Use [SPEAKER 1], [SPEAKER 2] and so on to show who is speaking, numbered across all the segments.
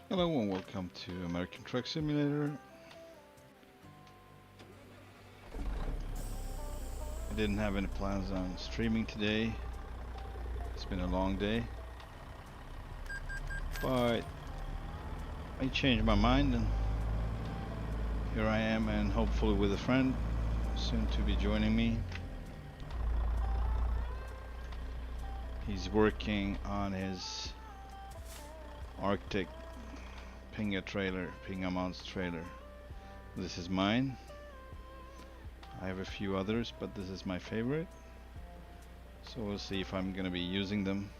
[SPEAKER 1] Hello and welcome to American Truck Simulator. I didn't have any plans on streaming today. It's been a long day. But I changed my mind and here I am, and hopefully with a friend soon to be joining me. He's working on his Arctic Pinga Mounts trailer. This is mine. I have a few others, but this is my favorite. So we'll see if I'm gonna be using them.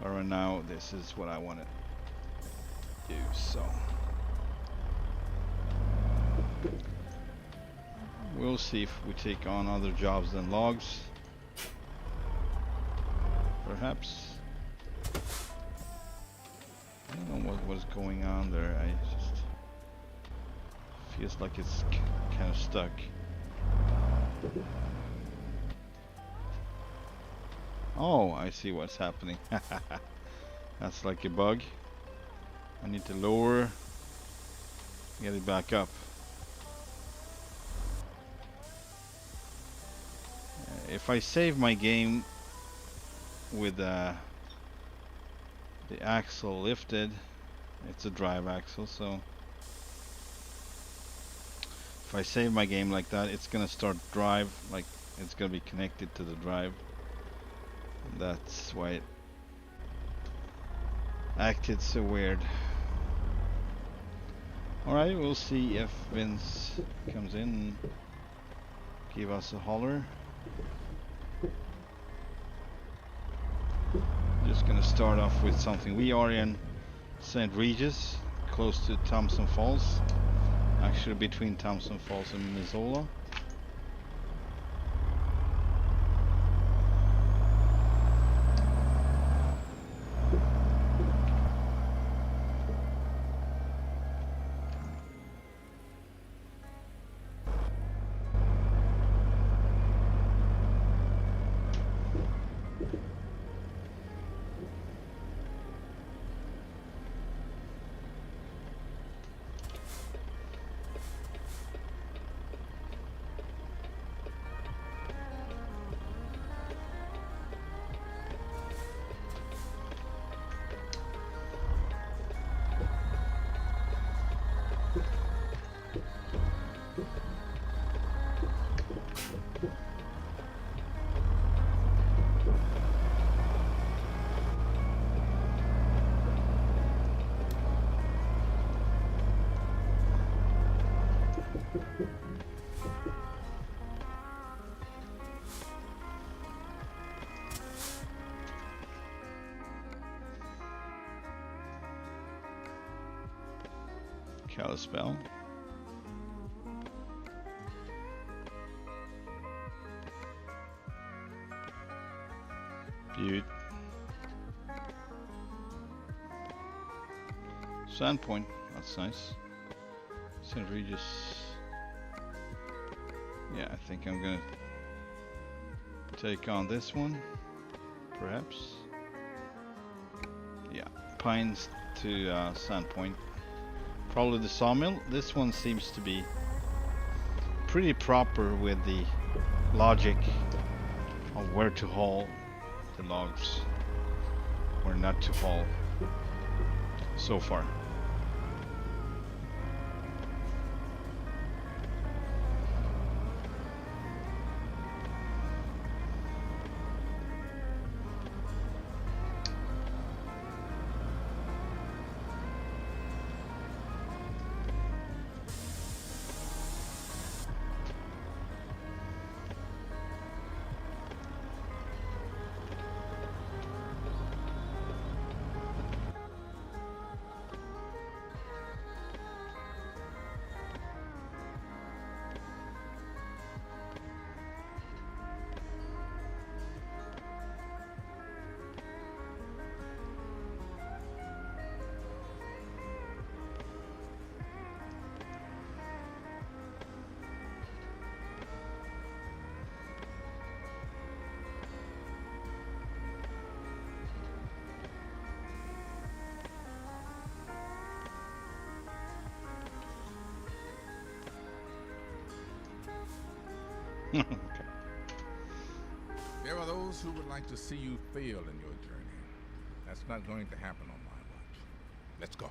[SPEAKER 1] But right now, this is what I want to do. So we'll see if we take on other jobs than logs. Perhaps. I don't know what was going on there. I just feels like it's kind of stuck. Oh, I see what's happening. That's like a bug. I need to lower, get it back up. If I save my game with the axle lifted, it's a drive axle, so if I save my game like that, it's gonna start drive, like it's gonna be connected to the drive. That's why it acted so weird. Alright, we'll see if Vince comes in and give us a holler. Just gonna start off with something. We are in St. Regis, close to Thompson Falls, actually between Thompson Falls and Missoula. Kalispell. Butte. Sandpoint, that's nice. St. Regis. Yeah, I think I'm gonna take on this one, perhaps. Yeah, Pines to Sandpoint. Probably the sawmill. This one seems to be pretty proper with the logic of where to haul the logs, where not to haul so far. Okay.
[SPEAKER 2] There are those who would like to see you fail in your journey. That's not going to happen on my watch. Let's go.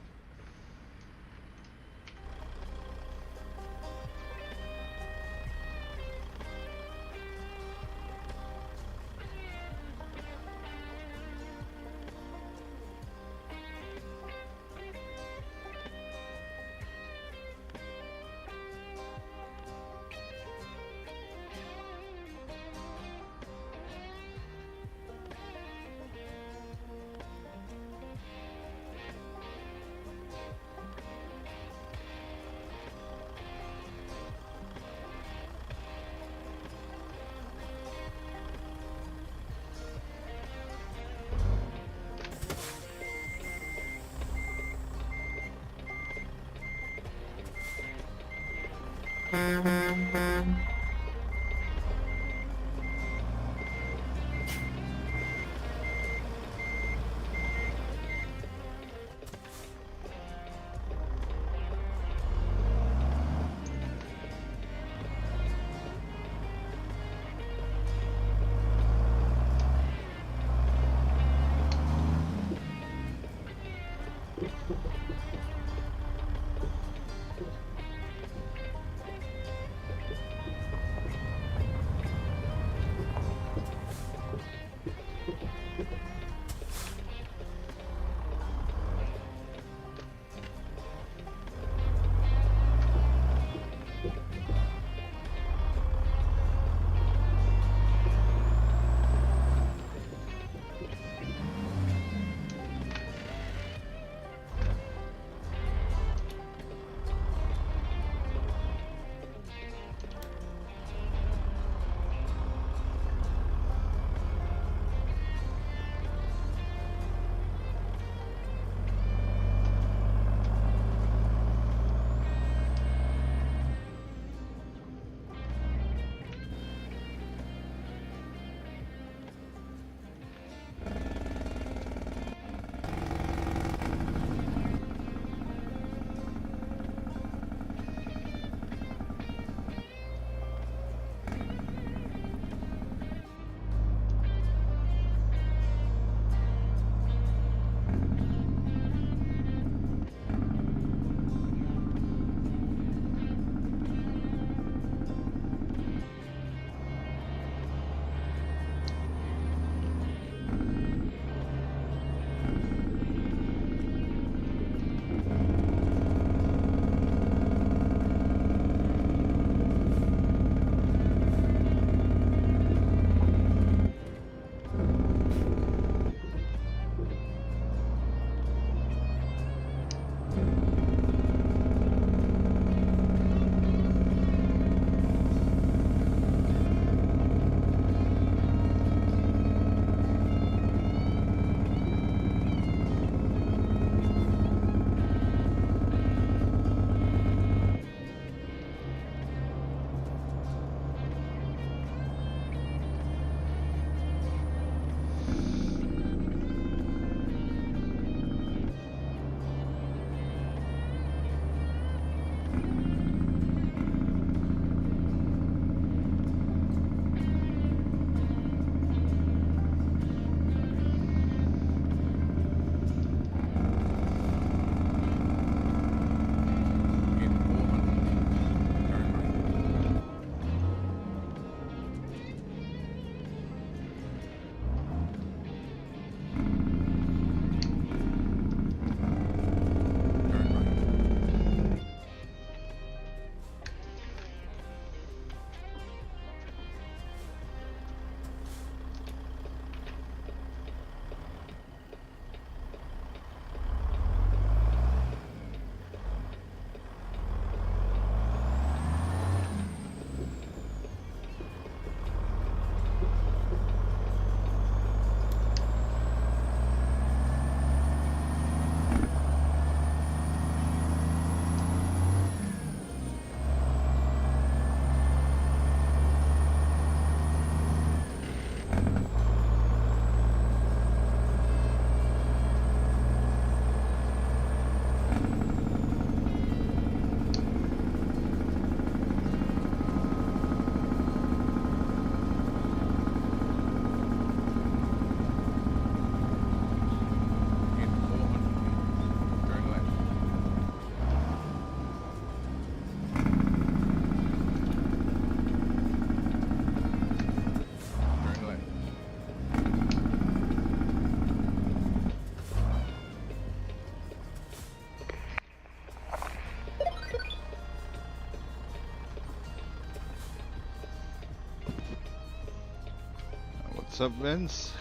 [SPEAKER 1] What's up, Vince?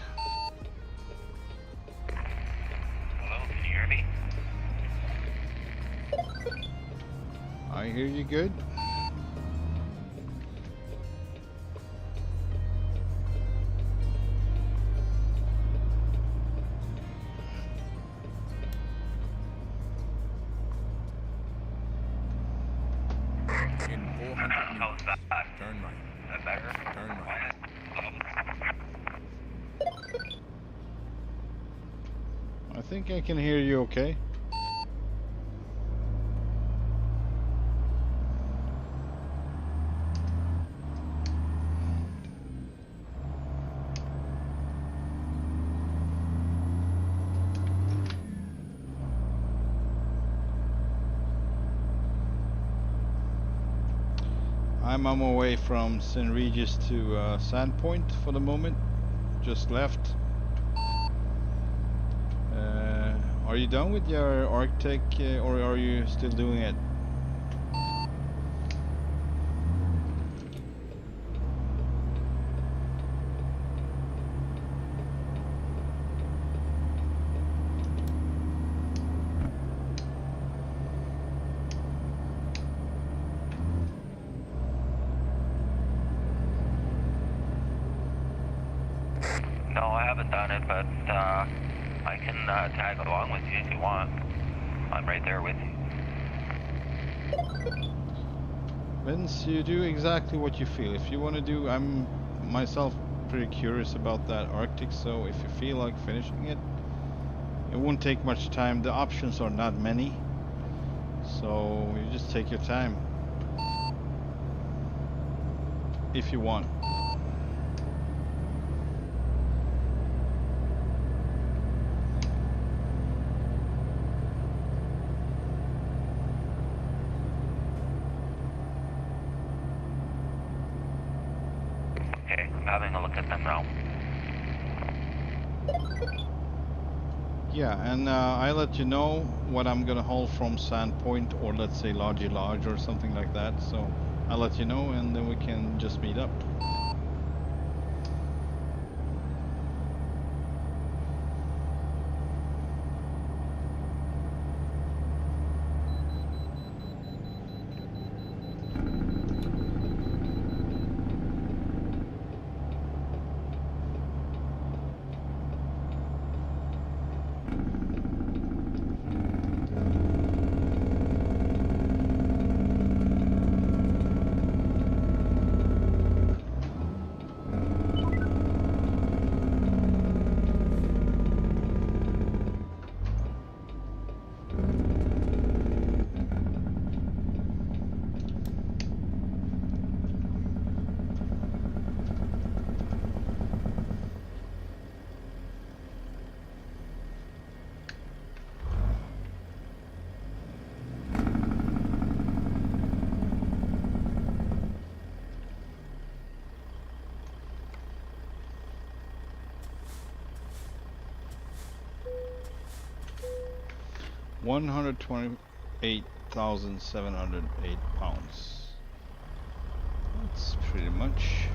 [SPEAKER 3] Hello, can you hear me?
[SPEAKER 1] I hear you good.
[SPEAKER 2] In 400
[SPEAKER 3] How's
[SPEAKER 2] meters,
[SPEAKER 3] that?
[SPEAKER 2] turn right.
[SPEAKER 3] Is that better?
[SPEAKER 2] Turn right.
[SPEAKER 1] I think I can hear you okay. I'm on my way from St. Regis to Sandpoint for the moment. Just left. Are you done with your Arctic or are you still doing it?
[SPEAKER 3] No, I haven't done it, but I can tag along with you if you want. I'm right there with you.
[SPEAKER 1] Vince, you do exactly what you feel. If you want to do, I'm myself pretty curious about that Arctic, so if you feel like finishing it, it won't take much time. The options are not many, so you just take your time. If you want.
[SPEAKER 3] Okay, I'm having a look at them now.
[SPEAKER 1] Yeah, and I let you know what I'm gonna haul from Sandpoint, or let's say Lodgy Lodge or something like that. So I'll let you know, and then we can just meet up. £128,708. That's pretty much.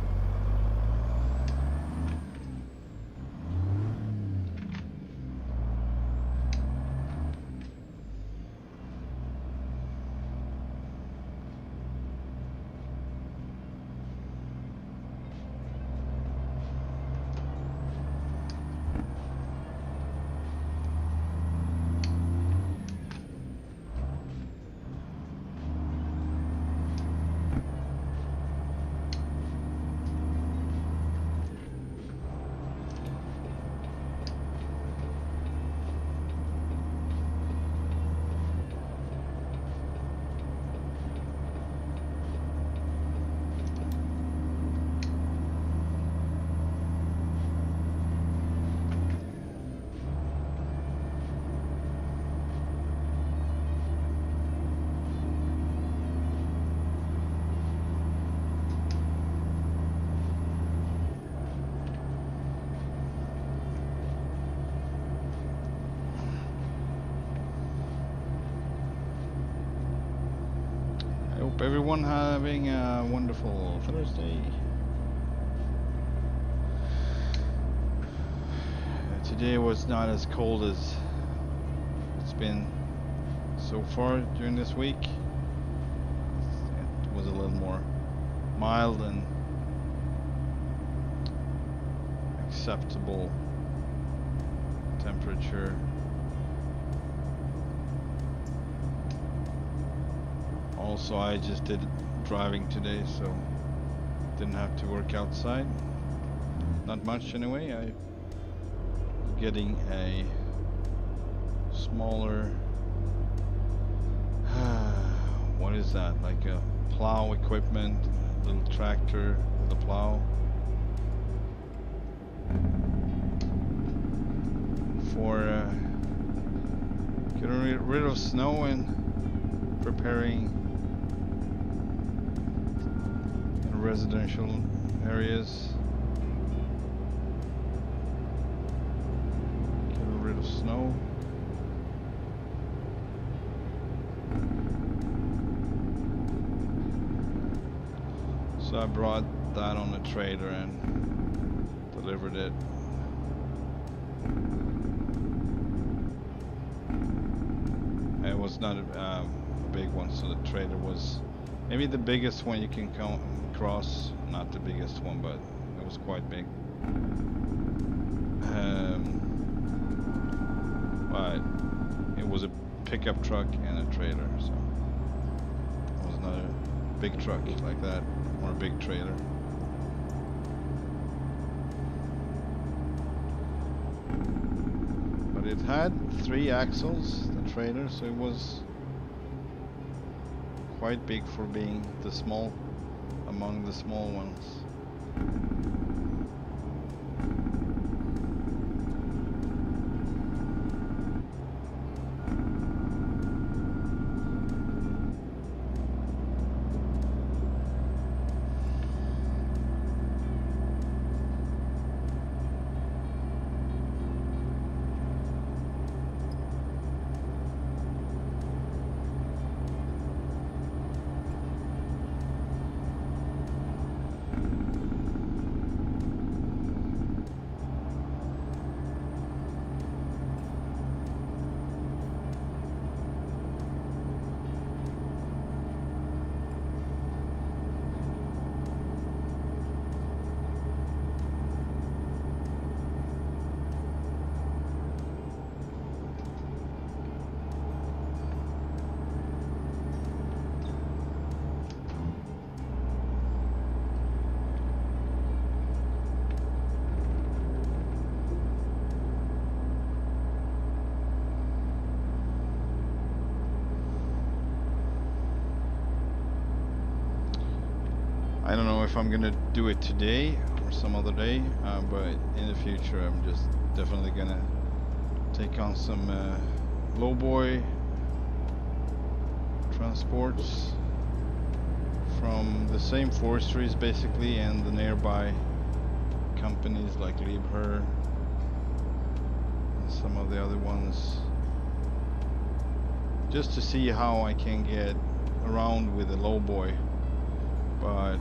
[SPEAKER 1] Hope everyone having a wonderful Thursday. Today was not as cold as it's been so far during this week. It was a little more mild and acceptable temperature. Also, I just did driving today, so didn't have to work outside. Not much anyway. I getting a smaller what is that, like a plow equipment, little tractor with a plow for getting rid of snow and preparing in residential areas. Snow. So I brought that on a trailer and delivered it. It was not a big one, so the trailer was maybe the biggest one you can come across. Not the biggest one, but it was quite big. But it was a pickup truck and a trailer, so it was not a big truck like that or a big trailer. But it had 3 axles, the trailer, so it was quite big for being the small among the small ones. I don't know if I'm gonna do it today or some other day, but in the future I'm just definitely gonna take on some lowboy transports from the same forestries basically and the nearby companies like Liebherr and some of the other ones, just to see how I can get around with a lowboy. But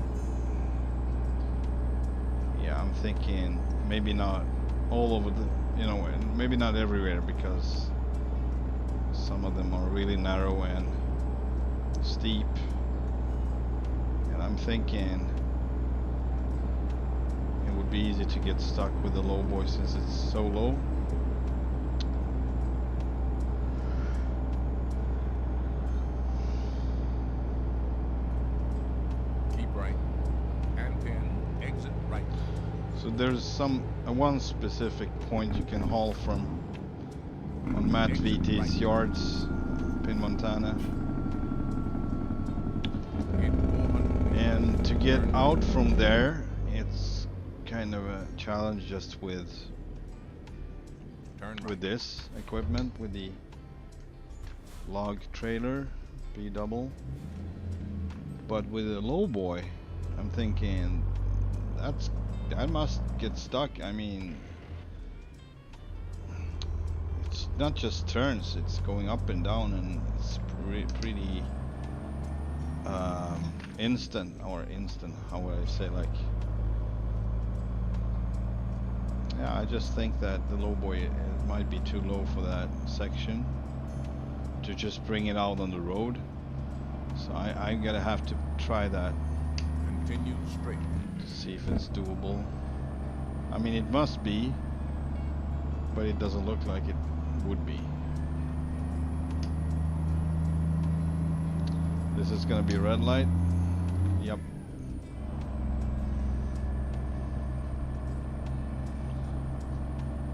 [SPEAKER 1] yeah, I'm thinking maybe not all over the, you know, and maybe not everywhere, because some of them are really narrow and steep, and I'm thinking it would be easy to get stuck with the lowboy since it's so low. So there's one specific point you can haul from on MattVT's yards up in Montana, and to get out from there it's kind of a challenge just with this equipment, with the log trailer B-double. But with a lowboy I'm thinking I must get stuck. I mean, it's not just turns, it's going up and down, and it's pretty instant, how would I say, like Yeah, I just think that the lowboy it might be too low for that section to just bring it out on the road. So I'm gonna have to try that.
[SPEAKER 2] Continue straight.
[SPEAKER 1] To see if it's doable. I mean, it must be, but it doesn't look like it would be. This is gonna be red light. Yep.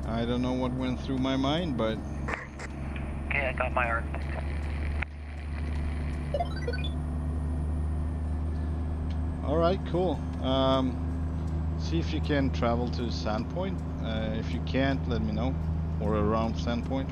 [SPEAKER 1] I don't know what went through my mind, but
[SPEAKER 3] Okay, I got my arc.
[SPEAKER 1] alright, cool. See if you can travel to Sandpoint. If you can't, let me know. Or around Sandpoint.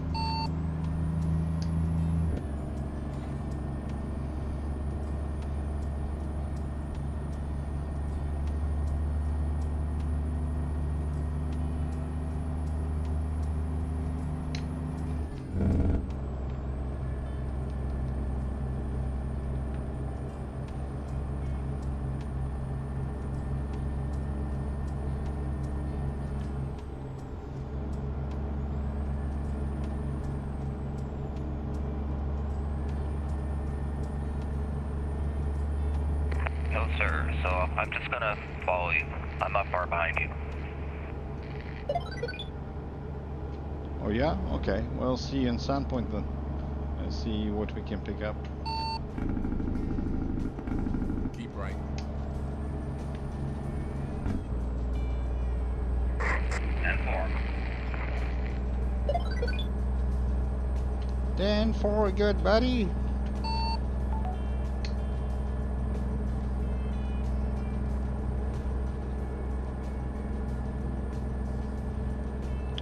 [SPEAKER 3] No, sir. So I'm just gonna follow you. I'm not far behind you.
[SPEAKER 1] Oh yeah? Okay. Well, see you in Sandpoint then. Let's see what we can pick up.
[SPEAKER 2] Keep right.
[SPEAKER 3] And 4.
[SPEAKER 1] 10-4, good buddy.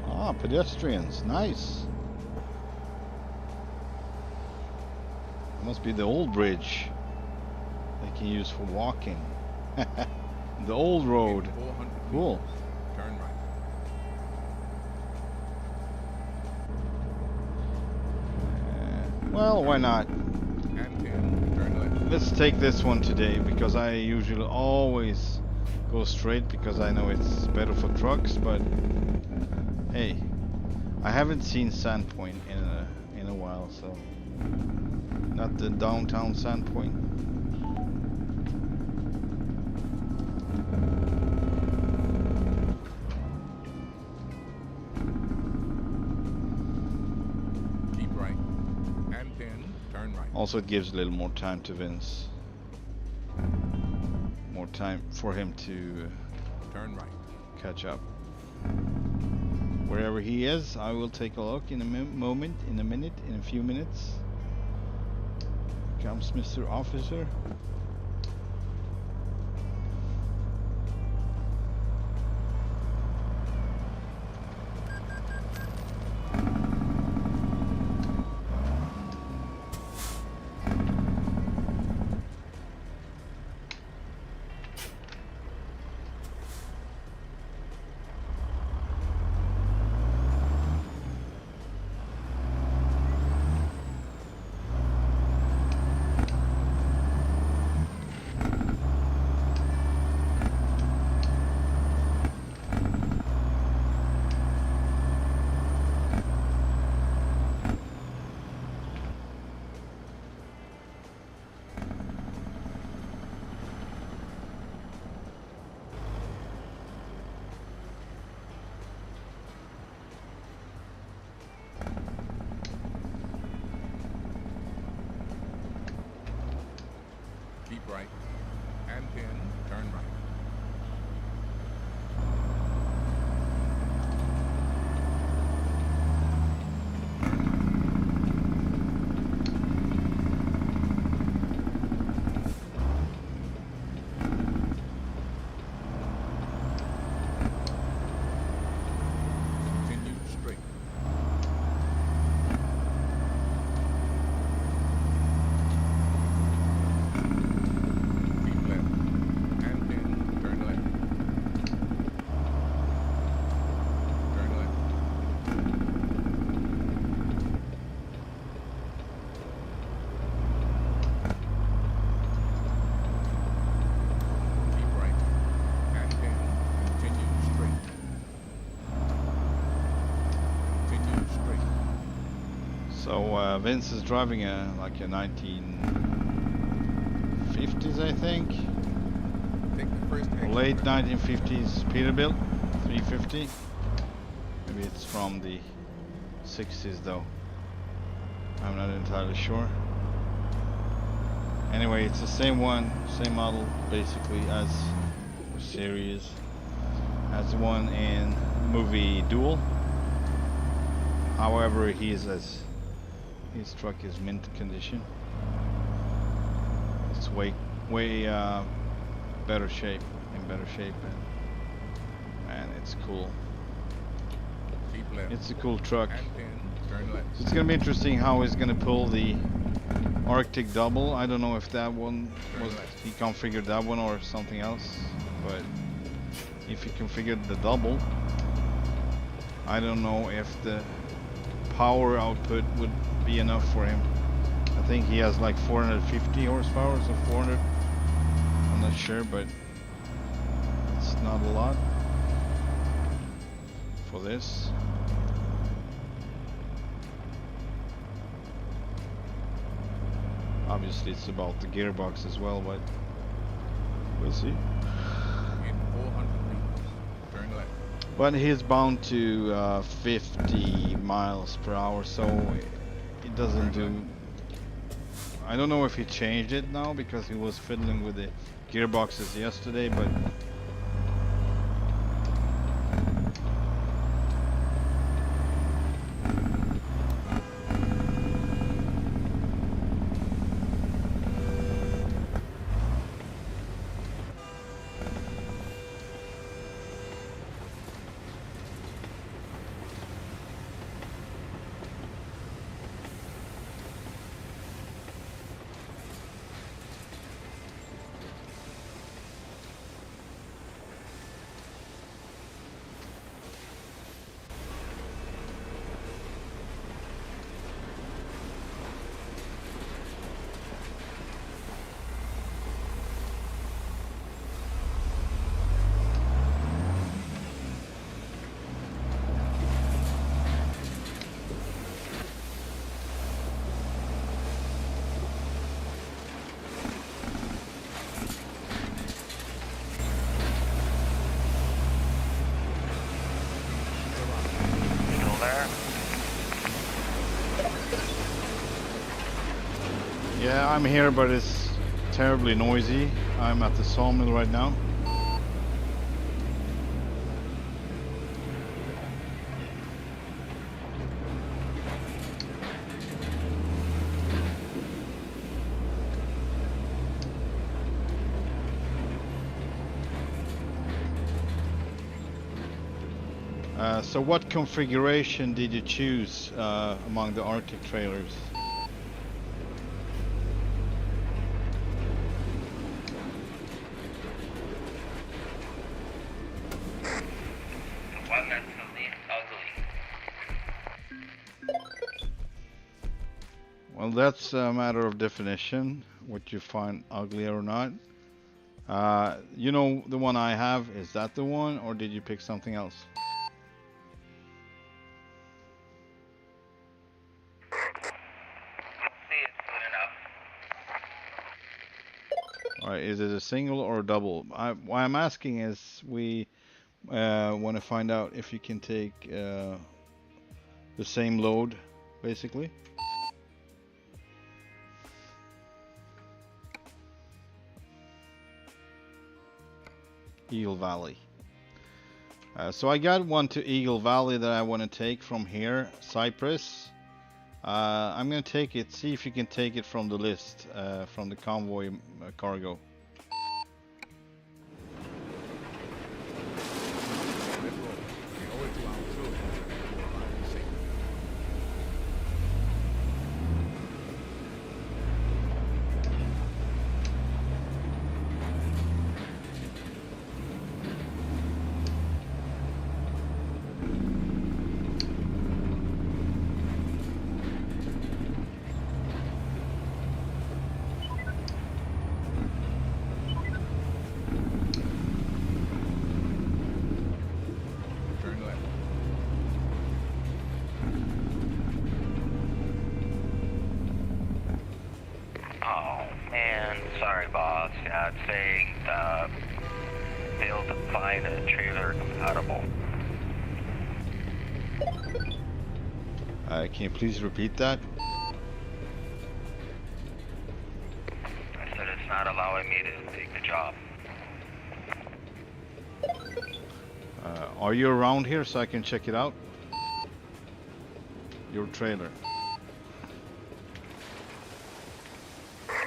[SPEAKER 1] Ah, pedestrians, nice. Must be the old bridge they can use for walking. The old road.
[SPEAKER 2] 400
[SPEAKER 1] Cool.
[SPEAKER 2] meters. Turn right.
[SPEAKER 1] Well, why not?
[SPEAKER 2] And 10. Turn left.
[SPEAKER 1] Let's take this one today because I usually always go straight because I know it's better for trucks, but hey, I haven't seen Sandpoint in a while, so not the downtown Sandpoint.
[SPEAKER 2] Keep right. And 10. Turn right.
[SPEAKER 1] Also, it gives a little more time to Vince. More time for him to
[SPEAKER 2] Turn right.
[SPEAKER 1] catch up. Wherever he is, I will take a look in a moment, in a minute, in a few minutes. Comes Mr. Officer.
[SPEAKER 2] Keep right. And 10. Turn right. Continue straight. Keep left.
[SPEAKER 1] So Vince is driving like a 1950s, I think,
[SPEAKER 2] Take the first exit.
[SPEAKER 1] late 1950s Peterbilt 350. Maybe it's from the 60s though. I'm not entirely sure. Anyway, it's the same one, same model basically as the series as the one in movie Duel. However, his truck is mint condition. It's way better shape, and it's cool.
[SPEAKER 2] Keep left.
[SPEAKER 1] It's a cool truck.
[SPEAKER 2] And then turn left.
[SPEAKER 1] It's gonna be interesting how he's gonna pull the Arctic double. I don't know if that one was he configured that one or something else, but if he configured the double, I don't know if the power output would be enough for him. I think he has like 450 horsepower, so 400. I'm not sure, but it's not a lot for this. Obviously it's about the gearbox as well, but we'll see.
[SPEAKER 2] In 400 meters, turn left.
[SPEAKER 1] But he's bound to 50 miles per hour, so it doesn't do... I don't know if he changed it now, because he was fiddling with the gearboxes yesterday, but... Yeah, I'm here, but it's terribly noisy. I'm at the sawmill right now. So what configuration did you choose among the Arctic trailers? Well, that's a matter of definition, what you find ugly or not. You know the one I have, is that the one, or did you pick something else? Alright, is it a single or a double? Why I'm asking is we want to find out if you can take the same load, basically. Eagle Valley. So I got one to Eagle Valley that I want to take from here, Cypress. I'm gonna take it, see if you can take it from the list, from the convoy cargo.
[SPEAKER 3] chat saying failed to find a trailer compatible.
[SPEAKER 1] Can you please repeat that?
[SPEAKER 3] I said it's not allowing me to take the job.
[SPEAKER 1] Are you around here so I can check it out? Your trailer.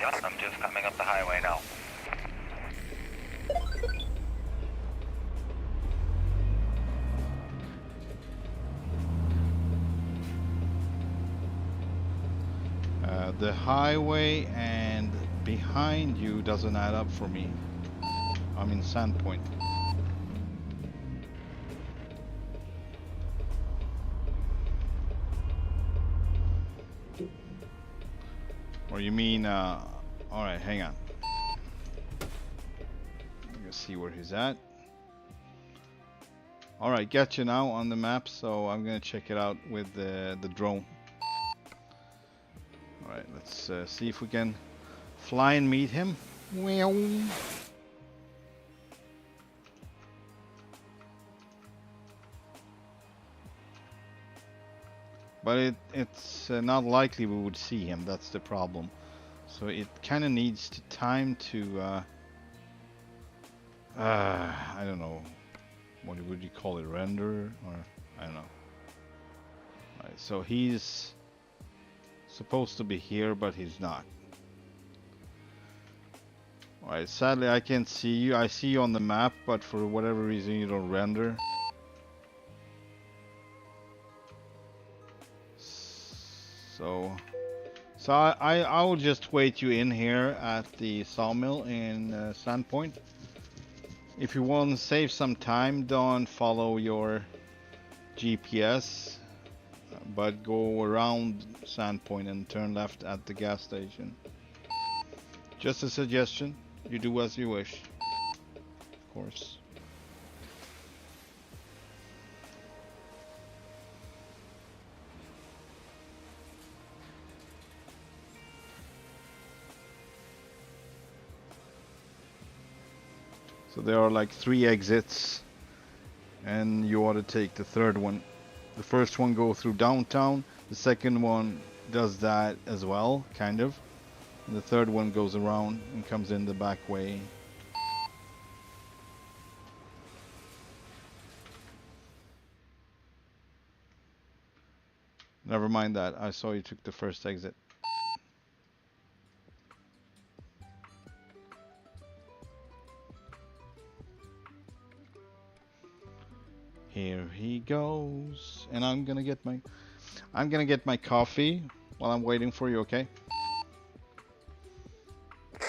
[SPEAKER 3] Yep, I'm just coming up the highway now.
[SPEAKER 1] The highway and behind you doesn't add up for me. I'm in Sandpoint. Or you mean, alright, hang on. I'm gonna see where he's at. Alright, got you now on the map, so I'm gonna check it out with the drone. Alright, let's see if we can fly and meet him. Meow. But it's not likely we would see him, that's the problem. So it kind of needs time to, I don't know, what would you call it, render? Or, I don't know. Alright, so he's supposed to be here, but he's not. Alright, sadly I can't see you. I see you on the map, but for whatever reason you don't render. So I will just wait you in here at the sawmill in Sandpoint. If you want to save some time, don't follow your GPS, but go around Sandpoint and turn left at the gas station. Just a suggestion. You do as you wish, of course. So there are like 3 exits, and you ought to take the third one. The first one goes through downtown, the second one does that as well, kind of. And the third one goes around and comes in the back way. Never mind that, I saw you took the first exit. Here he goes, and I'm gonna get my coffee while I'm waiting for you, okay?
[SPEAKER 3] 10-4.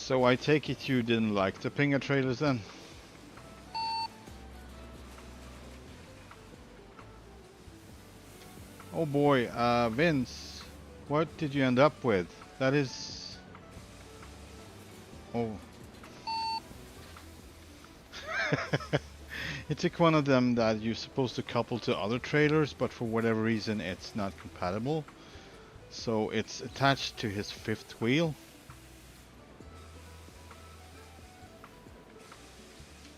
[SPEAKER 1] So I take it you didn't like the Pinger trailers then? Oh boy, Vince, what did you end up with? That is... Oh. It took one of them that you're supposed to couple to other trailers, but for whatever reason it's not compatible. So it's attached to his fifth wheel.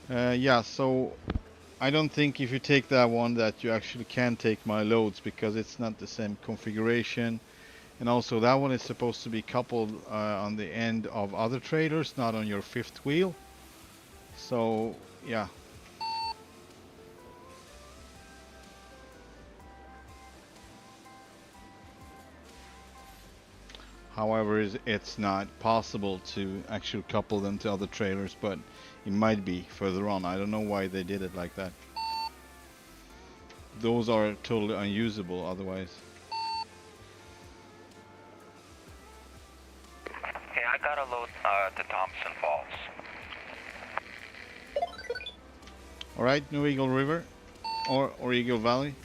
[SPEAKER 1] Yeah, so I don't think if you take that one that you actually can take my loads, because it's not the same configuration. And also that one is supposed to be coupled on the end of other trailers, not on your fifth wheel. So yeah. However, it's not possible to actually couple them to other trailers, but it might be further on. I don't know why they did it like that. Those are totally unusable otherwise.
[SPEAKER 3] Hey, I got a load to Thompson Falls.
[SPEAKER 1] Alright, New Eagle River or Eagle Valley.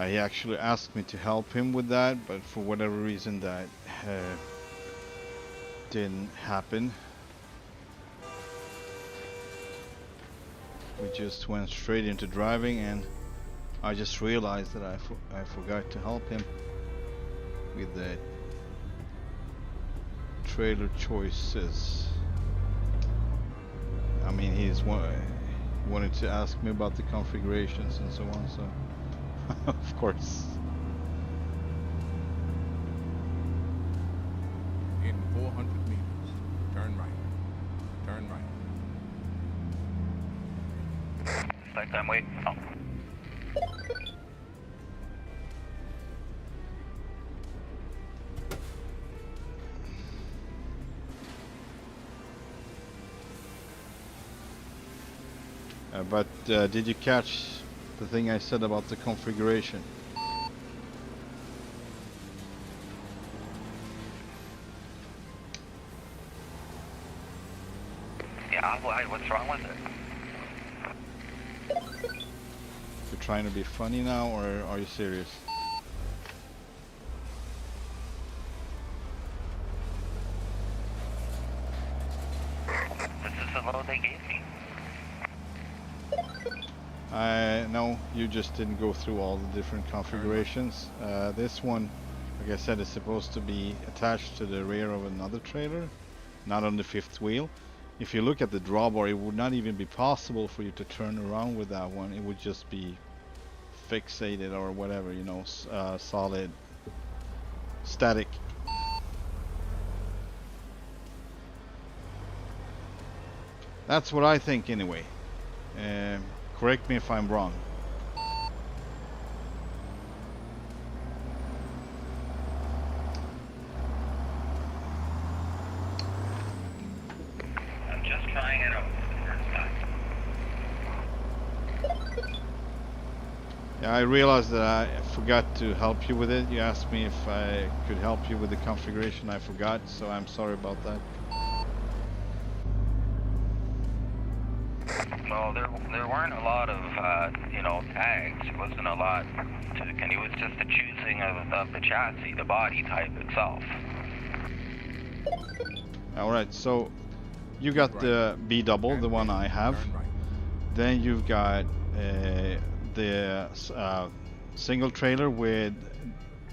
[SPEAKER 1] He actually asked me to help him with that, but for whatever reason that didn't happen. We just went straight into driving, and I just realized that I forgot to help him with the trailer choices. I mean, he's wanted to ask me about the configurations and so on, so of course.
[SPEAKER 2] In 400 meters, turn right. Turn right.
[SPEAKER 3] It's like I'm waiting. Oh.
[SPEAKER 1] But did you catch the thing I said about the configuration?
[SPEAKER 3] Yeah, why? What's wrong with it?
[SPEAKER 1] You're trying to be funny now, or are you serious?
[SPEAKER 3] This is the load they gave me.
[SPEAKER 1] No, you just didn't go through all the different configurations. This one, like I said, is supposed to be attached to the rear of another trailer, not on the fifth wheel. If you look at the drawbar, it would not even be possible for you to turn around with that one. It would just be fixated or whatever, you know, solid, static. That's what I think anyway. Correct me if I'm wrong.
[SPEAKER 3] I'm just trying it out for the first time.
[SPEAKER 1] Yeah, I realized that I forgot to help you with it. You asked me if I could help you with the configuration. I forgot, so I'm sorry about that.
[SPEAKER 3] Well, there weren't a lot of, you know, tags. It wasn't a lot to, and it was just the choosing of the chassis, the body type itself.
[SPEAKER 1] Alright, so you got the B double, the one I have. Then you've got the single trailer with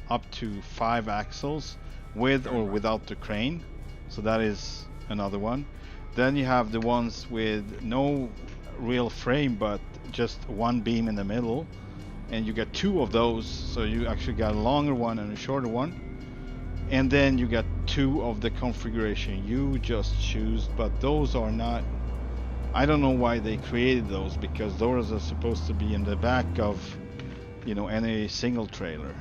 [SPEAKER 1] up to 5 axles with or without the crane. So that is another one. Then you have the ones with no real frame but just one beam in the middle, and you get 2 of those, so you actually got a longer one and a shorter one. And then you got 2 of the configuration you just choose, but those are not, I don't know why they created those, because those are supposed to be in the back of, you know, any single trailer.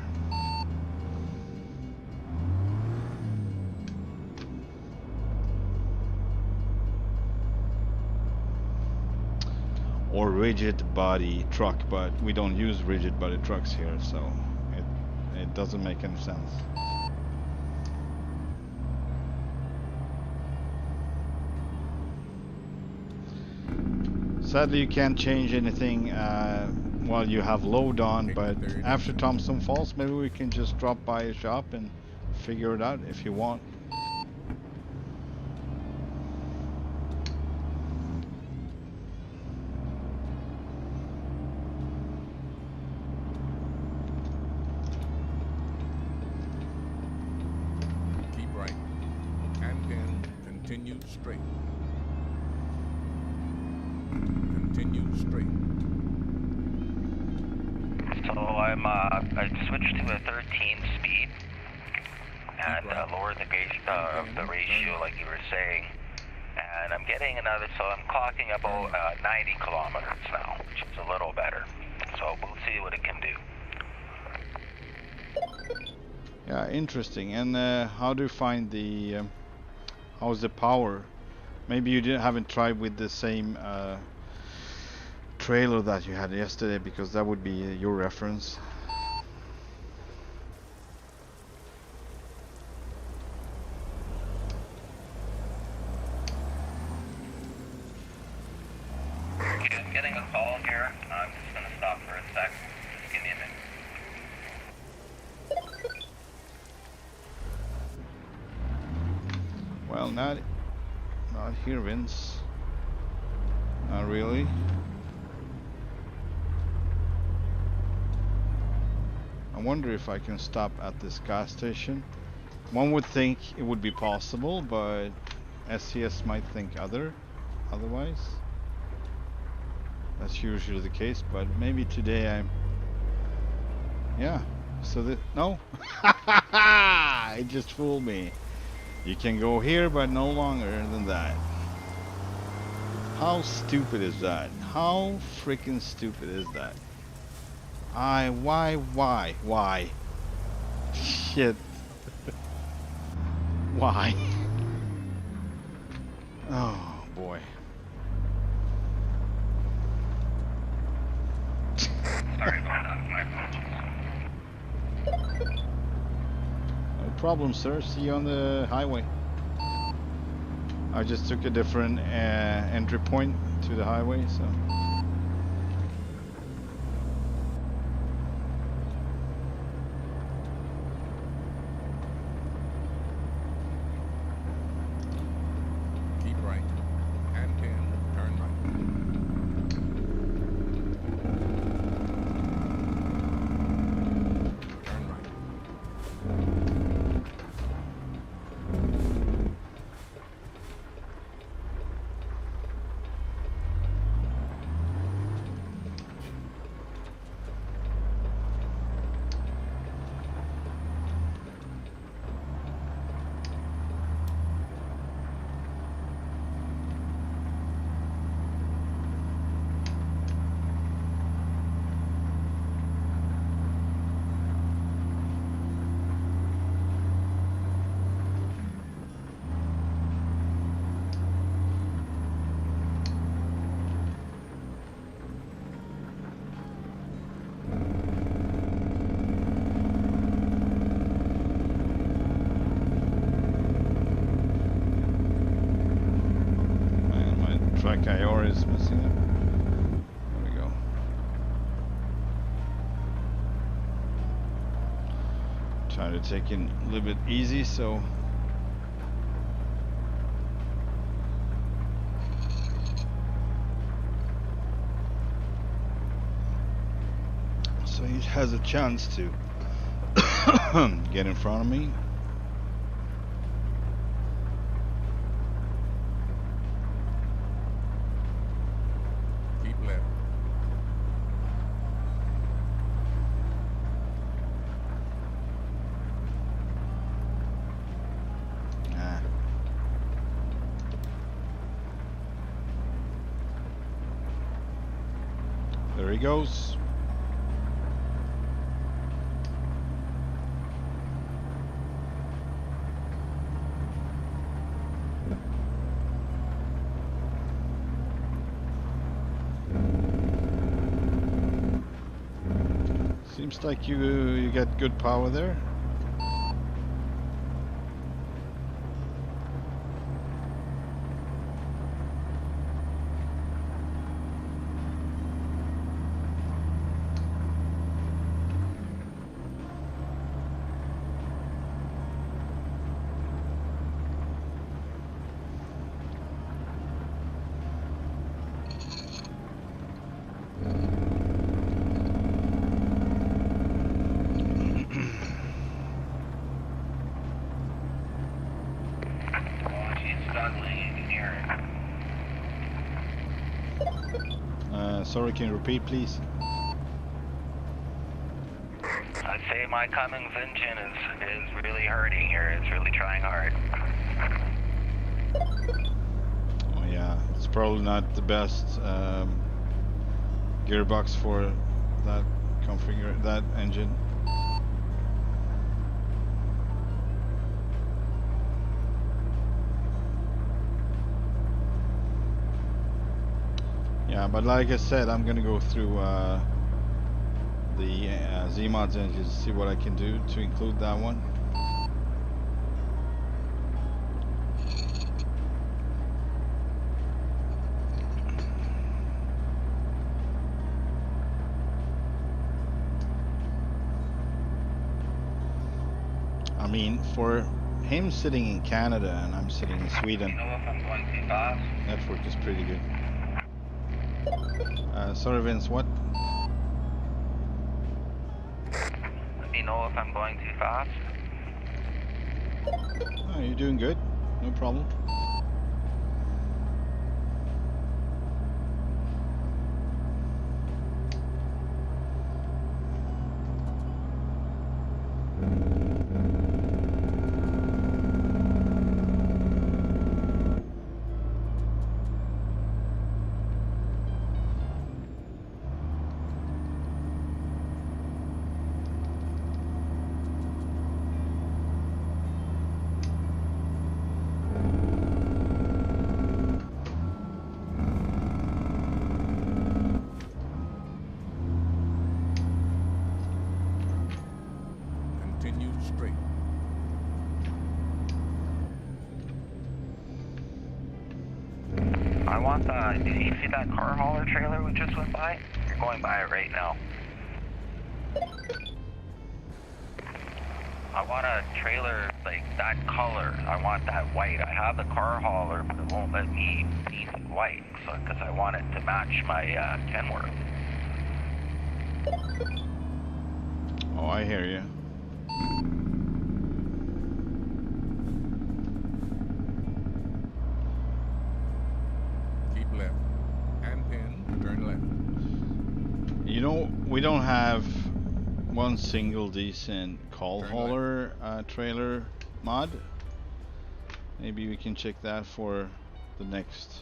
[SPEAKER 1] or rigid body truck, but we don't use rigid body trucks here, so it doesn't make any sense. Sadly, you can't change anything while you have load on, but after Thompson Falls, maybe we can just drop by a shop and figure it out if you want.
[SPEAKER 2] Keep right, and then continue straight. Continue straight.
[SPEAKER 3] So I switched to a 13 speed and lowered the ratio like you were saying, and I'm getting another. So I'm clocking about 90 kilometers now, which is a little better. So we'll see what it can do.
[SPEAKER 1] Yeah, interesting. And how do you find the how's the power? Maybe you haven't tried with the same trailer that you had yesterday, because that would be your reference.
[SPEAKER 3] Okay, I'm getting a call here. I'm just going to stop for a sec. Just give me a minute.
[SPEAKER 1] Well, not here, Vince. Not really. I wonder if I can stop at this gas station. One would think it would be possible, but SCS might think otherwise. That's usually the case, but maybe today yeah. So no. It just fooled me. You can go here, but no longer than that. How stupid is that? How freaking stupid is that? Why? Shit. Why? Oh boy.
[SPEAKER 3] Sorry about that. My apologies.
[SPEAKER 1] No problem, sir. See you on the highway. I just took a different entry point to the highway, so.
[SPEAKER 2] Keep right, and then turn right. Turn right.
[SPEAKER 1] Track IR is missing it. There we go. Trying to take it a little bit easy, so. So he has a chance to get in front of me. There he goes. Seems like you get good power there. Sorry, can you repeat, please?
[SPEAKER 3] I'd say my Cummins engine is really hurting here. It's really trying hard.
[SPEAKER 1] Oh yeah, it's probably not the best gearbox for that that engine. Yeah, but like I said, I'm gonna go through the ZeeMod's engine to see what I can do to include that one. I mean, for him sitting in Canada and I'm sitting in Sweden,
[SPEAKER 3] You know if I'm going too fast?
[SPEAKER 1] network is pretty good. Sorry, Vince, what?
[SPEAKER 3] Let me know if I'm going too fast.
[SPEAKER 1] Oh, you're doing good. No problem.
[SPEAKER 2] Continue straight.
[SPEAKER 3] I want the. Did you see that car hauler trailer we just went by? You're going by it right now. I want a trailer like that color. I want that white. I have the car hauler, but it won't let me paint it white, so because I want it to match my Kenworth.
[SPEAKER 1] Oh, I hear you.
[SPEAKER 2] Keep left. And then turn left.
[SPEAKER 1] You know, we don't have one single decent call
[SPEAKER 2] Turn
[SPEAKER 1] hauler trailer mod. Maybe we can check that for the next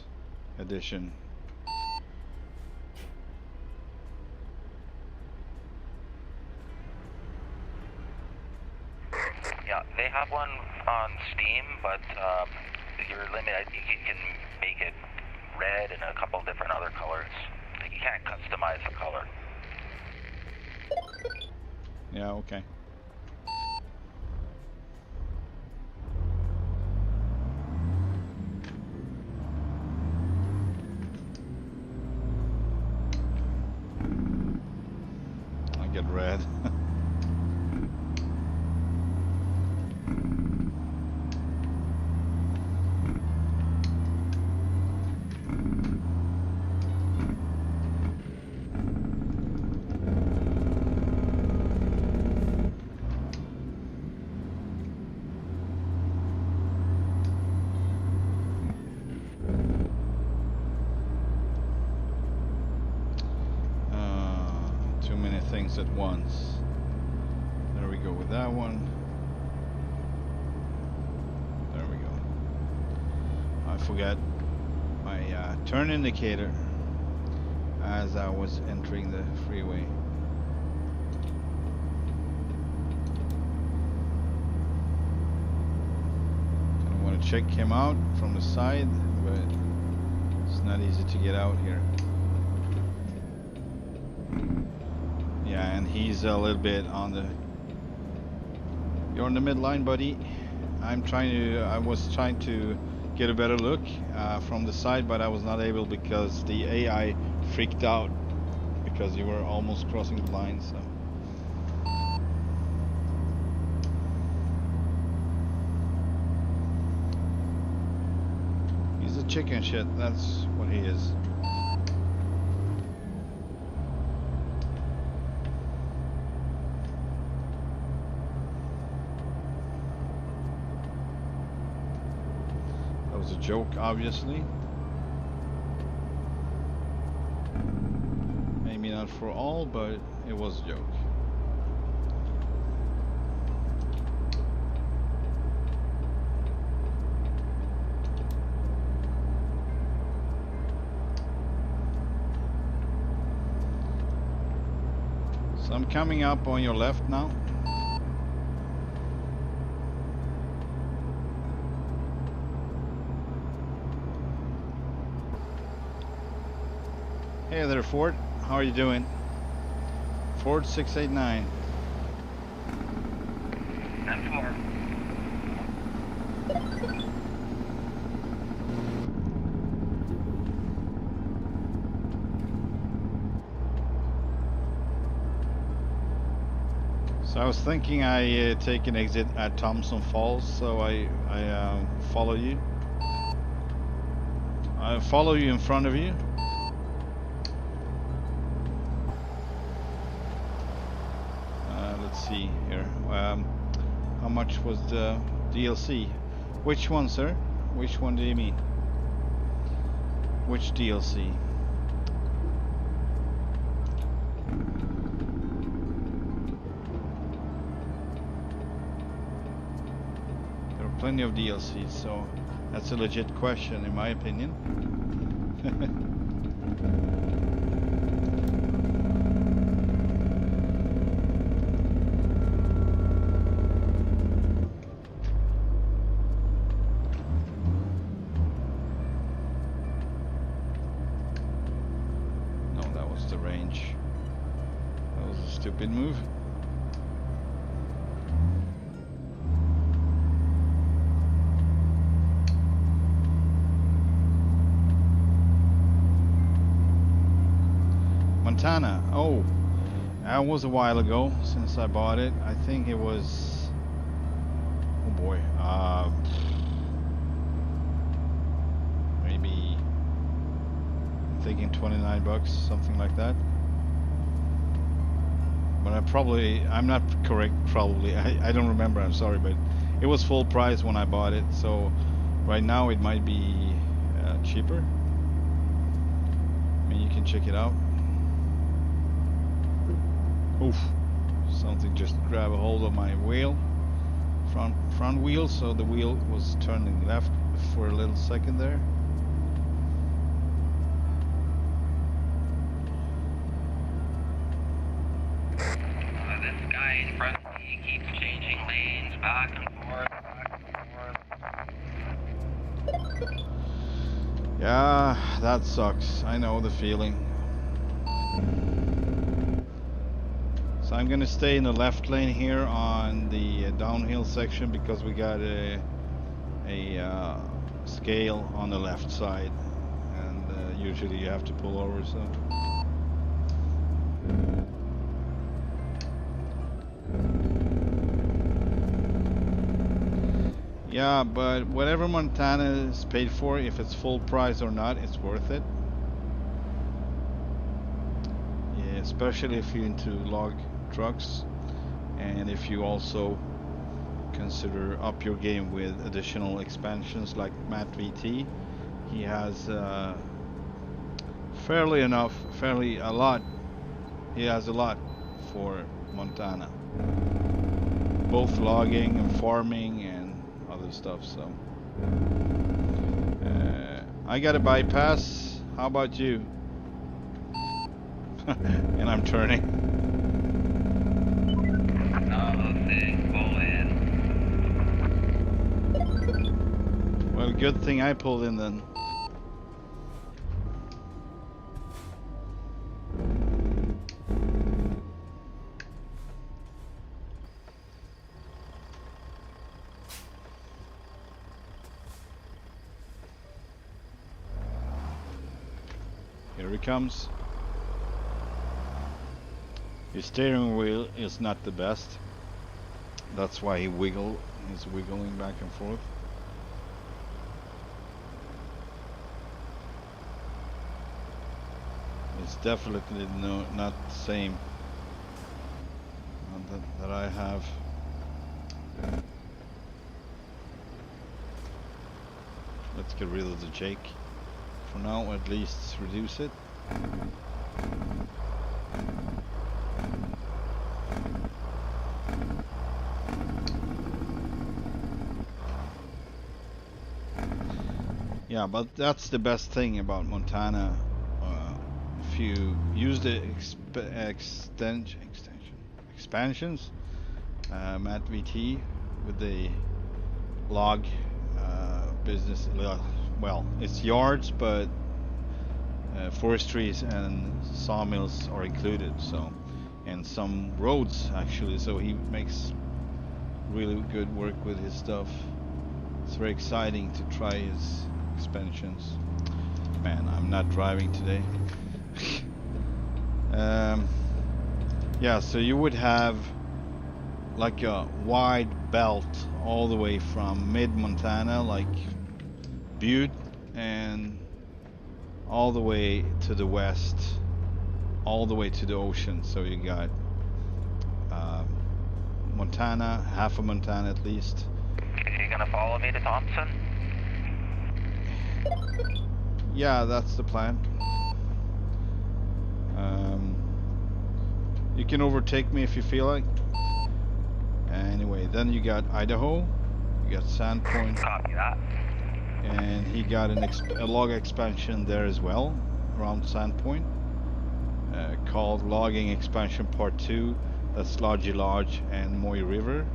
[SPEAKER 1] edition.
[SPEAKER 3] Yeah, they have one on Steam, but you're limited. I think you can make it red and a couple different other colors. Like you can't customize the color.
[SPEAKER 1] Yeah, okay. I get red. Too many things at once. There we go with that one. There we go. I forgot my turn indicator as I was entering the freeway. I want to check him out from the side, but it's not easy to get out here. Yeah, and he's a little bit on the... You're on the midline, buddy. I was trying to get a better look from the side, but I was not able because the AI freaked out because you were almost crossing the line, so... He's a chicken shit, that's what he is. That was a joke, obviously. Maybe not for all, but it was a joke. So I'm coming up on your left now. Hey there, Ford. How are you doing? Ford 689.
[SPEAKER 3] I'm 4.
[SPEAKER 1] So I was thinking I take an exit at Thompson Falls, so I follow you. I follow you in front of you. Let's see here. How much was the DLC? Which one, sir? Which one do you mean? Which DLC? There are plenty of DLCs, so that's a legit question in my opinion. Stupid move. Montana. Oh, that was a while ago since I bought it. I think it was... Oh boy. Maybe... I'm thinking 29 bucks, something like that. But I'm not correct, probably. I don't remember, I'm sorry, but it was full price when I bought it, so right now it might be cheaper. I mean, you can check it out. Oof, something just grabbed a hold of my wheel, front wheel, so the wheel was turning left for a little second there.
[SPEAKER 3] In front of me keeps changing lanes back and forth,
[SPEAKER 1] Yeah, that sucks. I know the feeling. So I'm gonna stay in the left lane here on the downhill section because we got a scale on the left side, and usually you have to pull over, so. Yeah, but whatever Montana is paid for, if it's full price or not, it's worth it. Yeah, especially if you're into log trucks, and if you also consider up your game with additional expansions like MattVT. He has a lot. He has a lot for Montana, both logging and farming and other stuff. So I got a bypass. How about you? And I'm turning. Well, good thing I pulled in then. Here he comes. His steering wheel is not the best. That's why he's wiggling back and forth. It's definitely not the same that I have. Let's get rid of the Jake. For now, at least reduce it. Yeah, but that's the best thing about Montana. If you use the expansions, MattVT with the log business, well, it's yards, but forestries and sawmills are included. So, and some roads actually. So he makes really good work with his stuff. It's very exciting to try his expansions. Man, I'm not driving today. Yeah, so you would have like a wide belt all the way from mid-Montana, like Butte, and all the way to the west, all the way to the ocean. So you got Montana, half of Montana at least.
[SPEAKER 3] Are you gonna follow me to Thompson?
[SPEAKER 1] Yeah, that's the plan. You can overtake me if you feel like. Anyway, then you got Idaho, you got Sandpoint.
[SPEAKER 3] Copy that.
[SPEAKER 1] And he got a log expansion there as well, around Sandpoint, called Logging Expansion Part 2. That's Lodgy Lodge and Moy River.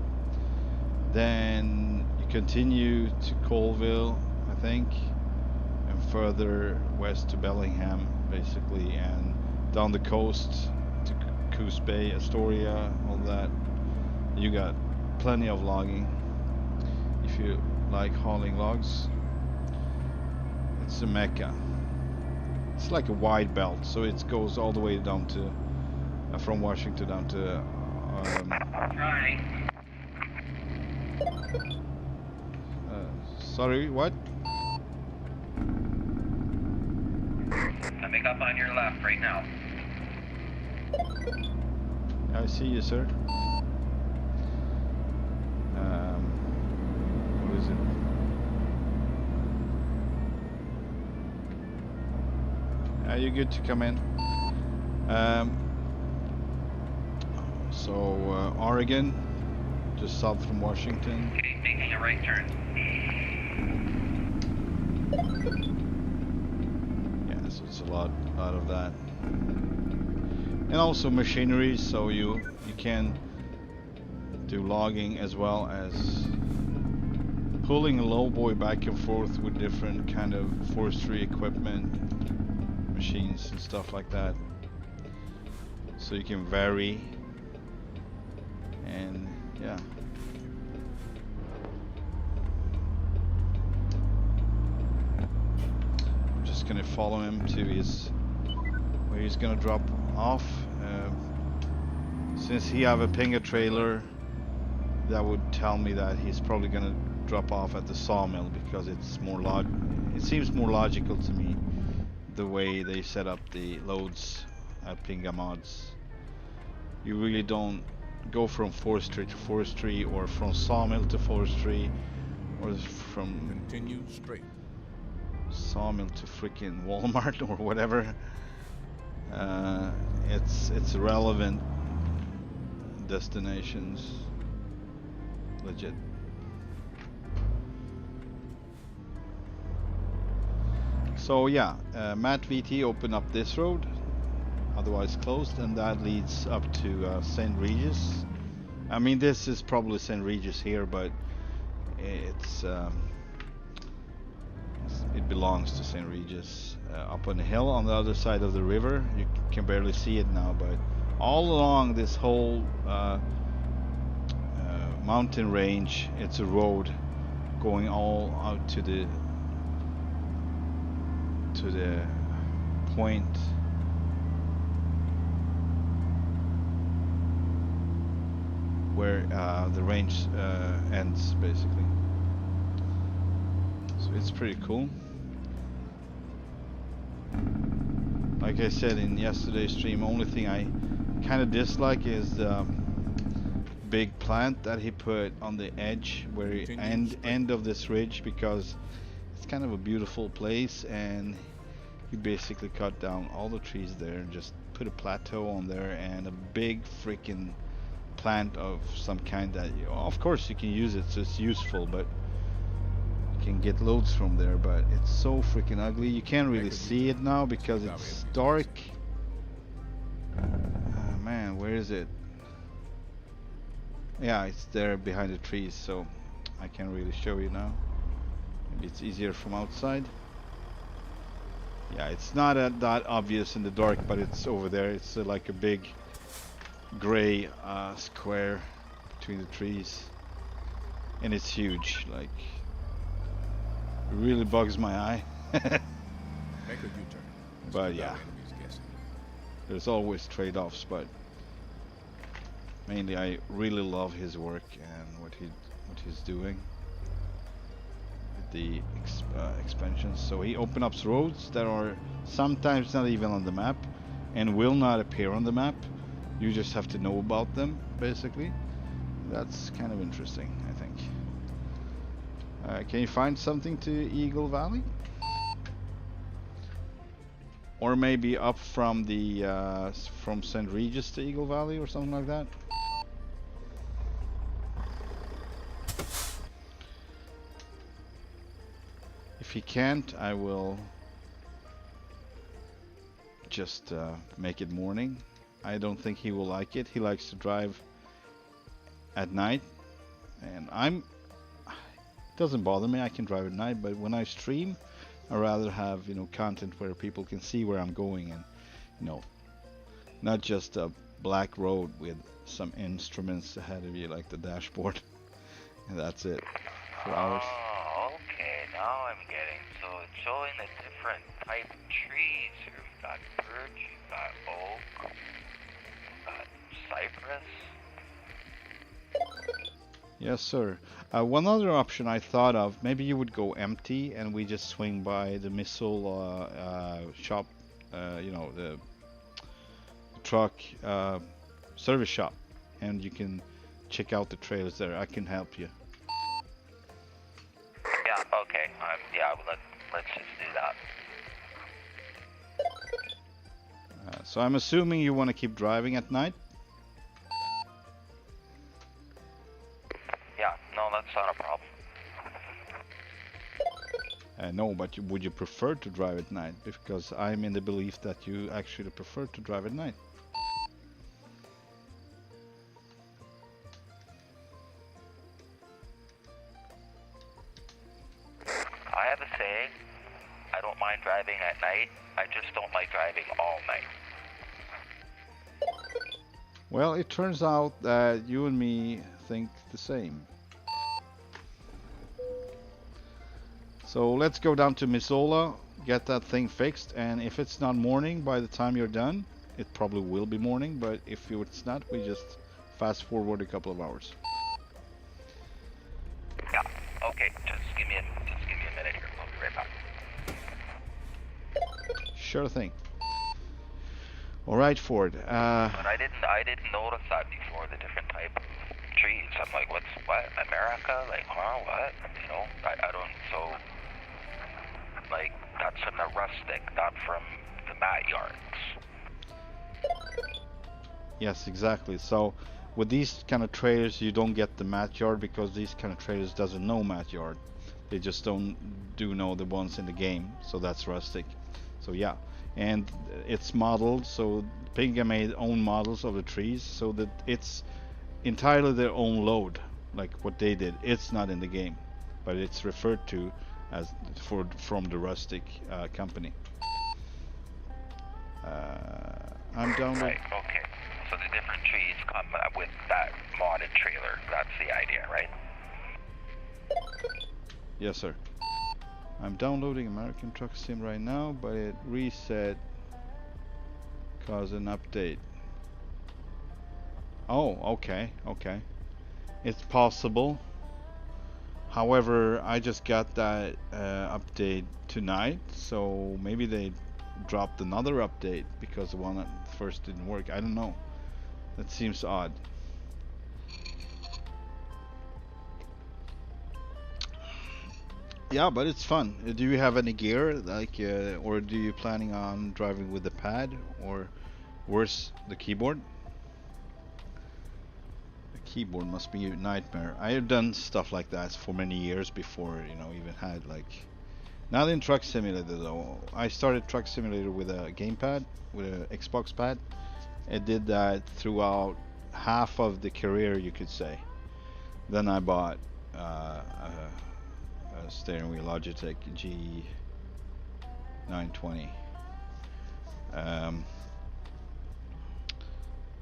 [SPEAKER 1] Then you continue to Colville, I think, and further west to Bellingham, basically, and down the coast to Coos Bay, Astoria, all that. You got plenty of logging if you like hauling logs. It's a mecca. It's like a wide belt, so it goes all the way down to from Washington down to sorry, what?
[SPEAKER 3] Coming up on your left right now.
[SPEAKER 1] I see you, sir. What is it? Are you good to come in? So Oregon, just south from Washington.
[SPEAKER 3] Okay, making a right turn.
[SPEAKER 1] Yeah, so it's a lot of that. And also machinery, so you can do logging as well as pulling a lowboy back and forth with different kind of forestry equipment, machines and stuff like that. So you can vary, and yeah. I'm just gonna follow him to where he's gonna drop off. Since he have a Pinger trailer, that would tell me that he's probably gonna drop off at the sawmill, because it's it seems more logical to me the way they set up the loads at Pinga Mods. You really don't go from forestry to forestry, or from sawmill to forestry, or from
[SPEAKER 2] Continue straight.
[SPEAKER 1] sawmill to freaking Walmart or whatever. It's relevant destinations, legit. So yeah, MattVT opened up this road, otherwise closed, and that leads up to St. Regis. I mean, this is probably St. Regis here, but it belongs to St. Regis. Up on the hill on the other side of the river. You can barely see it now, but all along this whole mountain range, it's a road going all out to the point where the range ends, basically. So it's pretty cool. Like I said in yesterday's stream, only thing I kind of dislike is the big plant that he put on the edge, where end of this ridge, because it's kind of a beautiful place, and he basically cut down all the trees there and just put a plateau on there and a big freaking plant of some kind that of course you can use it, so it's useful, but you can get loads from there, but it's so freaking ugly. You can't really see it now because it's dark. Man, where is it? Yeah, it's there behind the trees, so I can't really show you now. Maybe it's easier from outside. Yeah, it's not that obvious in the dark, but it's over there. It's like a big gray square between the trees, and it's huge. Like, it really bugs my eye.
[SPEAKER 2] Make a U-turn.
[SPEAKER 1] But yeah, there's always trade-offs, but mainly I really love his work and what he's doing with the expansions. So he opens up roads that are sometimes not even on the map and will not appear on the map. You just have to know about them, basically. That's kind of interesting, I think. Can you find something to Eagle Valley? Or maybe up from the from St. Regis to Eagle Valley or something like that? If he can't, I will just make it morning. I don't think he will like it. He likes to drive at night, and it doesn't bother me. I can drive at night, but when I stream, I rather have, you know, content where people can see where I'm going, and, you know, not just a black road with some instruments ahead of you like the dashboard, and that's it for hours.
[SPEAKER 3] Oh, okay, now I'm getting, so it's showing the different type of trees here. We've got birch, you've got oak, you've got cypress.
[SPEAKER 1] Yes, sir. One other option I thought of, maybe you would go empty and we just swing by the missile shop, you know, the truck service shop, and you can check out the trailers there. I can help you.
[SPEAKER 3] Yeah, okay. Yeah, let's just do that.
[SPEAKER 1] So I'm assuming you want to keep driving at night?
[SPEAKER 3] Yeah, no, that's not a problem.
[SPEAKER 1] No, but would you prefer to drive at night? Because I'm in the belief that you actually prefer to drive at night.
[SPEAKER 3] I have a saying, I don't mind driving at night, I just don't like driving all night.
[SPEAKER 1] Well, it turns out that you and me think the same. So let's go down to Missoula, get that thing fixed, and if it's not morning by the time you're done, it probably will be morning, but if it's not, we just fast forward a couple of hours.
[SPEAKER 3] Yeah, okay, just give me a minute here, I'll be right back.
[SPEAKER 1] Sure thing. Alright, Ford.
[SPEAKER 3] But I didn't notice that before, the different type of trees. I'm like, what, America? Like, huh, what? You know, I don't, so, like, that's from the rustic, not from the mat yards.
[SPEAKER 1] Yes, exactly. So with these kind of trailers, you don't get the mat yard because these kind of trailers doesn't know mat yard. They just do know the ones in the game. So that's rustic. So yeah, and it's modeled. So Pinga made own models of the trees so that it's entirely their own load, like what they did. It's not in the game, but it's referred to as from the rustic company. I'm down
[SPEAKER 3] Right, okay. So the different trees come with that modded trailer. That's the idea, right?
[SPEAKER 1] Yes, sir. I'm downloading American Truck Sim right now, but it reset Cause an update. Oh, okay, okay. It's possible. However, I just got that update tonight, so maybe they dropped another update because the one at first didn't work. I don't know. That seems odd. Yeah, but it's fun. Do you have any gear, like, or do you planning on driving with the pad, or worse, the keyboard? The keyboard must be a nightmare. I have done stuff like that for many years before, you know, even had like. Not in Truck Simulator though. I started Truck Simulator with a gamepad, with an Xbox pad. I did that throughout half of the career, you could say. Then I bought a steering wheel, Logitech G920,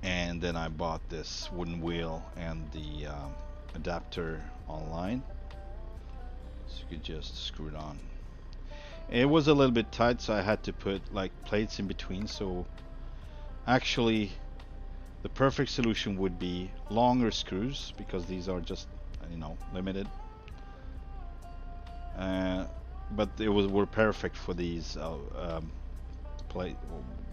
[SPEAKER 1] and then I bought this wooden wheel and the adapter online, so you could just screw it on. It was a little bit tight, so I had to put like plates in between. So actually the perfect solution would be longer screws, because these are just, you know, limited. But were perfect for these plate,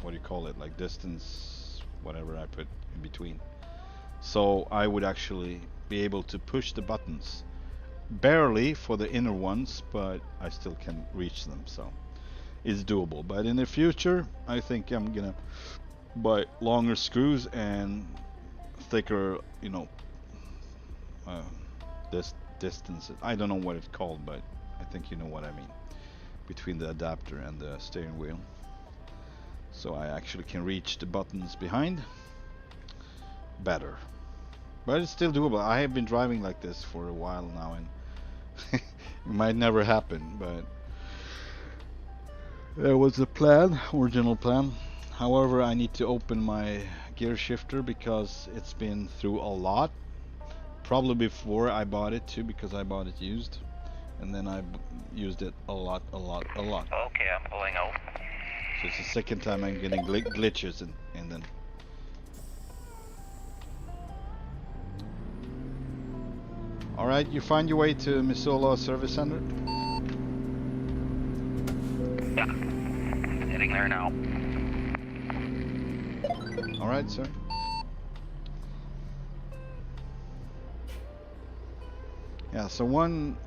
[SPEAKER 1] what do you call it, like distance, whatever I put in between. So I would actually be able to push the buttons, barely for the inner ones, but I still can reach them, so it's doable. But in the future, I think I'm gonna buy longer screws and thicker, you know, this distance. I don't know what it's called, but I think you know what I mean, between the adapter and the steering wheel, so I actually can reach the buttons behind better. But it's still doable. I have been driving like this for a while now, and it might never happen, but there was the plan, original plan. However, I need to open my gear shifter because it's been through a lot, probably before I bought it too, because I bought it used, and then I used it a lot.
[SPEAKER 3] Okay, I'm pulling out.
[SPEAKER 1] So it's the second time I'm getting glitches, and then alright, you find your way to Missoula Service Center?
[SPEAKER 3] Yeah, heading there now.
[SPEAKER 1] Alright, sir. Yeah, so one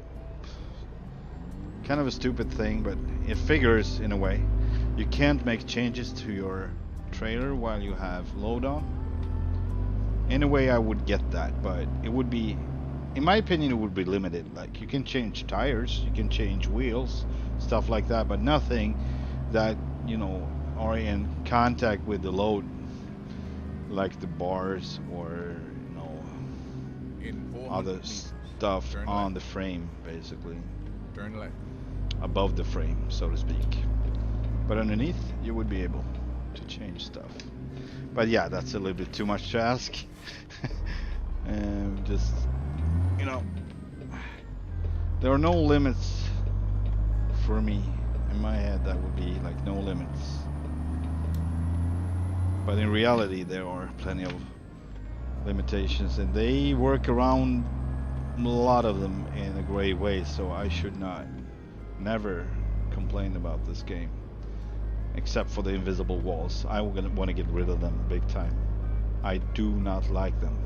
[SPEAKER 1] kind of a stupid thing, but it figures in a way. You can't make changes to your trailer while you have load on. In a way, I would get that, but it would be, in my opinion, it would be limited. Like, you can change tires, you can change wheels, stuff like that, but nothing that, you know, are in contact with the load, like the bars or, you know, other stuff on the frame, basically.
[SPEAKER 2] Turn left.
[SPEAKER 1] Above the frame, so to speak. But underneath, you would be able to change stuff. But yeah, that's a little bit too much to ask. Just, you know, there are no limits for me. In my head, that would be like no limits. But in reality, there are plenty of limitations, and they work around a lot of them in a great way, so I should never complain about this game. Except for the invisible walls. I want to get rid of them big time. I do not like them.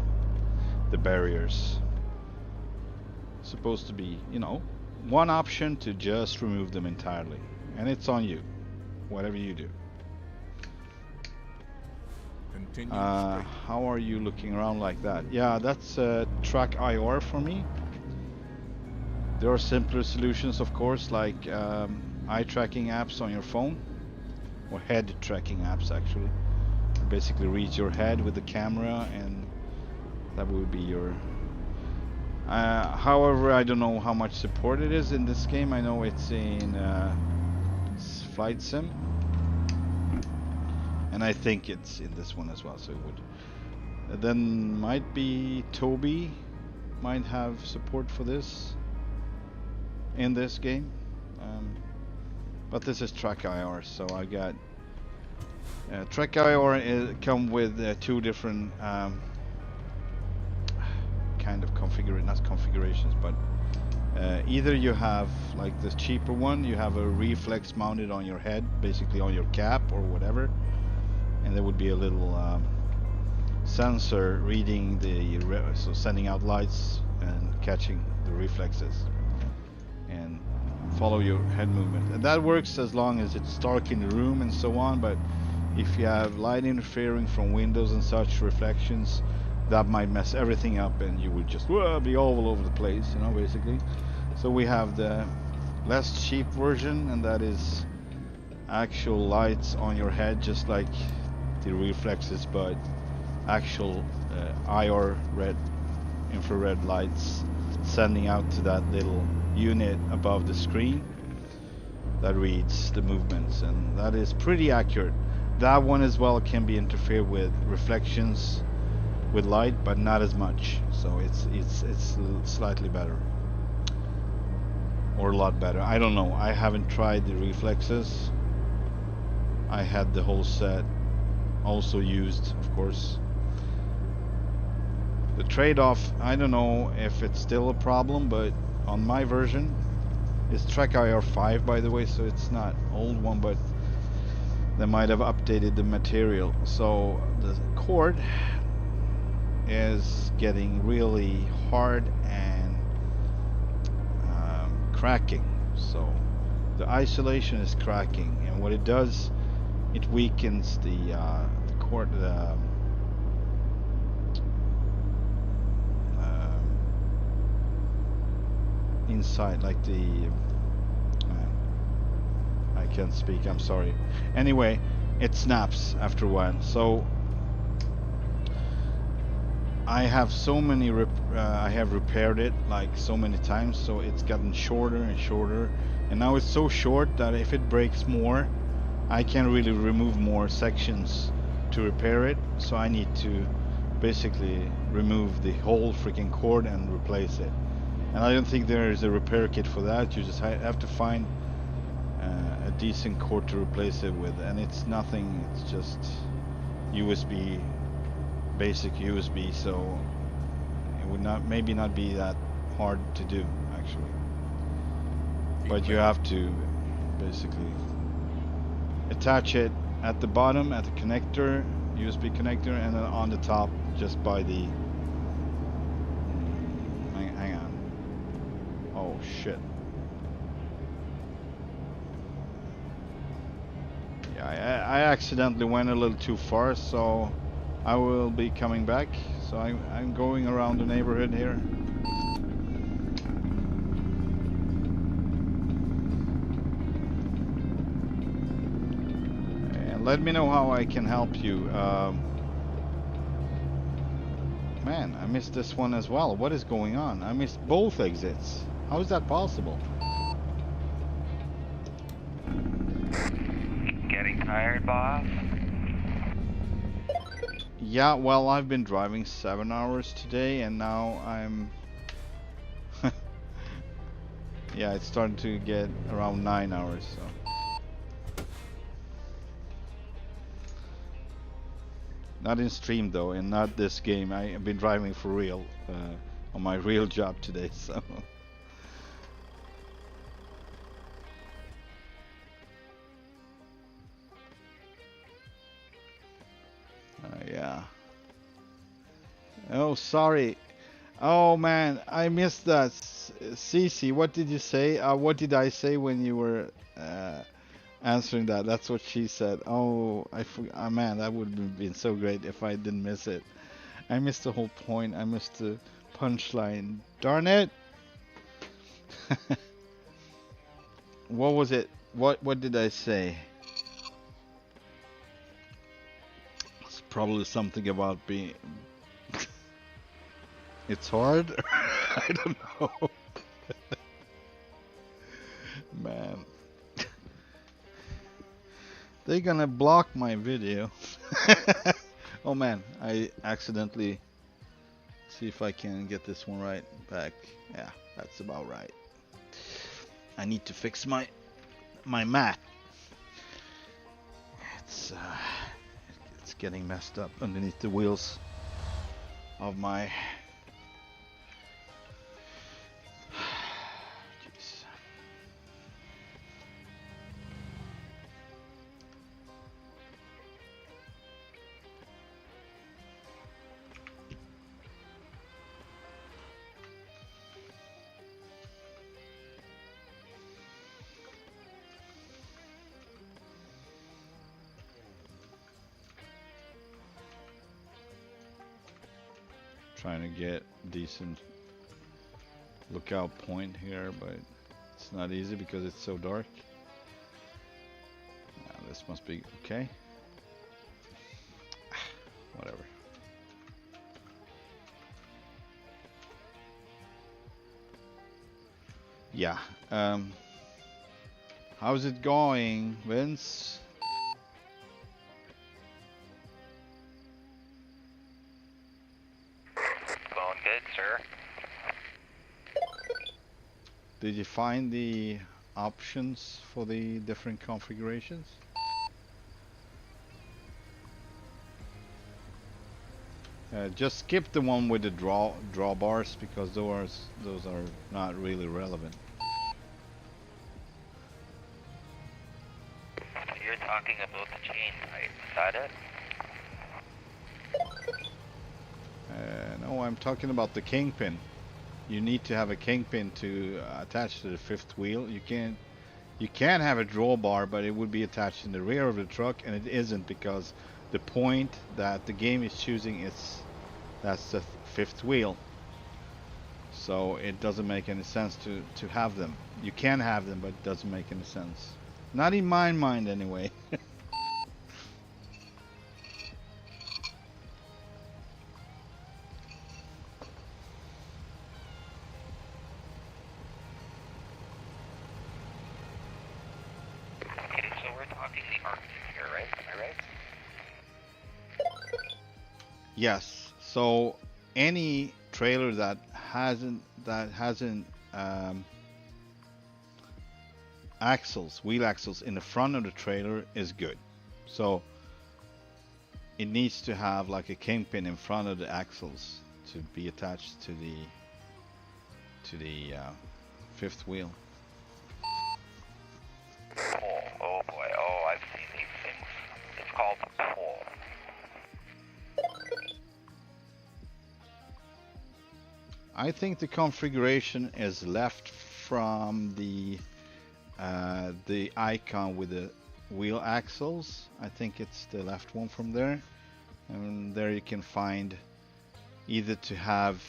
[SPEAKER 1] The barriers. Supposed to be, you know, one option to just remove them entirely. And it's on you. Whatever you do. How are you looking around like that? Yeah, that's track IR for me. There are simpler solutions, of course, like eye tracking apps on your phone, or head tracking apps actually. You basically read your head with the camera, and that would be your. However, I don't know how much support it is in this game. I know it's in Flight Sim. And I think it's in this one as well, so it would. Then might be Toby might have support for this in this game. But this is track IR, so I got Trek IR come with two different kind of configurations, but either you have like the cheaper one, you have a reflex mounted on your head, basically on your cap or whatever, and there would be a little sensor reading so sending out lights and catching the reflexes and follow your head movement, and that works as long as it's dark in the room and so on. But if you have light interfering from windows and such, reflections, that might mess everything up and you would just be all over the place, you know, basically. So we have the less cheap version, and that is actual lights on your head, just like the reflexes, but actual IR infrared lights sending out to that little unit above the screen that reads the movements, and that is pretty accurate. That one as well can be interfered with reflections with light, but not as much, so it's slightly better, or a lot better. I don't know, I haven't tried the reflexes. I had the whole set also used, of course. The trade-off, I don't know if it's still a problem, but on my version, it's Trek IR5 by the way, so it's not old one, but they might have updated the material. So the cord is getting really hard and cracking, so the isolation is cracking, and what it does, it weakens the cord, inside, like the I can't speak, I'm sorry. Anyway, it snaps after a while. So I have so many I have repaired it like so many times, so it's gotten shorter and shorter, and now it's so short that if it breaks more, I can't really remove more sections to repair it, so I need to basically remove the whole freaking cord and replace it. And I don't think there is a repair kit for that. You just have to find a decent cord to replace it with, and it's nothing, it's just USB, basic USB, so it would maybe not be that hard to do actually, but you have to basically attach it at the bottom at the connector, USB connector, and then on the top just by the hang on, oh shit, yeah, I accidentally went a little too far, so I will be coming back. So I'm going around the neighborhood here. And let me know how I can help you. Man, I missed this one as well. What is going on? I missed both exits. How is that possible?
[SPEAKER 3] Getting tired, boss?
[SPEAKER 1] Yeah, well, I've been driving 7 hours today, and now I'm... yeah, it's starting to get around 9 hours, so... Not in stream, though, and not this game. I've been driving for real, on my real job today, so... yeah. Oh, sorry. Oh man, I missed that. Cece, what did you say? What did I say when you were answering that? That's what she said. Oh, man, that would have been so great if I didn't miss it. I missed the whole point. I missed the punchline. Darn it! What was it? What did I say? Probably something about being... it's hard? I don't know. Man. They're gonna block my video. Oh man, I accidentally... see if I can get this one right back. Yeah, that's about right. I need to fix my mat. It's getting messed up underneath the wheels of my jeez. Trying to get decent lookout point here, but it's not easy because it's so dark. This must be okay. Whatever. Yeah. How's it going, Vince?
[SPEAKER 3] Going good, sir.
[SPEAKER 1] Did you find the options for the different configurations? Just skip the one with the drawbars because those are not really relevant.
[SPEAKER 3] You're talking about the chain type, is that it?
[SPEAKER 1] No, I'm talking about the kingpin. You need to have a kingpin to attach to the fifth wheel. You can have a drawbar, but it would be attached in the rear of the truck, and it isn't because the point that the game is choosing that's the fifth wheel. So it doesn't make any sense to have them. You can have them, but it doesn't make any sense. Not in my mind, anyway.
[SPEAKER 3] Okay, so we're talking the Arctic here, right? Am I right?
[SPEAKER 1] Yes. So any trailer that hasn't wheel axles in the front of the trailer is good. So it needs to have like a kingpin in front of the axles to be attached to the fifth wheel.
[SPEAKER 3] Oh boy, oh, I've seen these things. It's called a pole.
[SPEAKER 1] I think the configuration is left from the icon with the wheel axles. I think it's the left one from there, and there you can find either to have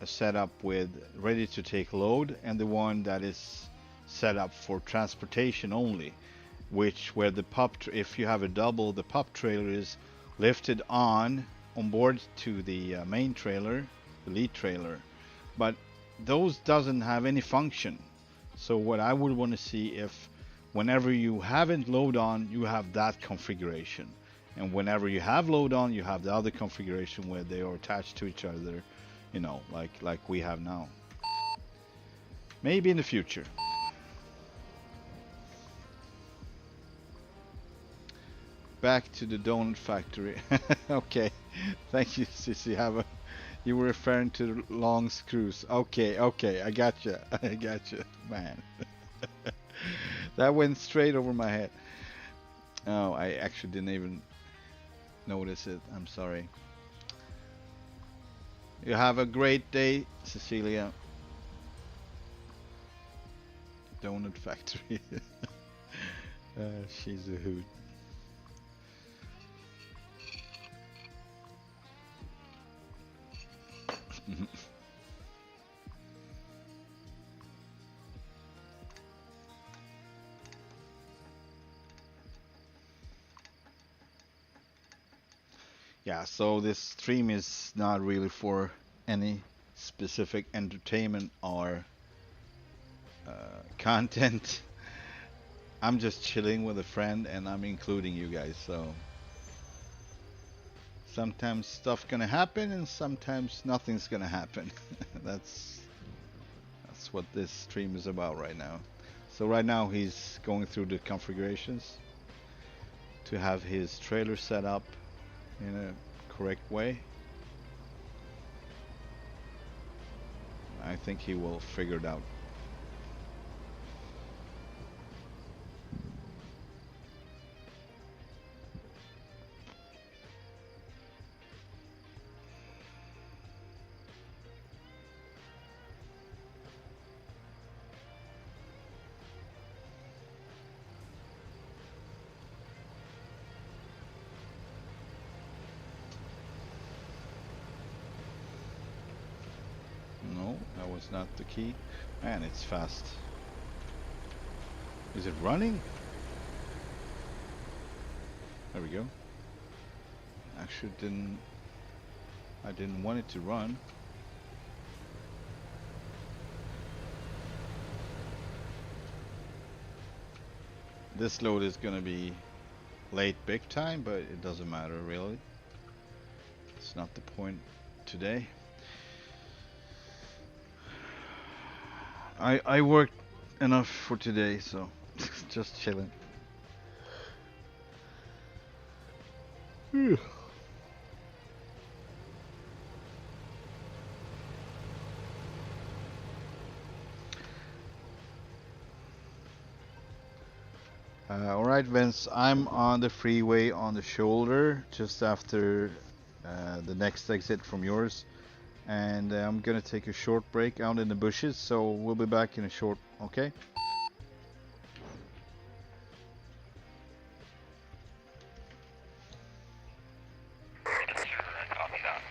[SPEAKER 1] a setup with ready to take load and the one that is set up for transportation only, where the if you have a double, the pup trailer is lifted on board to the main trailer, the lead trailer, but those doesn't have any function. So what I would want to see, if whenever you haven't load on, you have that configuration, and whenever you have load on, you have the other configuration where they are attached to each other, you know, like we have now. Maybe in the future. Back to the donut factory. Okay, thank you, Sissy. You were referring to long screws. Okay, I gotcha. I gotcha, man. That went straight over my head. Oh, I actually didn't even notice it. I'm sorry. You have a great day, Cecilia. Donut factory. She's a hoot. Yeah, so this stream is not really for any specific entertainment or content. I'm just chilling with a friend and I'm including you guys, so sometimes stuff gonna happen and sometimes nothing's gonna happen. That's what this stream is about right now. So right now he's going through the configurations to have his trailer set up in a correct way. I think he will figure it out. No, that was not the key. Man, it's fast. Is it running? There we go. Actually I didn't want it to run. This load is gonna be late big time, but it doesn't matter really. It's not the point today. I worked enough for today, so just chilling. Alright, Vince, I'm on the freeway on the shoulder just after the next exit from yours, and I'm gonna take a short break out in the bushes, so we'll be back in a short, okay?
[SPEAKER 3] Copy that.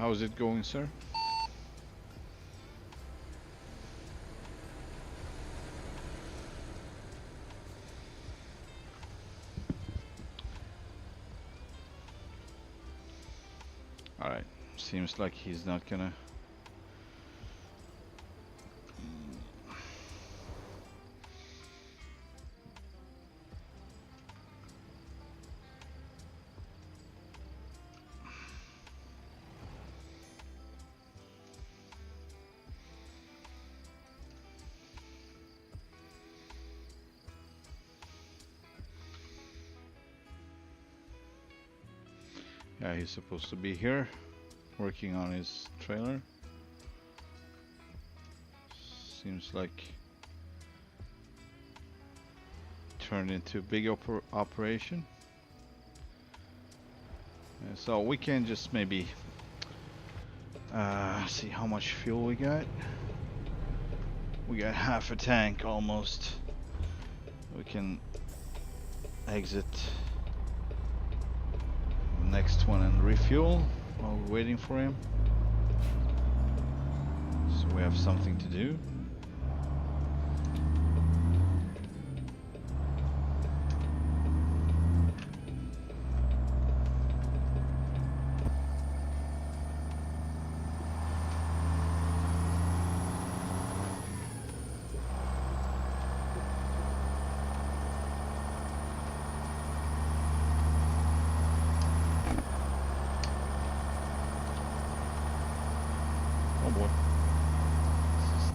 [SPEAKER 1] How's it going, sir? Alright, seems like he's not gonna... Yeah, he's supposed to be here, working on his trailer. Seems like turned into a big operation. So we can just maybe see how much fuel we got. We got half a tank almost. We can exit the next one and refuel while we're waiting for him. So we have something to do.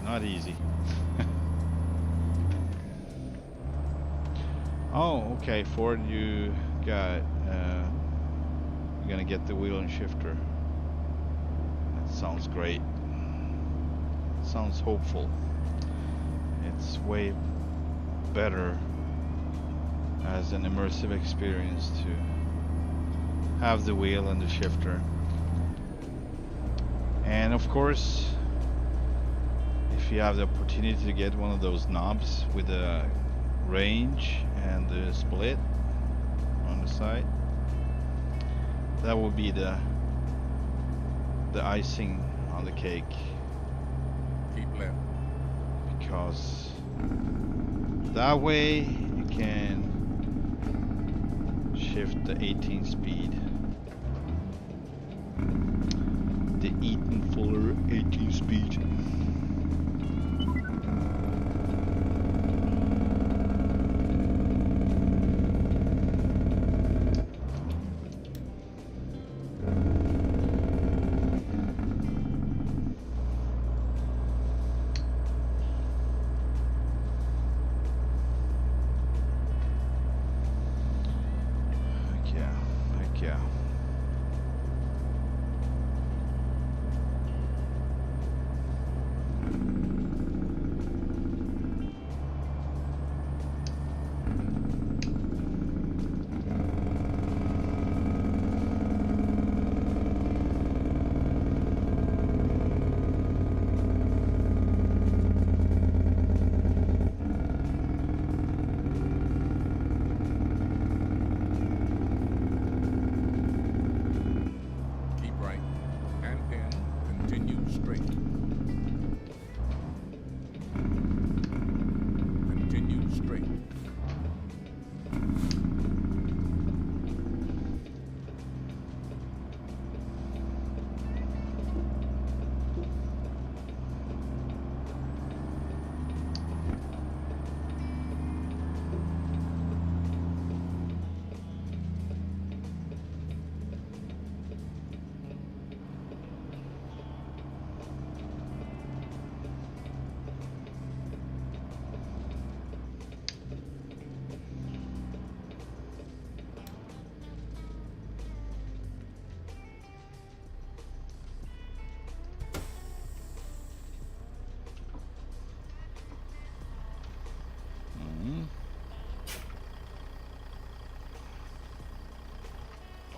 [SPEAKER 1] Not easy. Oh, okay, Ford, you got you're gonna get the wheel and shifter. That sounds great. Sounds hopeful. It's way better as an immersive experience to have the wheel and the shifter. And of course, if you have the opportunity to get one of those knobs with a range and the split on the side, that would be the icing on the cake.
[SPEAKER 2] Keep left.
[SPEAKER 1] Because that way you can shift the 18 speed. The Eaton Fuller 18 speed.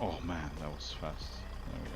[SPEAKER 1] Oh man, that was fast. There we go.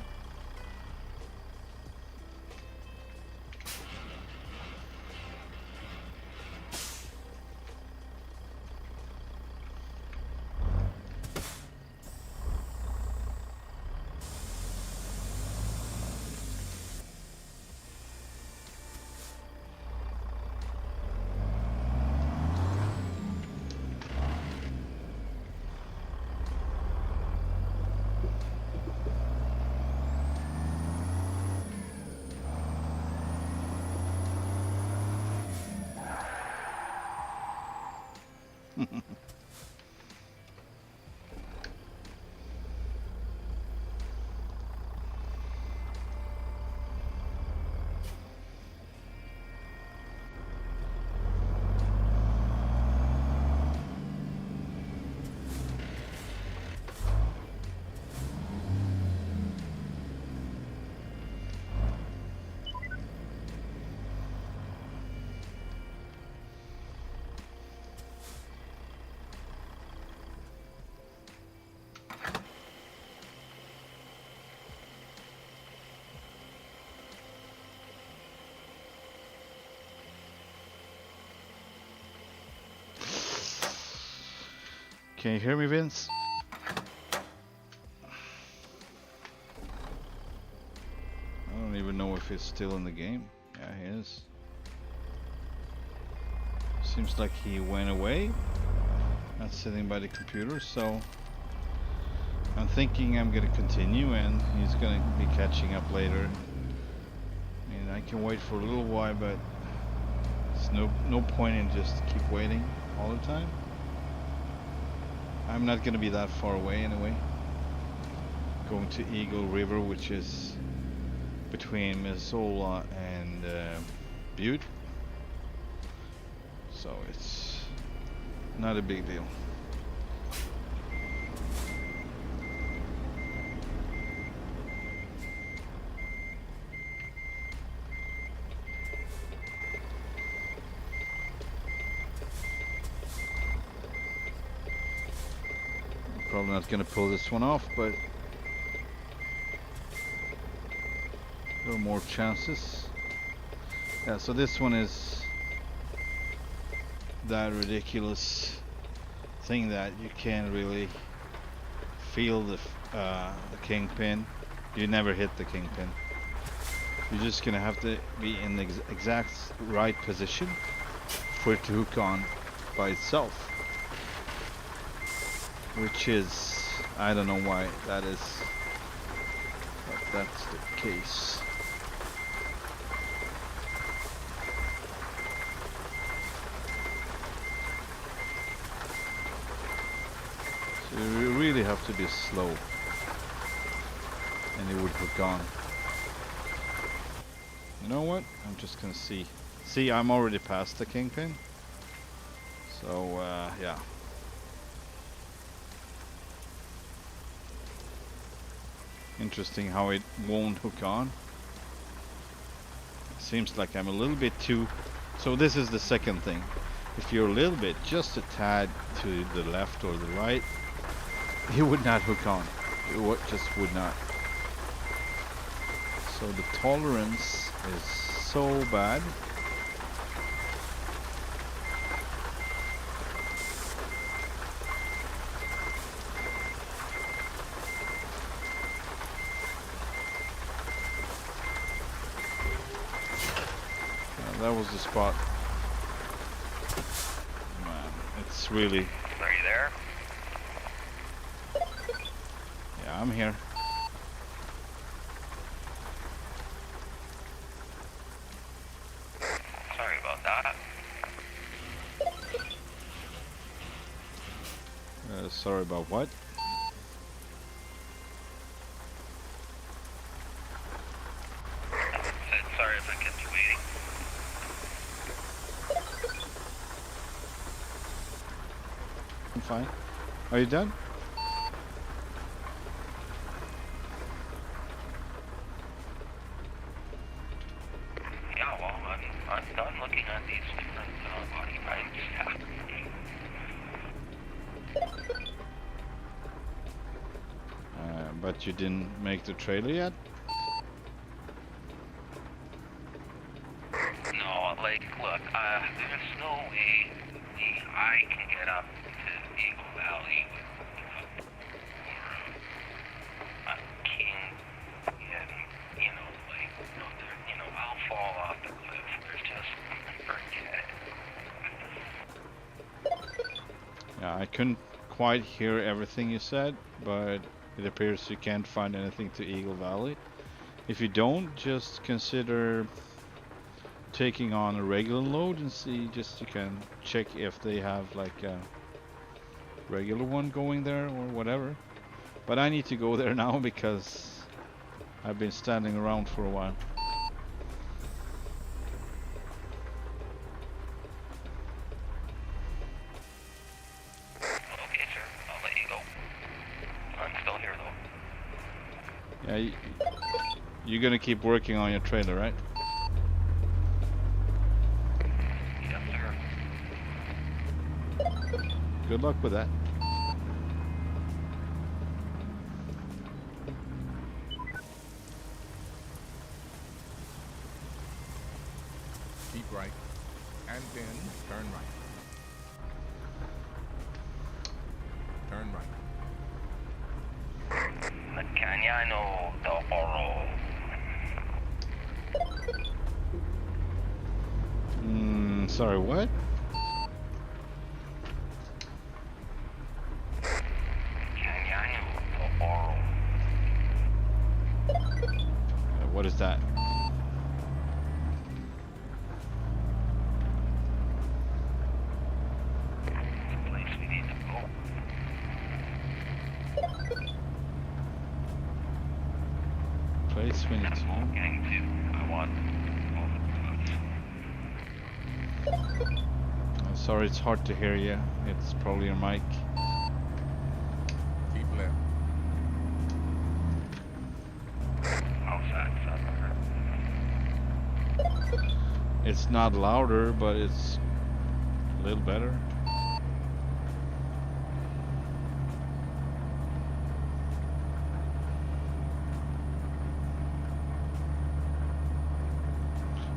[SPEAKER 1] Can you hear me, Vince? I don't even know if he's still in the game. Yeah, he is. Seems like he went away. Not sitting by the computer, so I'm thinking I'm gonna continue and he's gonna be catching up later. I mean, I can wait for a little while, but there's no point in just keep waiting all the time. I'm not gonna be that far away anyway. Going to Eagle River, which is between Missoula and Butte. So it's not a big deal. Probably not gonna pull this one off, but a little more chances. Yeah, so this one is that ridiculous thing that you can't really feel the kingpin. You never hit the kingpin. You're just gonna have to be in the exact right position for it to hook on by itself. Which is, I don't know why that is, but that's the case. So you really have to be slow and it would hook on. You know what? I'm just gonna see. See, I'm already past the kingpin. So, yeah. Interesting how it won't hook on. Seems like I'm a little bit too... So this is the second thing. If you're a little bit, just a tad to the left or the right, it would not hook on. It just would not. So the tolerance is so bad. That was the spot. Man, it's really...
[SPEAKER 3] Are you there?
[SPEAKER 1] Yeah, I'm here.
[SPEAKER 3] Sorry about that.
[SPEAKER 1] Sorry about what?
[SPEAKER 3] Said sorry if I kept you waiting.
[SPEAKER 1] I'm fine. Are you done?
[SPEAKER 3] Yeah, well, I'm done looking at these different body types.
[SPEAKER 1] But you didn't make the trailer yet?
[SPEAKER 3] No, like, look, there's no way I can get up to Eagle Valley with a king, and, you know, like, I'll fall off the cliff. There's just, forget it.
[SPEAKER 1] Yeah, I couldn't quite hear everything you said, but it appears you can't find anything to Eagle Valley. If you don't, just consider taking on a regular load and see, just you can check if they have like regular one going there or whatever. But I need to go there now because I've been standing around for a while.
[SPEAKER 3] Okay, sir. I'll let you go. I'm still here, though.
[SPEAKER 1] Yeah, you're gonna keep working on your trailer, right?
[SPEAKER 3] Yes, sir.
[SPEAKER 1] Good luck with that.
[SPEAKER 2] Keep right, and then turn right. Turn right.
[SPEAKER 3] The Canyano del Oro.
[SPEAKER 1] Sorry, what?
[SPEAKER 3] Canyano del Oro.
[SPEAKER 1] What is that?
[SPEAKER 3] It's a place we need to go.
[SPEAKER 1] Place we need to.
[SPEAKER 3] Small gang too. I want all the goods.
[SPEAKER 1] Sorry, it's hard to hear you. It's probably your mic.
[SPEAKER 2] Keep left.
[SPEAKER 3] How's that? Is that better?
[SPEAKER 1] It's not louder, but it's a little better.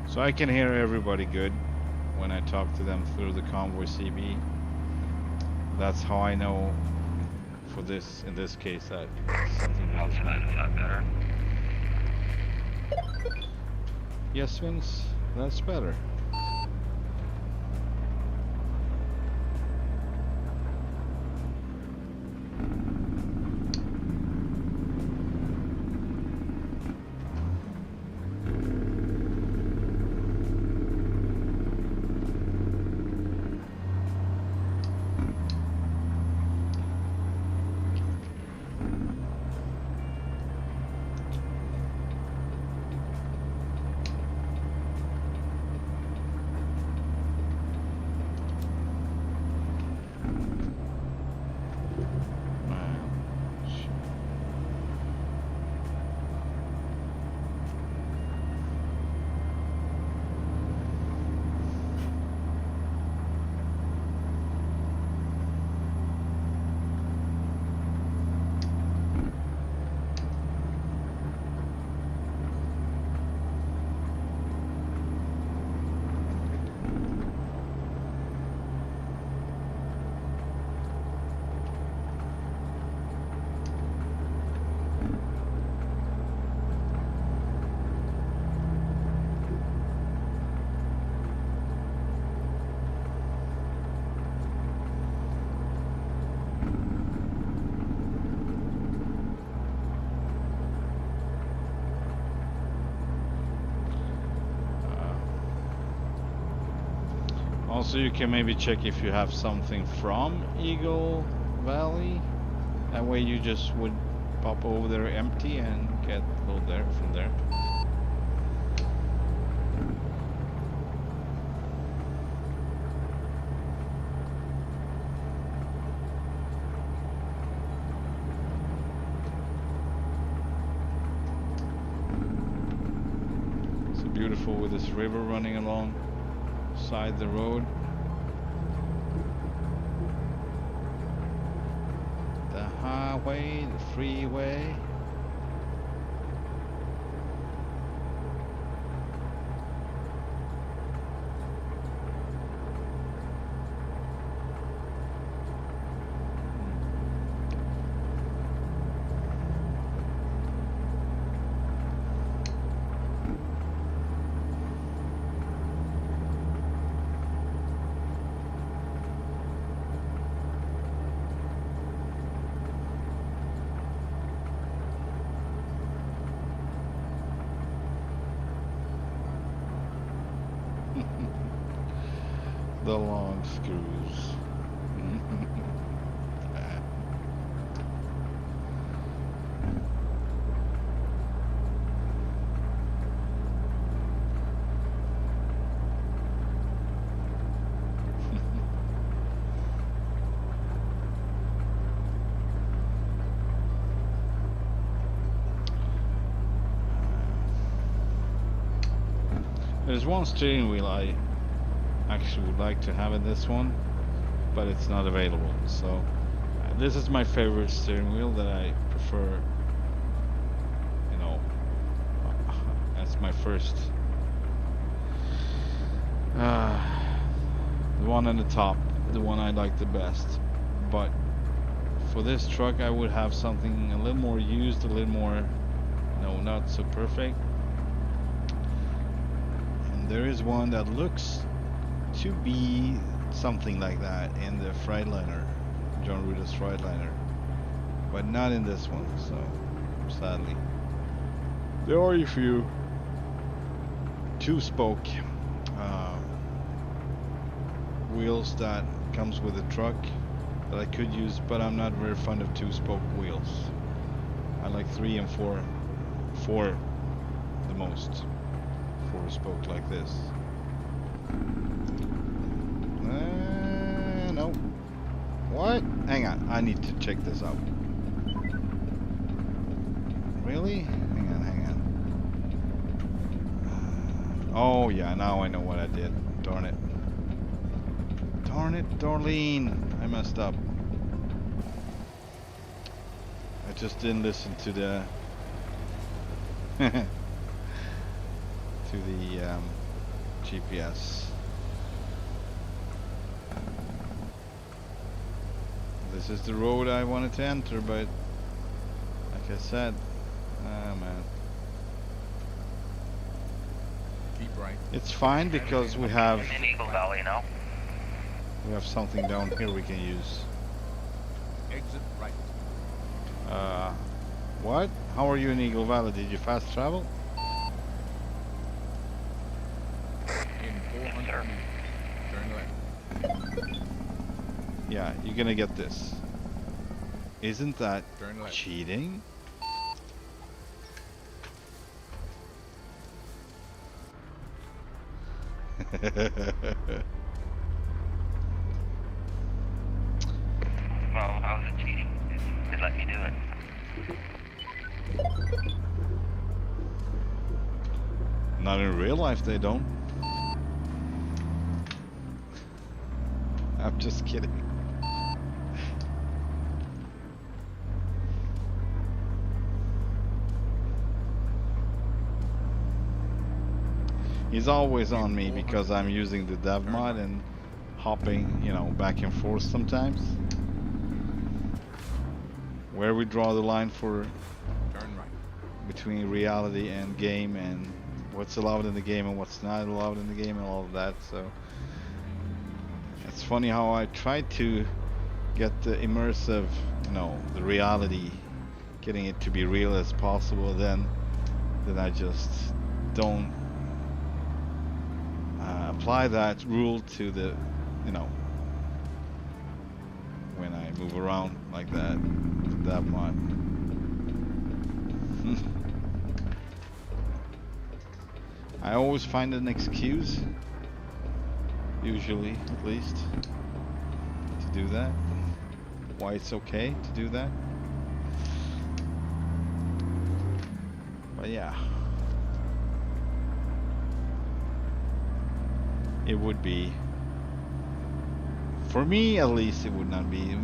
[SPEAKER 1] So I can hear everybody good when I talk to them through the Convoy CB. That's how I know for this, in this case, that something
[SPEAKER 3] How's
[SPEAKER 1] is
[SPEAKER 3] that? Is that better?
[SPEAKER 1] Yes, Vince, that's better. Also, you can maybe check if you have something from Eagle Valley. That way you just would pop over there empty and get load there from there. It's beautiful with this river running along side the road. The highway, the freeway. The long screws. There's one steering wheel I actually would like to have in this one, but it's not available. So this is my favorite steering wheel that I prefer. You know, that's my first. The one on the top, the one I like the best. But for this truck, I would have something a little more used, a little more, you know, not so perfect. And there is one that looks to be something like that in the Freightliner, Jon Rudas Freightliner, but not in this one. So sadly, there are a few two-spoke wheels that comes with the truck that I could use, but I'm not very fond of two-spoke wheels. I like 3 and 4 the most. 4-spoke like this. No. What? Hang on, I need to check this out. Really? Hang on. Oh yeah, now I know what I did. Darn it. Darn it, Darlene. I messed up. I just didn't listen to the GPS. This is the road I wanted to enter, but like I said, man.
[SPEAKER 2] Keep right.
[SPEAKER 1] It's fine because we have
[SPEAKER 3] In Eagle Valley now.
[SPEAKER 1] something down here we can use.
[SPEAKER 2] Exit right.
[SPEAKER 1] What? How are you in Eagle Valley? Did you fast travel?
[SPEAKER 2] In 400 meters. Turn left.
[SPEAKER 1] Yeah, you're gonna get this. Isn't that
[SPEAKER 2] Turn left.
[SPEAKER 1] cheating?
[SPEAKER 3] Well, how was it cheating? It let me do it.
[SPEAKER 1] Not in real life, they don't. I'm just kidding. He's always on me because I'm using the ZeeMod and hopping, you know, back and forth sometimes. Where we draw the line for
[SPEAKER 2] Turn right.
[SPEAKER 1] between reality and game, and what's allowed in the game and what's not allowed in the game, and all of that. So it's funny how I try to get the immersive, you know, the reality, getting it to be real as possible. Then I just don't apply that rule to the, you know, when I move around like that mod. I always find an excuse, usually at least, to do that. Why it's okay to do that. But yeah, it would be, for me at least, it would not be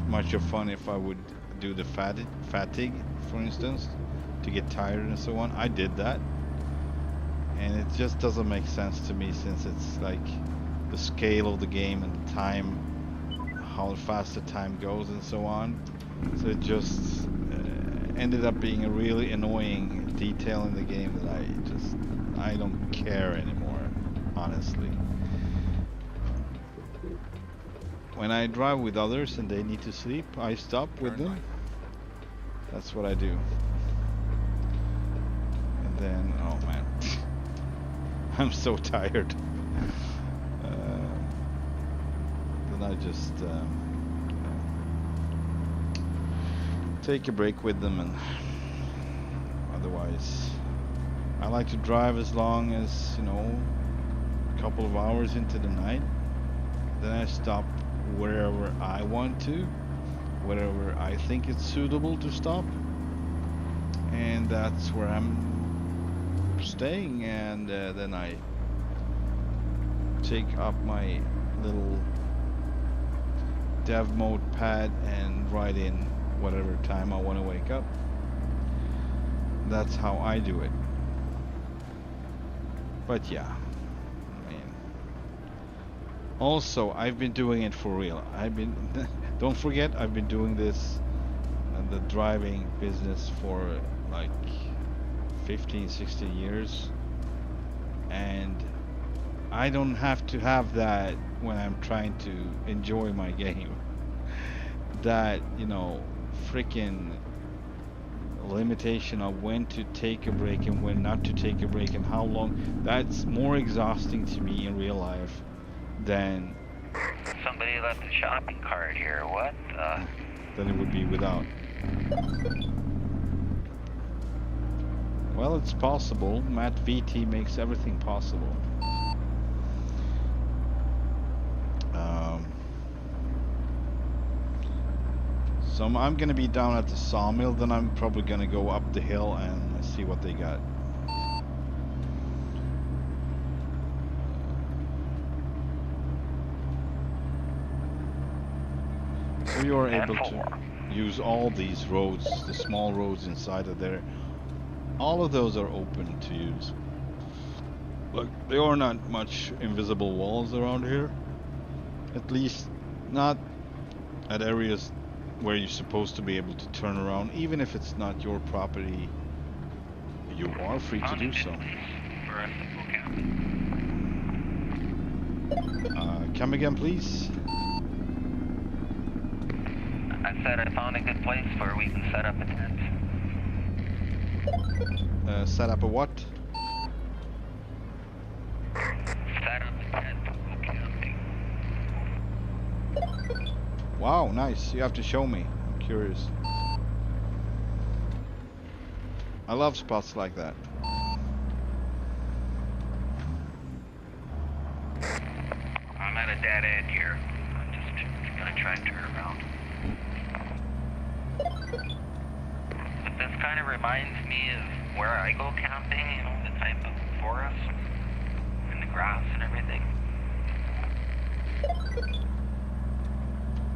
[SPEAKER 1] much of fun if I would do the fatigue, for instance, to get tired and so on. I did that, and it just doesn't make sense to me, since it's like the scale of the game and the time, how fast the time goes and so on. So it just ended up being a really annoying detail in the game that I don't care anymore, honestly. When I drive with others and they need to sleep, I stop with them. That's what I do. And then, oh man, I'm so tired. Then I just take a break with them, and otherwise, I like to drive as long as, you know, a couple of hours into the night. Then I stop wherever I want to, wherever I think it's suitable to stop, and that's where I'm staying. And then I take up my little dev mode pad and write in whatever time I want to wake up. That's how I do it. But yeah, I mean, also I've been doing it for real. Don't forget, I've been doing this the driving business for like 15, 16 years, and I don't have to have that when I'm trying to enjoy my game. That, you know, freaking limitation of when to take a break and when not to take a break and how long, that's more exhausting to me in real life than
[SPEAKER 3] Somebody left a shopping cart here. What?
[SPEAKER 1] than it would be without. Well, it's possible. MattVT makes everything possible. So I'm gonna be down at the sawmill, then I'm probably gonna go up the hill and see what they got. So you are able to use all these roads, the small roads inside of there. All of those are open to use. Look, there are not much invisible walls around here. At least not at areas where you're supposed to be able to turn around. Even if it's not your property, you are free to do so. Come again, please.
[SPEAKER 3] I said I found a good place where we can set up a tent.
[SPEAKER 1] Set up a what?
[SPEAKER 3] Set up a tent to go camping.
[SPEAKER 1] Wow, nice. You have to show me. I'm curious. I love spots like that.
[SPEAKER 3] I'm at a dead end here. I'm just gonna try and turn around. But this kind of reminds me of where I go camping, you know, the type of forest and the grass and everything.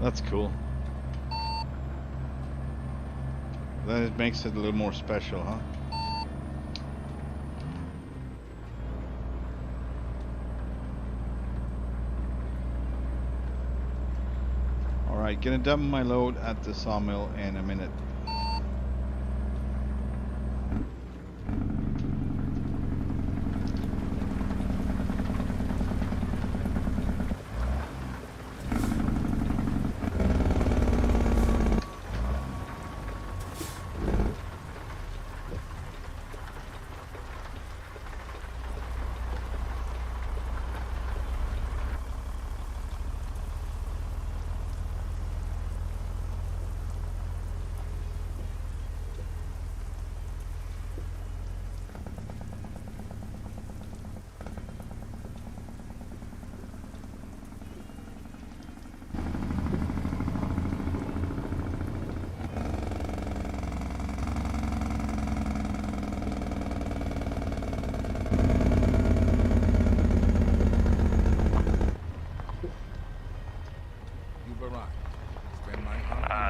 [SPEAKER 1] That's cool. Then it makes it a little more special, huh? Alright, gonna dump my load at the sawmill in a minute.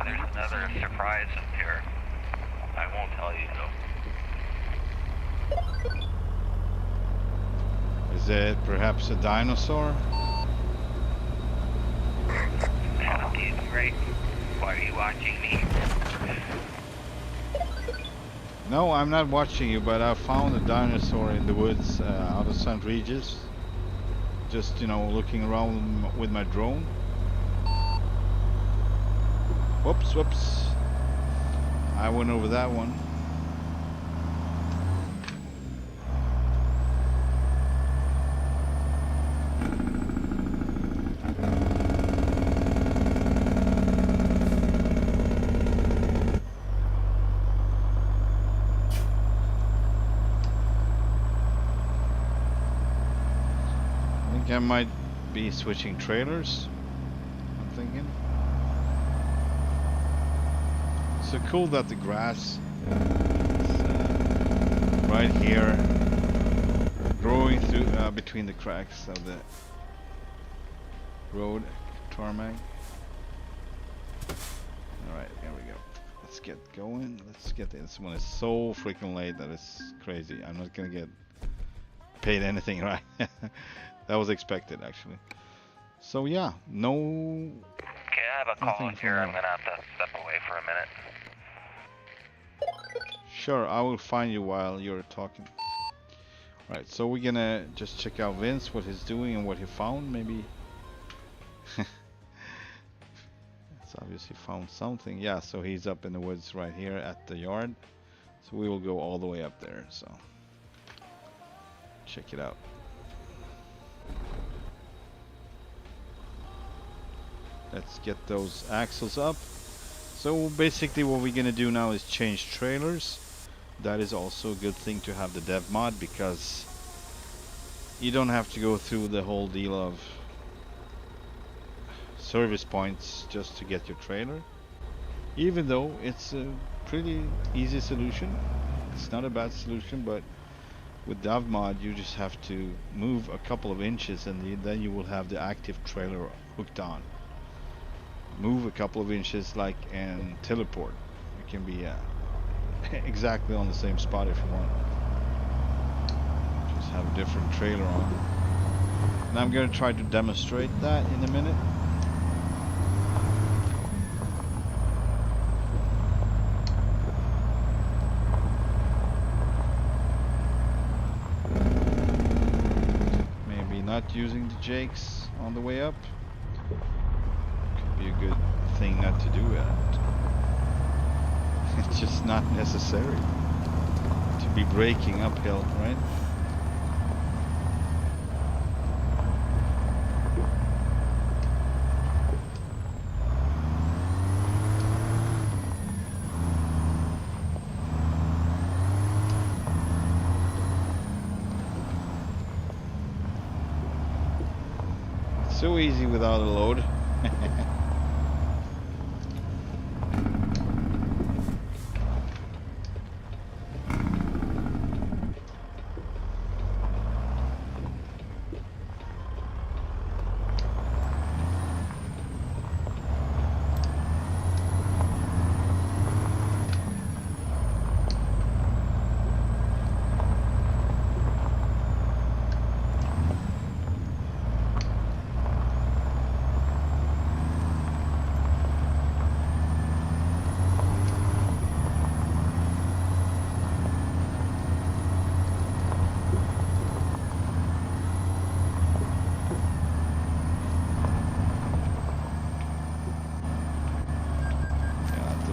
[SPEAKER 3] There's another surprise up here. I won't tell you though.
[SPEAKER 1] Is it perhaps a dinosaur?
[SPEAKER 3] Yeah, dude, right? Why are you watching me?
[SPEAKER 1] No, I'm not watching you, but I found a dinosaur in the woods out of St. Regis. Just, you know, looking around with my drone. Whoops, whoops. I went over that one. I think I might be switching trailers, I'm thinking. So cool that the grass is right here, growing through between the cracks of the road tarmac. Alright, here we go. Let's get going. Let's get this one is so freaking late that it's crazy. I'm not gonna get paid anything, right? That was expected actually. So yeah, no.
[SPEAKER 3] Okay, I have a call in here. I'm gonna have to step away for a minute.
[SPEAKER 1] Sure, I will find you while you're talking. Right, so we're gonna just check out Vince, what he's doing and what he found, maybe. It's obviously found something. Yeah, so he's up in the woods right here at the yard. So we will go all the way up there, so check it out. Let's get those axles up. So basically what we're gonna do now is change trailers. That is also a good thing to have the dev mod, because you don't have to go through the whole deal of service points just to get your trailer. Even though it's a pretty easy solution. It's not a bad solution, but with dev mod you just have to move a couple of inches and then you will have the active trailer hooked on. Move a couple of inches like and teleport. You can be exactly on the same spot if you want. Just have a different trailer on. And I'm going to try to demonstrate that in a minute. Maybe not using the jakes on the way up. Could be a good thing not to do it. It's just not necessary to be braking uphill, right? It's so easy without a load.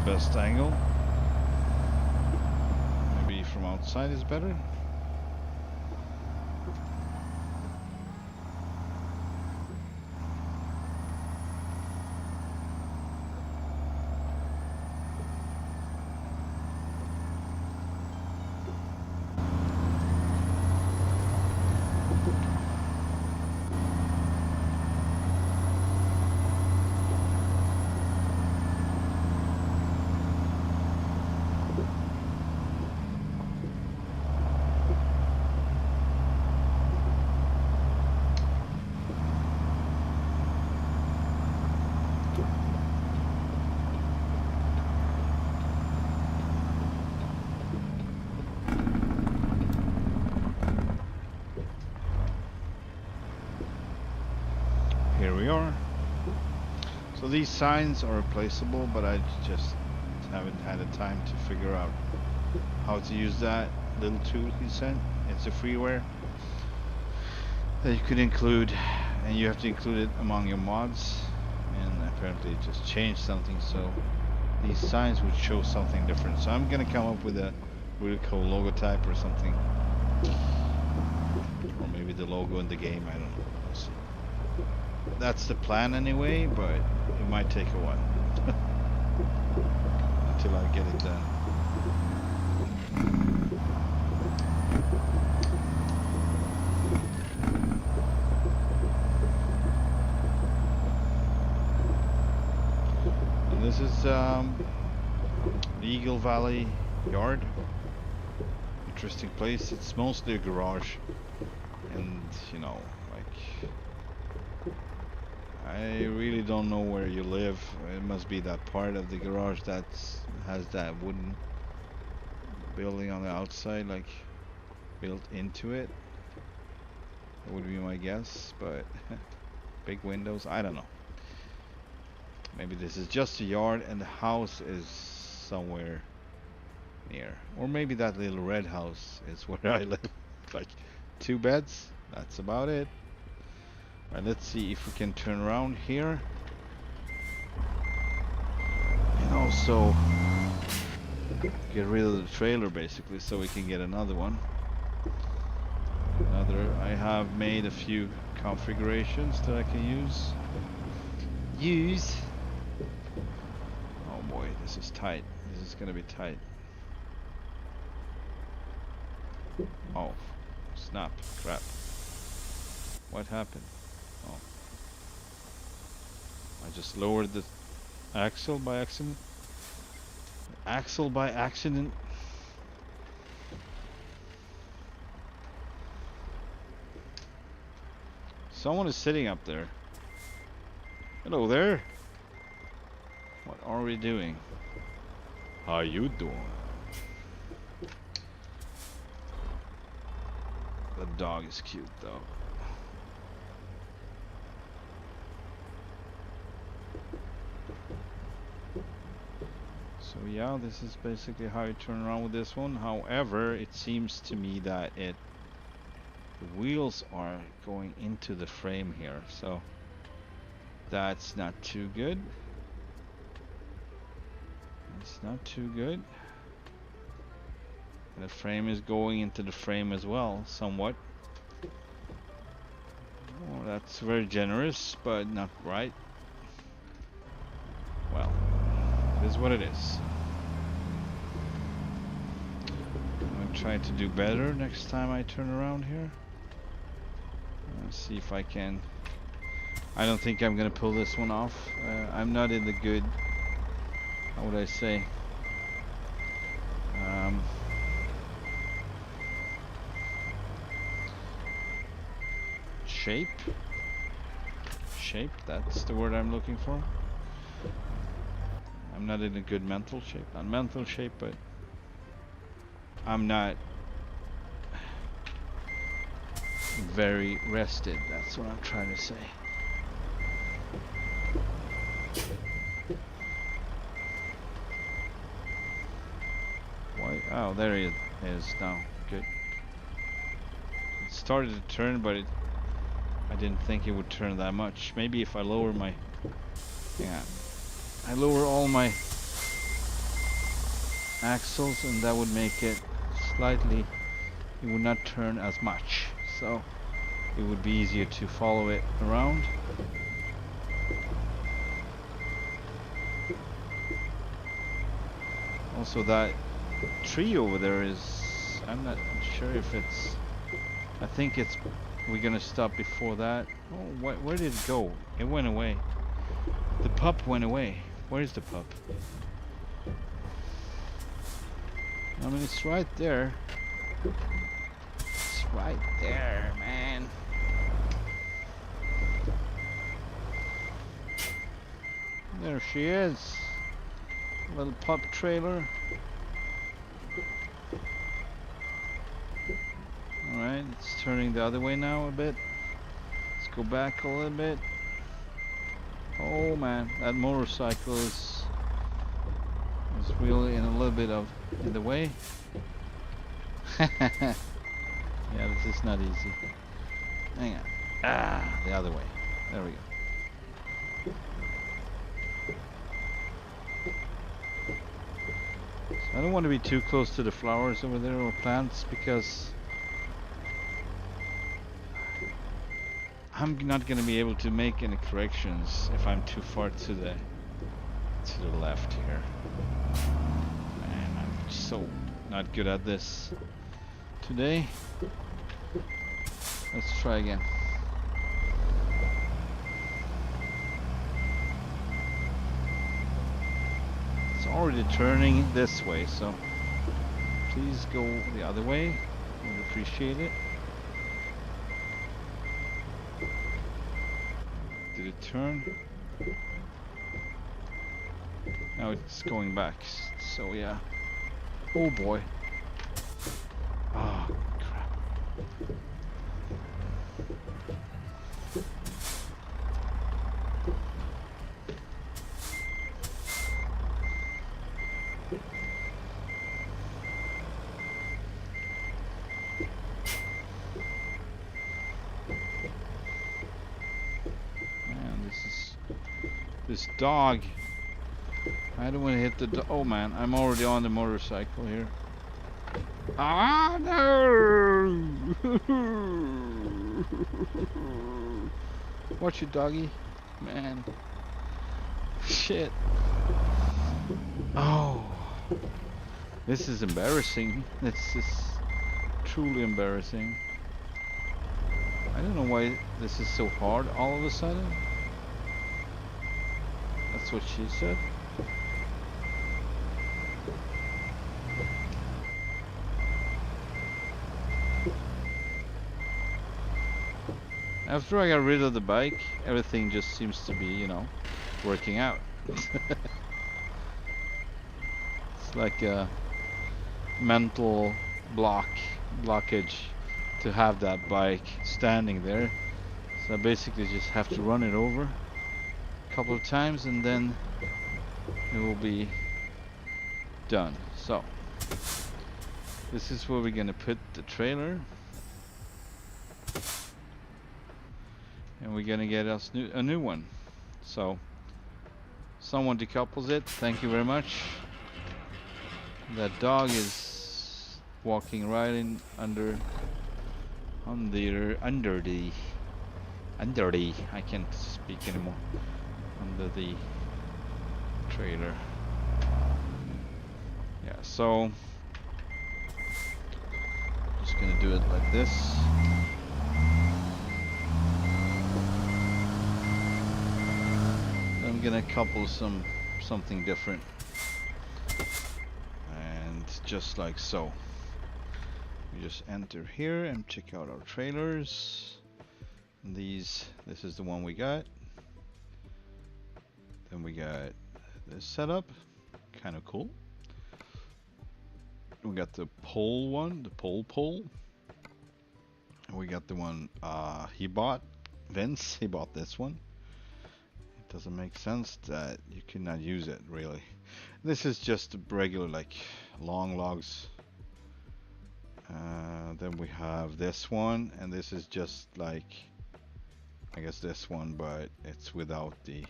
[SPEAKER 1] Best angle. Maybe from outside is better. Here we are. So these signs are replaceable, but I just haven't had the time to figure out how to use that little tool he sent. It's a freeware that you could include, and you have to include it among your mods, and apparently it just changed something, so these signs would show something different. So I'm gonna come up with a really cool logo type or something, or maybe the logo in the game, I don't know. We'll see. That's the plan anyway, but it might take a while until I get it done. And this is Eagle Valley Yard. Interesting place. It's mostly a garage, and you know, like I really don't know where you live. It must be that part of the garage that has that wooden building on the outside, like built into it. That would be my guess, but big windows, I don't know. Maybe this is just a yard and the house is somewhere near. Or maybe that little red house is where I live. Like 2 beds, that's about it. Right, let's see if we can turn around here. And also get rid of the trailer basically so we can get another one. I have made a few configurations that I can use. Oh boy, this is tight. This is gonna be tight. Oh, snap, crap. What happened? Oh. I just lowered the axle by accident. Axle by accident. Someone is sitting up there. Hello there. What are we doing? How you doing? The dog is cute though. So yeah, this is basically how you turn around with this one. However, it seems to me that the wheels are going into the frame here, so that's not too good. It's not too good. And the frame is going into the frame as well, somewhat. Oh, that's very generous, but not right. Well, it is what it is. I'm gonna try to do better next time I turn around here. Let's see if I can. I don't think I'm gonna pull this one off. I'm not in the good, how would I say, shape, that's the word I'm looking for. I'm not in a good mental shape, not mental shape, but I'm not very rested, that's what I'm trying to say. Why? Oh, there it is now. Good. It started to turn, but I didn't think it would turn that much. Maybe if I lower my... Yeah. I lower all my axles and that would make it slightly... It would not turn as much. So it would be easier to follow it around. Also that tree over there is... I'm not sure if it's... I think it's... We're gonna stop before that. Oh, where did it go? It went away. The pup went away. Where's the pup? I mean, it's right there. It's right there, man. There she is. Little pup trailer. Alright, it's turning the other way now a bit. Let's go back a little bit. Oh man, that motorcycle is really in a little bit of in the way. Yeah, this is not easy. Hang on. Ah, the other way. There we go. So I don't want to be too close to the flowers over there or plants because I'm not going to be able to make any corrections if I'm too far to the left here. Man, I'm so not good at this today. Let's try again. It's already turning this way, so please go the other way. I would appreciate it. Did Should it turn? Now it's going back. So yeah. Oh boy. Oh crap. Man, this dog. I don't want to hit the oh man, I'm already on the motorcycle here. Ah no! Watch it, doggy. Man. Shit. Oh. This is embarrassing. This is truly embarrassing. I don't know why this is so hard all of a sudden. That's what she said. After I got rid of the bike, everything just seems to be, you know, working out. It's like a mental blockage to have that bike standing there. So I basically just have to run it over a couple of times and then it will be done. So this is where we're gonna put the trailer. And we're gonna get us a new one. So someone decouples it. Thank you very much. That dog is walking right in under the I can't speak anymore. Under the trailer. Yeah, so just gonna do it like this. I'm gonna couple something different, and just like so. We just enter here and check out our trailers. And this is the one we got. Then we got this setup, kind of cool. We got the pole one, the pole. And we got the one he bought, Vince. He bought this one. Doesn't make sense that you cannot use it really. This is just regular like long logs. Then we have this one, and this is just like I guess this one, but it's without the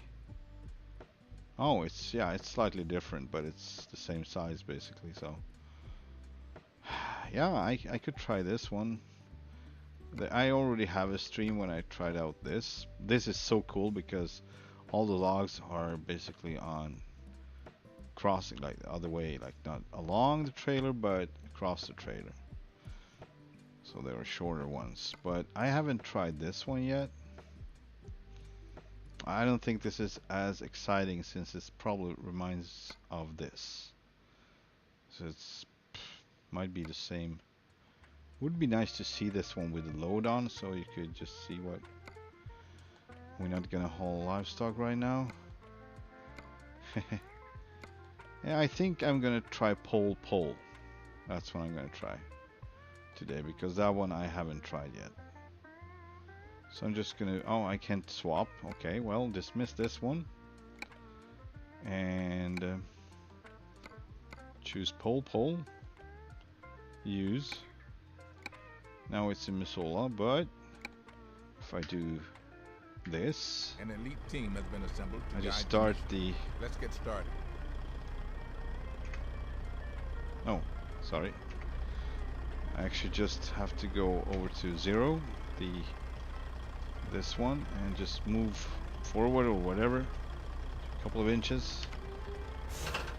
[SPEAKER 1] oh it's slightly different, but it's the same size basically. So yeah, I could try this one. I already have a stream when I tried out this. This is so cool because all the logs are basically on crossing, like the other way, like not along the trailer but across the trailer. So they were shorter ones, but I haven't tried this one yet. I don't think this is as exciting since it probably reminds of this. So it's might be the same. Would be nice to see this one with the load on, so you could just see what. We're not gonna haul livestock right now. Yeah, I think I'm gonna try pole. That's what I'm gonna try today, because that one I haven't tried yet. So I'm just gonna, oh, I can't swap. Okay, well, dismiss this one. And choose pole. Use. Now it's in Missoula, but if I do this,
[SPEAKER 2] An elite team has been assembled to
[SPEAKER 1] I just
[SPEAKER 2] guide
[SPEAKER 1] start
[SPEAKER 2] the mission.
[SPEAKER 1] the,
[SPEAKER 2] Let's get started.
[SPEAKER 1] oh, sorry. I actually just have to go over to 0, this one, and just move forward or whatever, a couple of inches.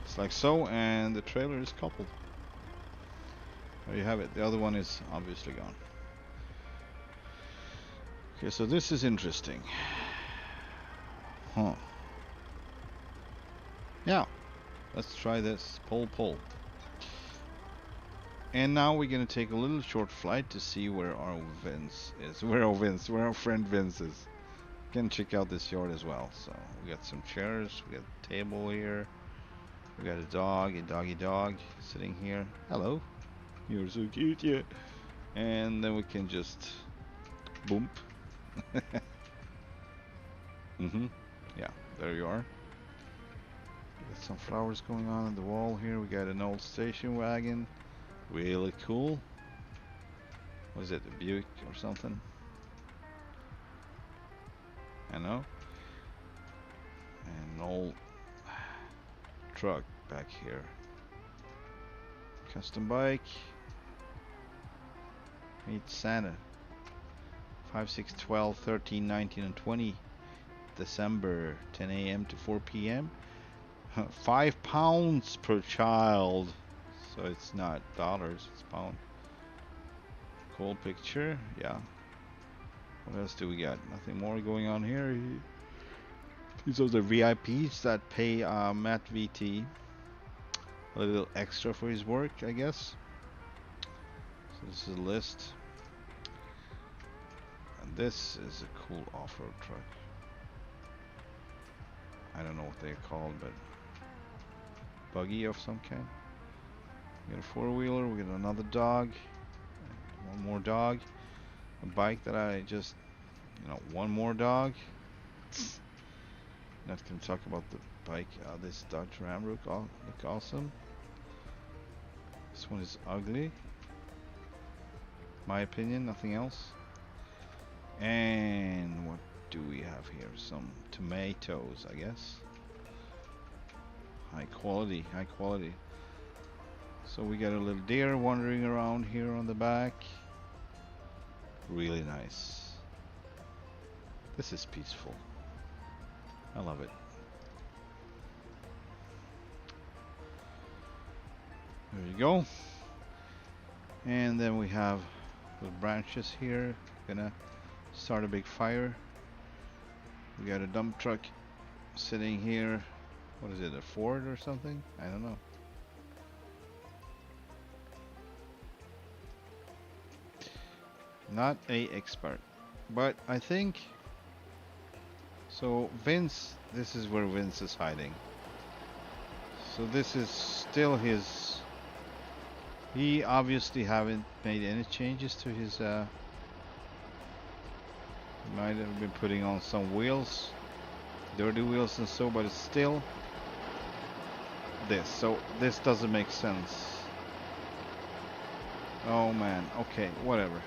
[SPEAKER 1] It's like so, and the trailer is coupled. There you have it. The other one is obviously gone. Okay, so this is interesting. Huh. Yeah, let's try this. Pole. And now we're gonna take a little short flight to see where our Vince is. Where our friend Vince is. can check out this yard as well. So we got some chairs, we got a table here, we got a dog, a doggy dog sitting here. Hello, you're so cute, yeah. And then we can just boom. Yeah, there you are. Got some flowers going on the wall here. We got an old station wagon, really cool. What is it, a Buick or something? I know. And an old truck back here. Custom bike. Meet Santa. 5, 6, 12, 13, 19, and 20. December, 10 a.m. to 4 p.m. 5 pounds per child. So it's not dollars, it's pound. Cool picture, yeah. What else do we got? Nothing more going on here. These are the VIPs that pay MattVT a little extra for his work, I guess. So this is a list. And this is a cool off-road truck. I don't know what they're called, but buggy of some kind. We got a four-wheeler, we got another dog, one more dog, a bike that I just, one more dog. Not gonna talk about the bike. This Dodge Ram look awesome. This one is ugly, my opinion, nothing else. And what do we have here? Some tomatoes, I guess. High quality, high quality. So we got a little deer wandering around here on the back. Really nice. This is peaceful. I love it. There you go. And then we have the branches here. Gonna start a big fire. We got a dump truck sitting here. What is it, a Ford or something? I don't know. Not a expert, but I think so. Vince, this is where Vince is hiding. So this is still his. He obviously haven't made any changes to his. Might have been putting on some wheels, dirty wheels and so, but it's still this. So this doesn't make sense. Oh man. Okay, whatever.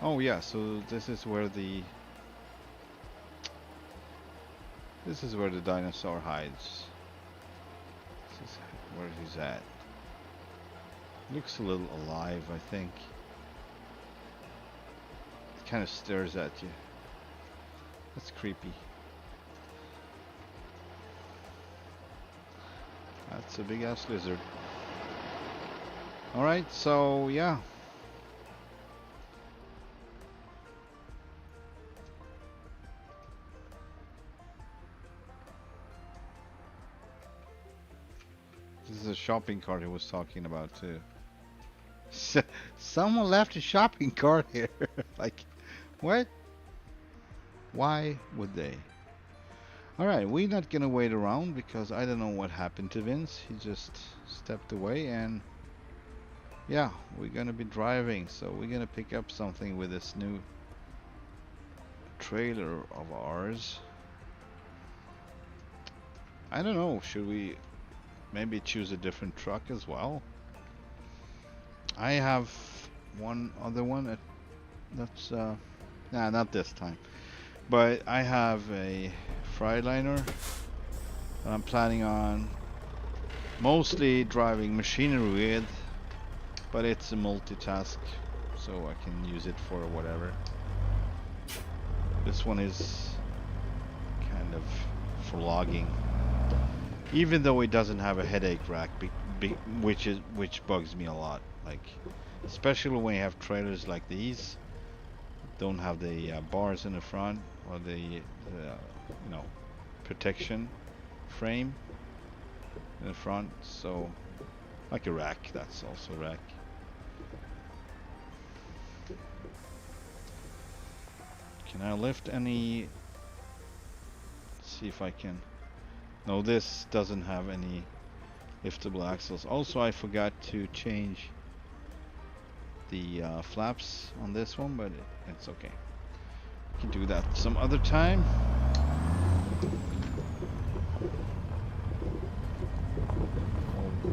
[SPEAKER 1] Oh yeah, so this is where the dinosaur hides. This is where he's at. Looks a little alive, I think. It kind of stares at you. That's creepy. That's a big ass lizard. Alright, so yeah. This is a shopping cart he was talking about too. Someone left a shopping cart here. Like, what? Why would they? Alright, we're not gonna wait around because I don't know what happened to Vince. He just stepped away and yeah, we're gonna be driving. So we're gonna pick up something with this new trailer of ours. I don't know, should we maybe choose a different truck as well? I have one other one that's nah, not this time, but I have a Freightliner that I'm planning on mostly driving machinery with, but it's a multitask, so I can use it for whatever. This one is kind of for logging, even though it doesn't have a headache rack, which bugs me a lot. Like, especially when you have trailers like these, don't have the bars in the front or the protection frame in the front. So, like a rack, that's also a rack. Can I lift any? Let's see if I can. No, this doesn't have any liftable axles. Also, I forgot to change the flaps on this one, but it's okay. We can do that some other time.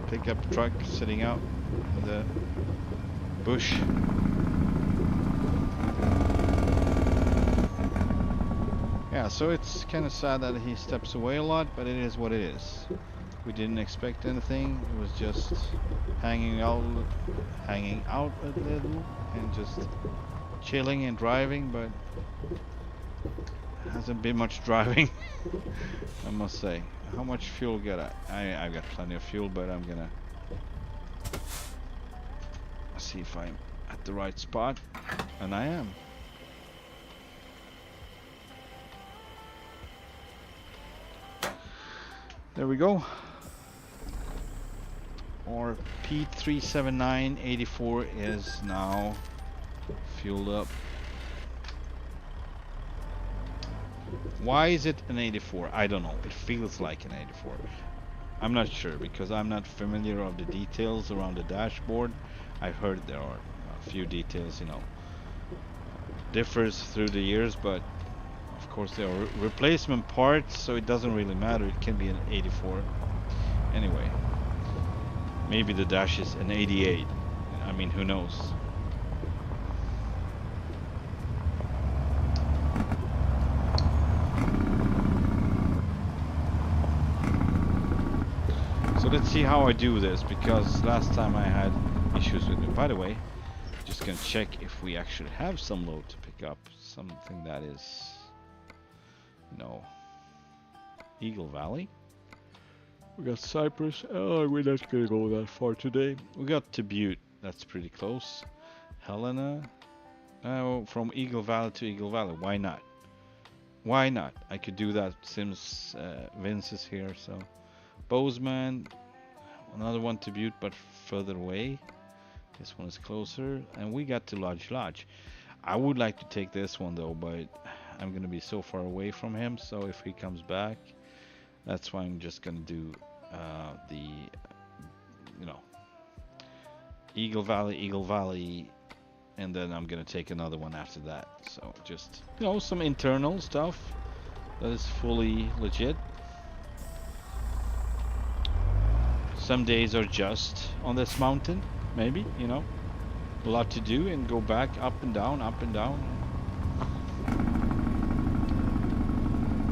[SPEAKER 1] Pickup truck sitting out in the bush. Yeah, so it's kind of sad that he steps away a lot, but it is what it is. We didn't expect anything. It was just hanging out a little and just chilling and driving, but hasn't been much driving. I must say. How much fuel got I've got plenty of fuel, but I'm gonna see if I'm at the right spot, and I am. There we go. Our P379-84 is now fueled up. Why is it an 84? I don't know. It feels like an 84. I'm not sure because I'm not familiar of the details around the dashboard. I've heard there are a few details, you know, differs through the years, but of course there are replacement parts, so it doesn't really matter. It can be an 84. Anyway, maybe the dash is an 88. I mean, who knows? So let's see how I do this, because last time I had issues with it. By the way, just gonna check if we actually have some load to pick up. Something that is, you know, Eagle Valley. We got Cypress. Oh, we're not gonna go that far today. We got to Butte. That's pretty close. Helena. Oh, from Eagle Valley to Eagle Valley. Why not? Why not? I could do that since Vince is here. So Bozeman. Another one to Butte, but further away. This one is closer. And we got to Lodge. I would like to take this one though, but I'm gonna be so far away from him. So if he comes back, that's why I'm just gonna do the, you know, Eagle Valley, and then I'm gonna take another one after that. So just, you know, some internal stuff that is fully legit. Some days are just on this mountain, maybe, you know, a lot to do, and go back up and down,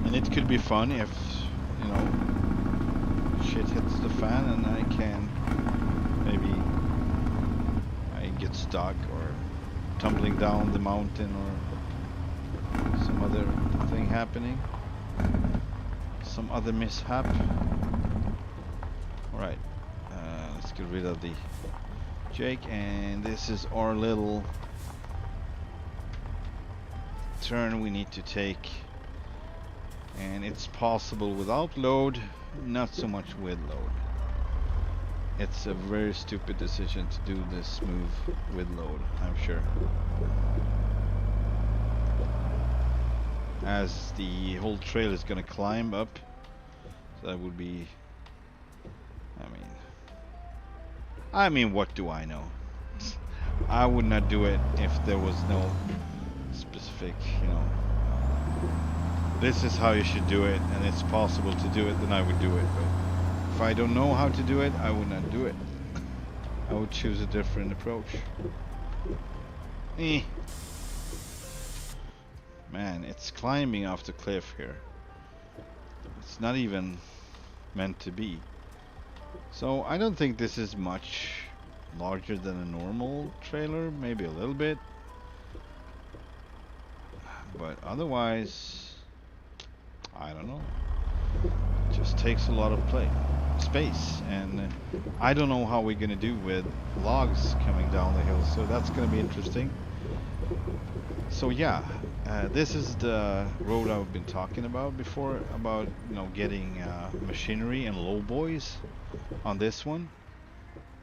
[SPEAKER 1] and it could be fun if, you know, shit hits the fan and I can, maybe I get stuck or tumbling down the mountain or some other thing happening, some other mishap. Alright, let's get rid of the Jake, and this is our little turn we need to take, and it's possible without load, not so much with load. It's a very stupid decision to do this move with load, I'm sure, as the whole trail is gonna climb up, so that would be, I mean, what do I know? I would not do it if there was no specific, you know, this is how you should do it, and it's possible to do it, then I would do it. But if I don't know how to do it, I would not do it. I would choose a different approach. Man, it's climbing off the cliff here. It's not even meant to be. So I don't think this is much larger than a normal trailer, maybe a little bit, but otherwise I don't know, it just takes a lot of space, and I don't know how we're gonna do with logs coming down the hill, so that's gonna be interesting. So yeah, this is the road I've been talking about before, about, you know, getting machinery and lowboys on this one.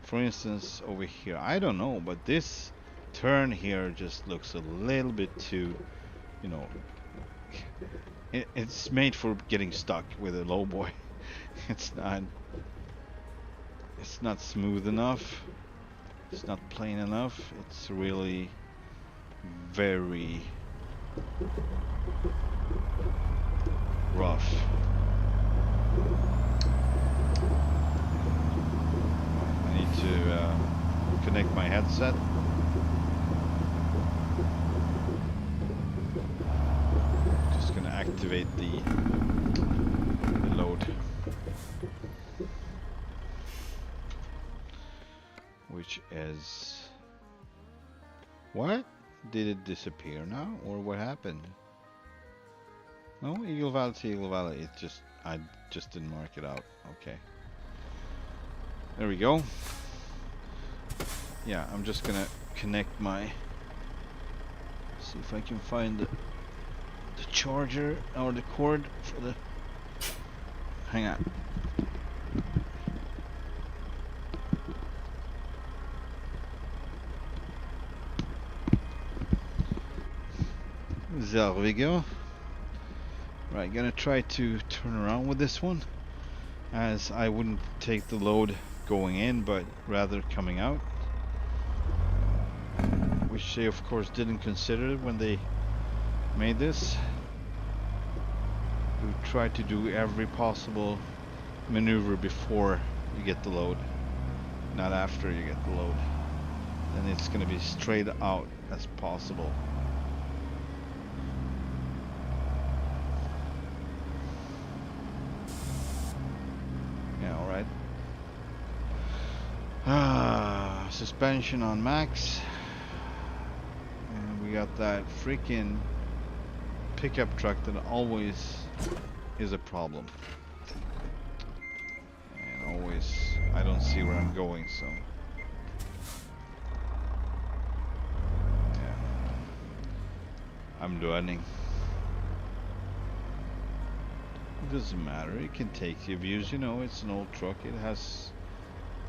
[SPEAKER 1] For instance, over here, I don't know, but this turn here just looks a little bit too you know, it's made for getting stuck with a low boy. It's not smooth enough. It's not plain enough. It's really very rough. I need to connect my headset. Just gonna activate the load, which is what? Did it disappear now, or what happened? No, Eagle Valley to Eagle Valley. It just, I just didn't mark it out. Okay. There we go. Yeah, I'm just gonna connect my. See if I can find the charger or the cord for the. Hang on. There we go. Right, gonna try to turn around with this one, as I wouldn't take the load going in, but rather coming out, which they of course didn't consider when they made this. You try to do every possible maneuver before you get the load, not after you get the load. Then it's gonna be straight out as possible. Suspension on max, and we got that freaking pickup truck that always is a problem, and always I don't see where I'm going, so yeah, I'm running. It doesn't matter, it can take you views, you know, it's an old truck, it has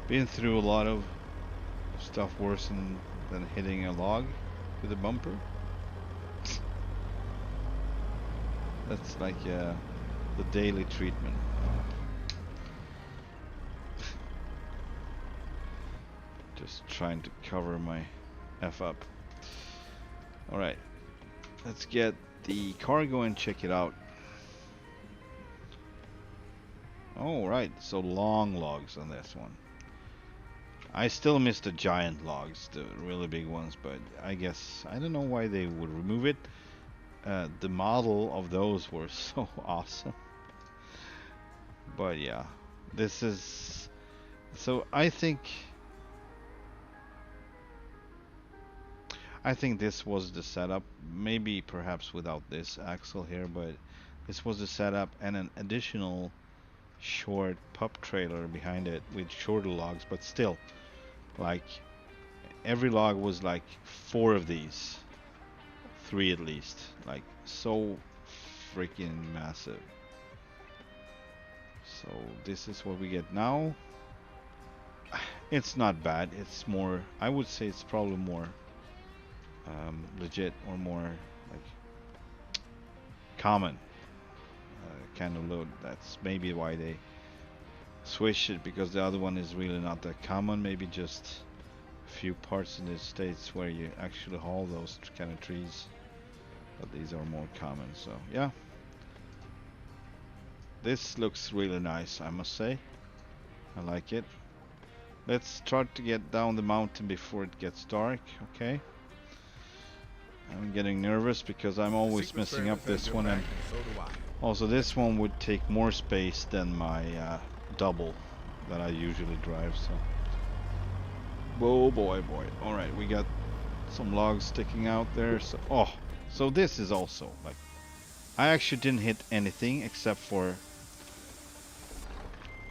[SPEAKER 1] been through a lot of stuff worse than hitting a log with a bumper. That's like the daily treatment. Just trying to cover my F up. Alright, let's get the cargo and check it out. Oh, right, so long logs on this one. I still miss the giant logs, the really big ones, but I guess, I don't know why they would remove it. The model of those were so awesome. But yeah, this is, so I think this was the setup, maybe perhaps without this axle here, but this was the setup and an additional short pup trailer behind it with shorter logs, but still, like, every log was like 4 of these, 3 at least, like so freaking massive. So this is what we get now. It's not bad, it's more, I would say it's probably more legit, or more like common kind of load. That's maybe why they switched it, because the other one is really not that common. Maybe just a few parts in the States where you actually haul those kind of trees, but these are more common. So yeah, this looks really nice, I must say. I like it. Let's try to get down the mountain before it gets dark. Okay, I'm getting nervous because I'm always messing up this one, and also this one would take more space than my double that I usually drive. So, whoa, boy. All right, we got some logs sticking out there. So, oh, so this is also like, I actually didn't hit anything except for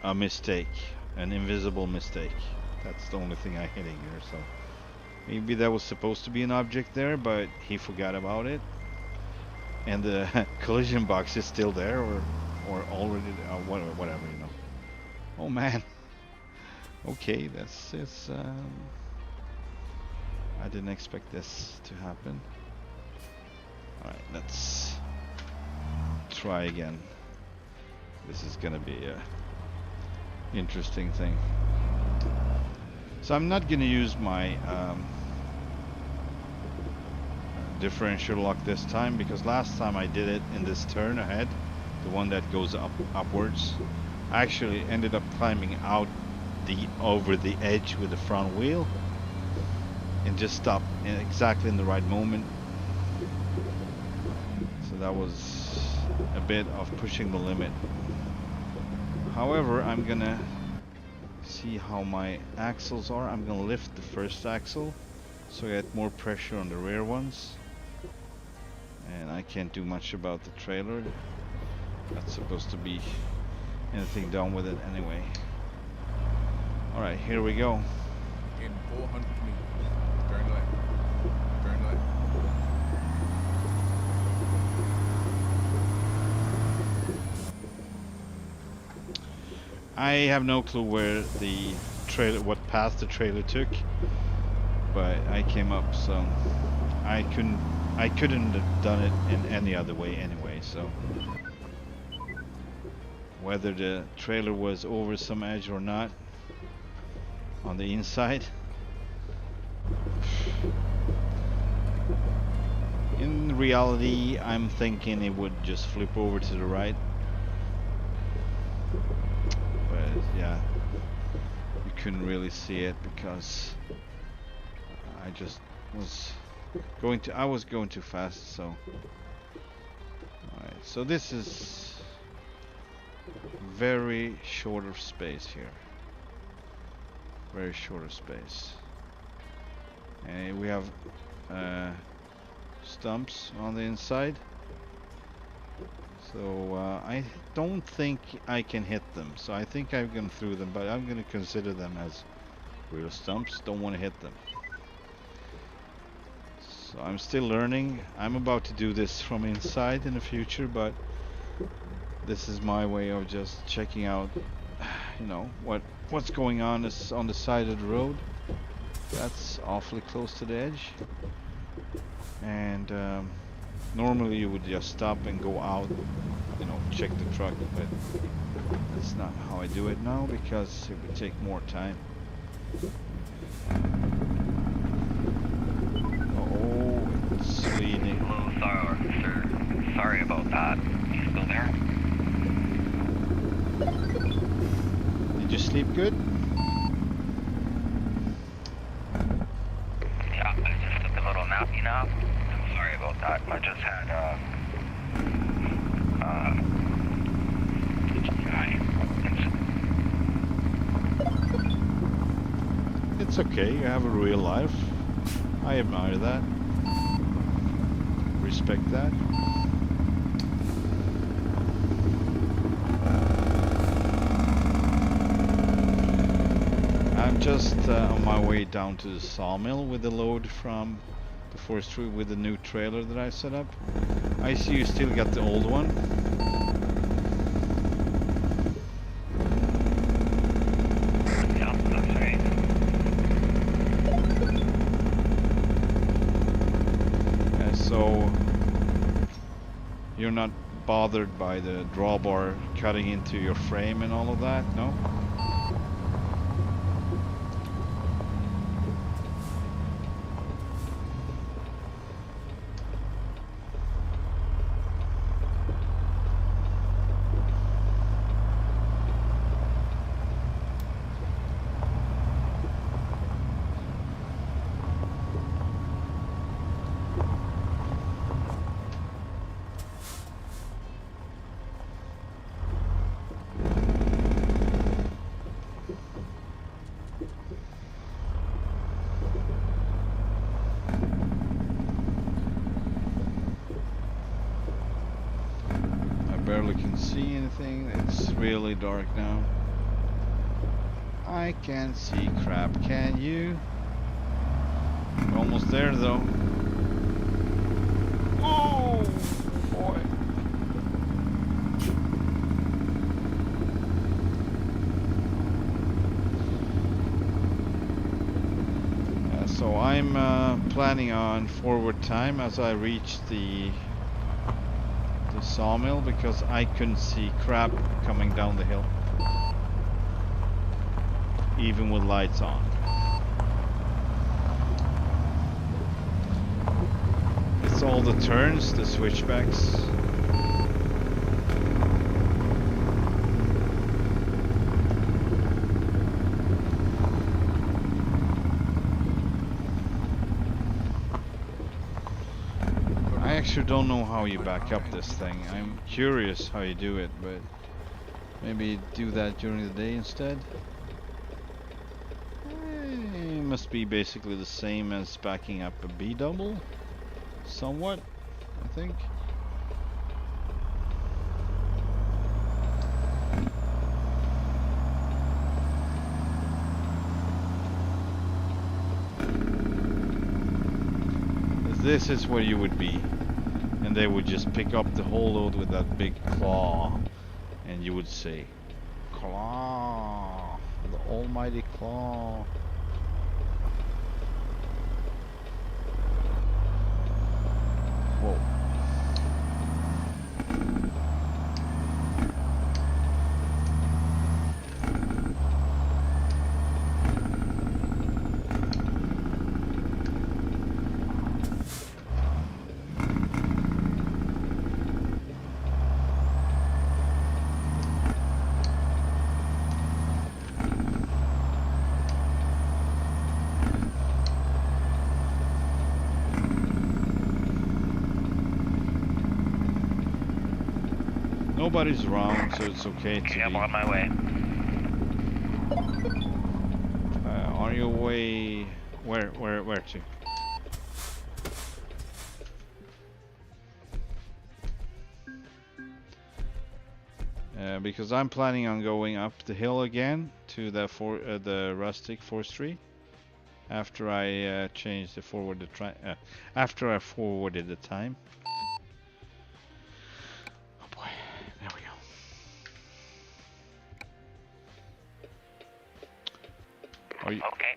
[SPEAKER 1] a mistake, an invisible mistake. That's the only thing I hit in here. So maybe that was supposed to be an object there, but he forgot about it, and the collision box is still there, or already whatever, you know. Oh man. Okay, this is I didn't expect this to happen. Alright, let's try again. This is gonna be a interesting thing. So I'm not gonna use my differential lock this time, because last time I did it in this turn ahead, the one that goes upwards, I actually ended up climbing out over the edge with the front wheel and just stopped exactly in the right moment. So that was a bit of pushing the limit. However, I'm gonna see how my axles are. I'm gonna lift the first axle so I get more pressure on the rear ones. And I can't do much about the trailer. That's supposed to be anything done with it anyway. Alright, here we go.
[SPEAKER 2] In 400 meters, turn left. Turn left.
[SPEAKER 1] I have no clue where the trailer, what path the trailer took, but I came up, so I couldn't have done it in any other way anyway, so whether the trailer was over some edge or not on the inside, in reality I'm thinking it would just flip over to the right, but yeah, you couldn't really see it because I just was I was going too fast. So alright, so this is very short of space here, very short of space, and we have stumps on the inside, so I don't think I can hit them, so I think I've gone through them, but I'm going to consider them as real stumps. Don't want to hit them. So I'm still learning. I'm about to do this from inside in the future, but this is my way of just checking out, you know, what's going on is on the side of the road. That's awfully close to the edge, and normally you would just stop and go out, you know, check the truck, but that's not how I do it now because it would take more time. Oh, it's leaning.
[SPEAKER 3] Hello, sir. Sorry about that. You still there?
[SPEAKER 1] Did you sleep good?
[SPEAKER 3] Yeah, I just took a little nappy nap. I'm sorry about that. I just had
[SPEAKER 1] It's okay, you have a real life. I admire that. Respect that. I'm just on my way down to the sawmill with the load from the forestry with the new trailer that I set up. I see you still got the old one.
[SPEAKER 3] yeah, that's right.
[SPEAKER 1] So you're not bothered by the drawbar cutting into your frame and all of that, no? Barely can see anything. It's really dark now. I can't see crap, can you? We're almost there though. Oh boy. So I'm planning on forward time as I reach the the sawmill because I couldn't see crap coming down the hill, even with lights on. It's all the turns, the switchbacks. I actually don't know how you back up this thing. I'm curious how you do it, but maybe do that during the day instead. It must be basically the same as backing up a B double, somewhat, I think. This is where you would be, and they would just pick up the whole load with that big claw, and you would say, claw, the almighty claw. Whoa. Nobody's around, so it's okay to
[SPEAKER 3] Okay, I'm
[SPEAKER 1] be...
[SPEAKER 3] on my way.
[SPEAKER 1] on your way... Where to? Because I'm planning on going up the hill again to the rustic forestry after I change the after I forwarded the time. Oh boy, there we go. Are you?
[SPEAKER 3] Okay.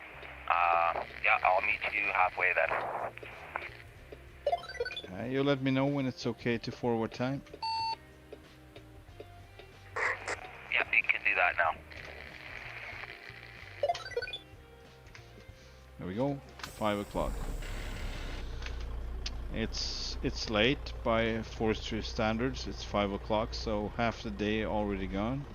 [SPEAKER 3] Yeah, I'll meet you halfway then.
[SPEAKER 1] You let me know when it's okay to forward time.
[SPEAKER 3] Yep, you can do that now.
[SPEAKER 1] There we go. 5 o'clock. It's late by forestry standards. It's 5 o'clock, so half the day already gone.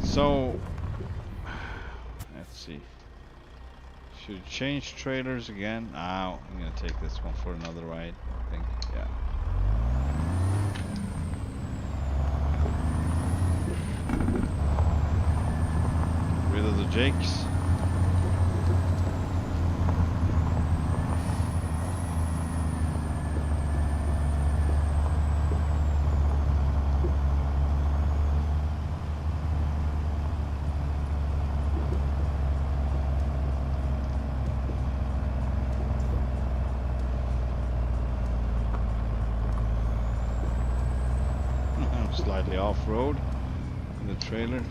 [SPEAKER 1] So, let's see. Should change trailers again. Oh, I'm gonna take this one for another ride, I think. Yeah. Rid of the jakes. Slightly off-road in the trailer.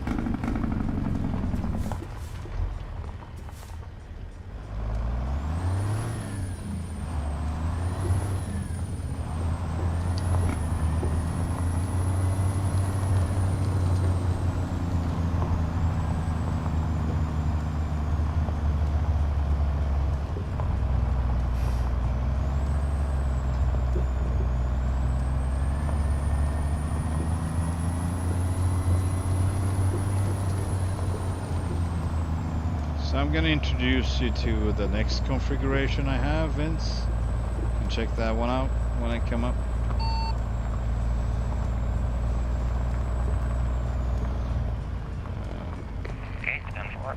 [SPEAKER 1] I'm going to introduce you to the next configuration I have, Vince. You can check that one out when I come up.
[SPEAKER 3] Okay, 10-4.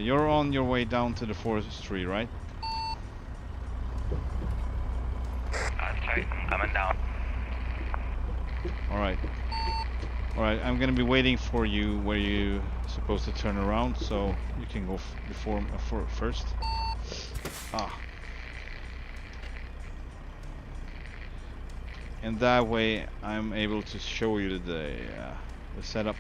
[SPEAKER 1] You're on your way down to the forestry, right?
[SPEAKER 3] That's right. Coming down.
[SPEAKER 1] Alright. Alright, I'm gonna be waiting for you where you're supposed to turn around, so you can go first. Ah. And that way I'm able to show you the setup.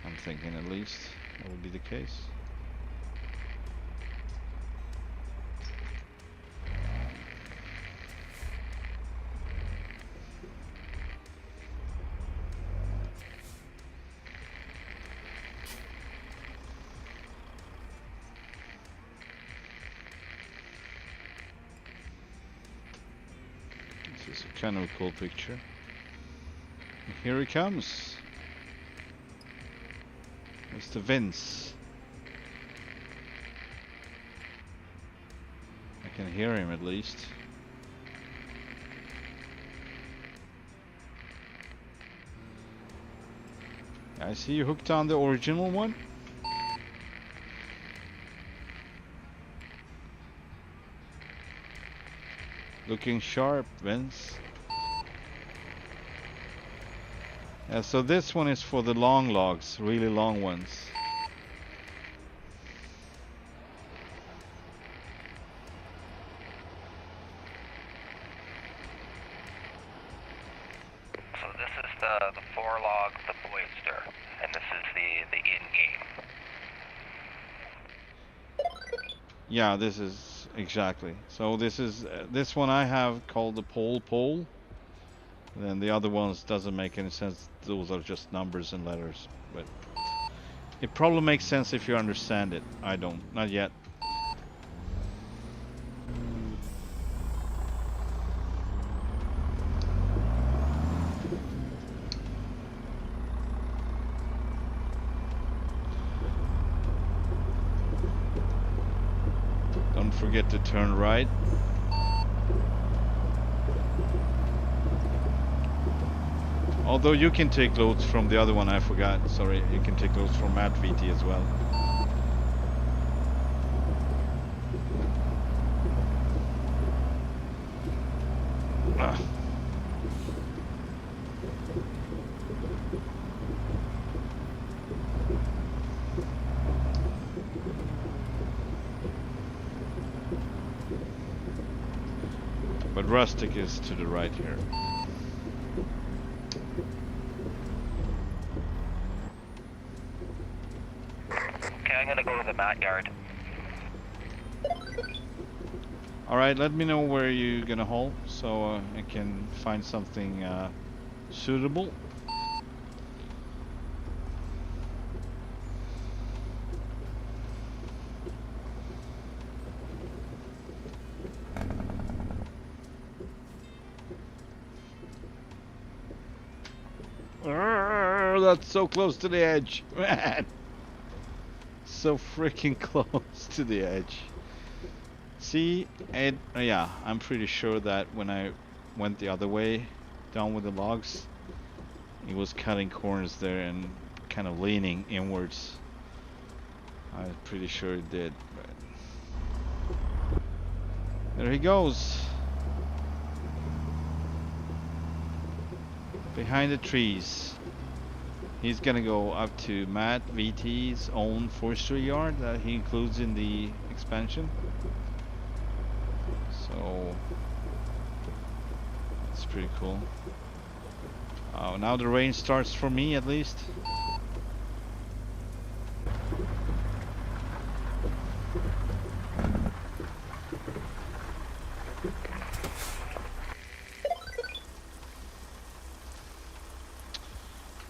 [SPEAKER 1] I'm thinking at least that will be the case. This is a kind of a cool picture. Here he comes. Mr. Vince. I can hear him at least. I see you hooked on the original one. Looking sharp, Vince. So this one is for the long logs, really long ones.
[SPEAKER 3] So this is the 4 log, the Boyster, and this is the in-game.
[SPEAKER 1] Yeah, this is exactly. So this is this one I have called the pole. Then the other ones doesn't make any sense. Those are just numbers and letters. But it probably makes sense if you understand it. I don't. Not yet. Don't forget to turn right. Although you can take loads from the other one, I forgot. Sorry, you can take loads from MattVT as well. Ah. But Rustic is to the right here.
[SPEAKER 3] I'm gonna go to the mat yard.
[SPEAKER 1] Alright, let me know where you're gonna haul so I can find something suitable. That's so close to the edge, man. So freaking close to the edge. See, Ed, yeah, I'm pretty sure that when I went the other way down with the logs, he was cutting corners there and kind of leaning inwards. I'm pretty sure it did. But there he goes. Behind the trees. He's gonna go up to MattVT's own forestry yard that he includes in the expansion. So that's pretty cool. Oh, now the rain starts for me at least.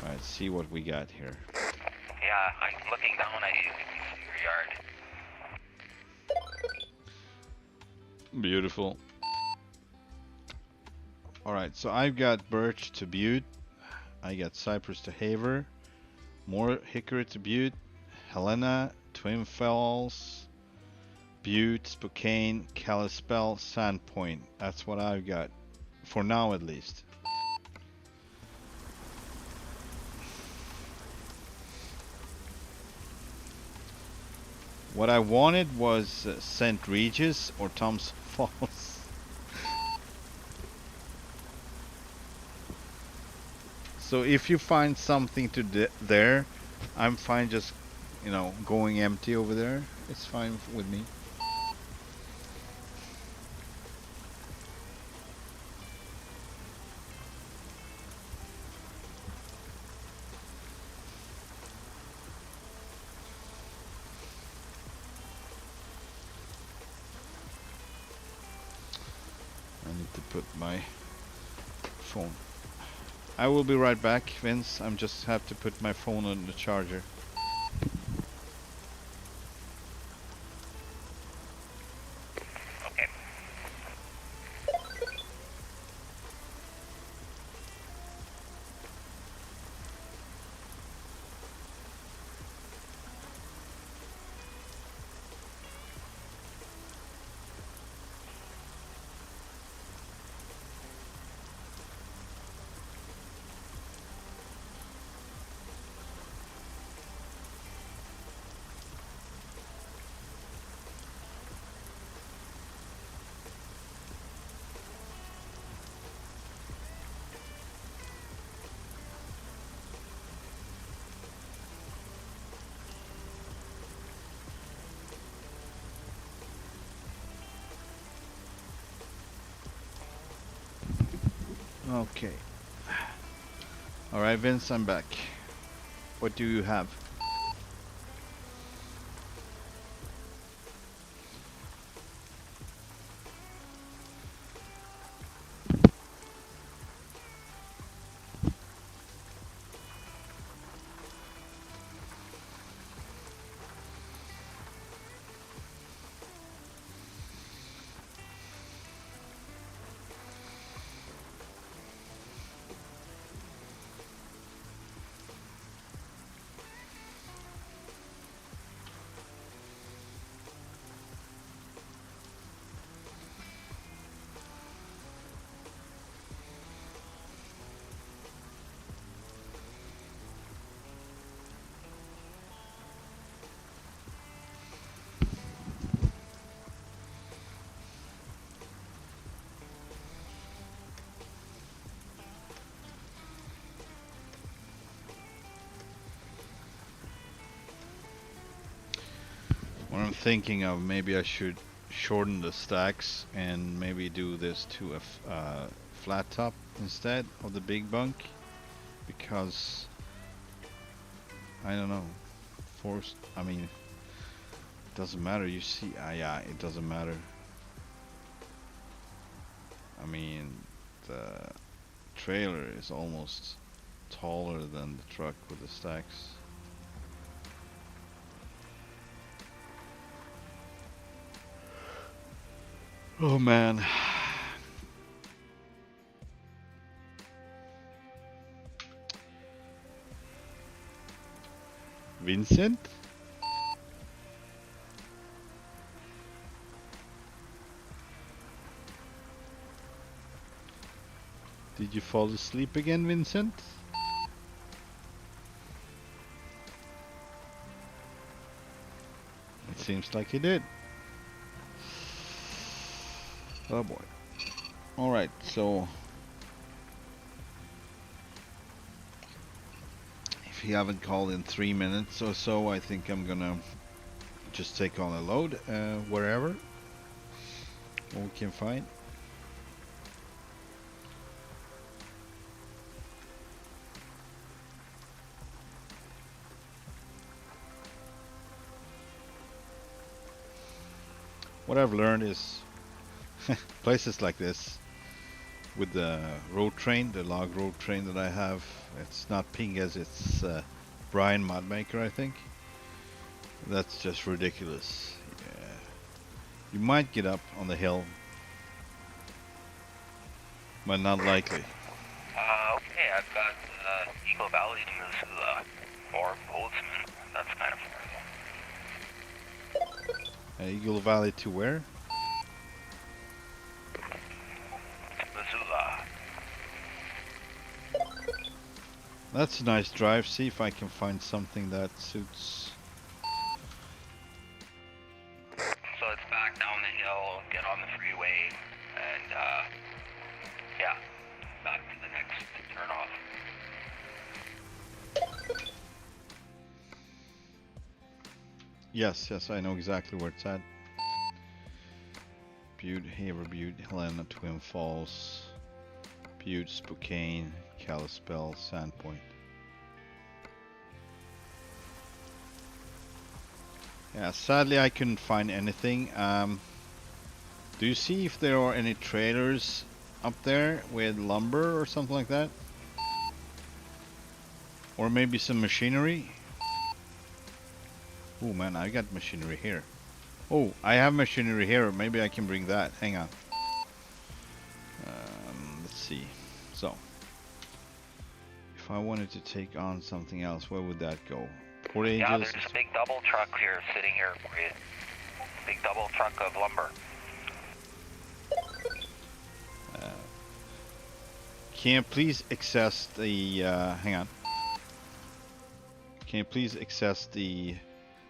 [SPEAKER 1] Alright, see what we got here.
[SPEAKER 3] Yeah, I'm looking down at you in your yard.
[SPEAKER 1] Beautiful. Alright, so I've got birch to Butte. I got cypress to Haver. More hickory to Butte. Helena, Twin Falls, Butte, Spokane, Kalispell, Sandpoint. That's what I've got. For now at least. What I wanted was St. Regis or Thompson Falls. So if you find something to there, I'm fine just, you know, going empty over there. It's fine with me. I need to put my phone. I will be right back, Vince. I'm just have to put my phone on the charger.
[SPEAKER 3] Okay.
[SPEAKER 1] Okay. Alright, Vince, I'm back. What do you have? What I'm thinking of, maybe I should shorten the stacks and maybe do this to a flat top instead of the big bunk, because I don't know, I mean, it doesn't matter. You see, yeah, it doesn't matter. I mean, the trailer is almost taller than the truck with the stacks. Oh man. Vincent? Did you fall asleep again, Vincent? It seems like he did. Oh boy. Alright, so if you haven't called in 3 minutes or so, I think I'm gonna just take on a load wherever we can find. What I've learned is places like this with the road train, the log road train that I have, it's not Pingas, it's Brian Modmaker, I think. That's just ridiculous. Yeah. You might get up on the hill, but not likely.
[SPEAKER 3] Okay, I've got Eagle Valley to Missoula, or Boltzmann. That's kind of far.
[SPEAKER 1] Eagle Valley to where?
[SPEAKER 3] Missoula.
[SPEAKER 1] That's a nice drive. See if I can find something that suits. Yes, yes, I know exactly where it's at. Butte, Haver Butte, Helena, Twin Falls, Butte, Spokane, Kalispell, Sandpoint. Yeah, sadly I couldn't find anything. Do you see if there are any trailers up there with lumber or something like that? Or maybe some machinery? Oh man, I got machinery here. Oh, I have machinery here. Maybe I can bring that. Hang on. Let's see. So, if I wanted to take on something else, where would that go? Port Angels.
[SPEAKER 3] Yeah, there's a big double truck here sitting here for you. Big double truck of lumber.
[SPEAKER 1] Can you please access the, hang on. Can you please access the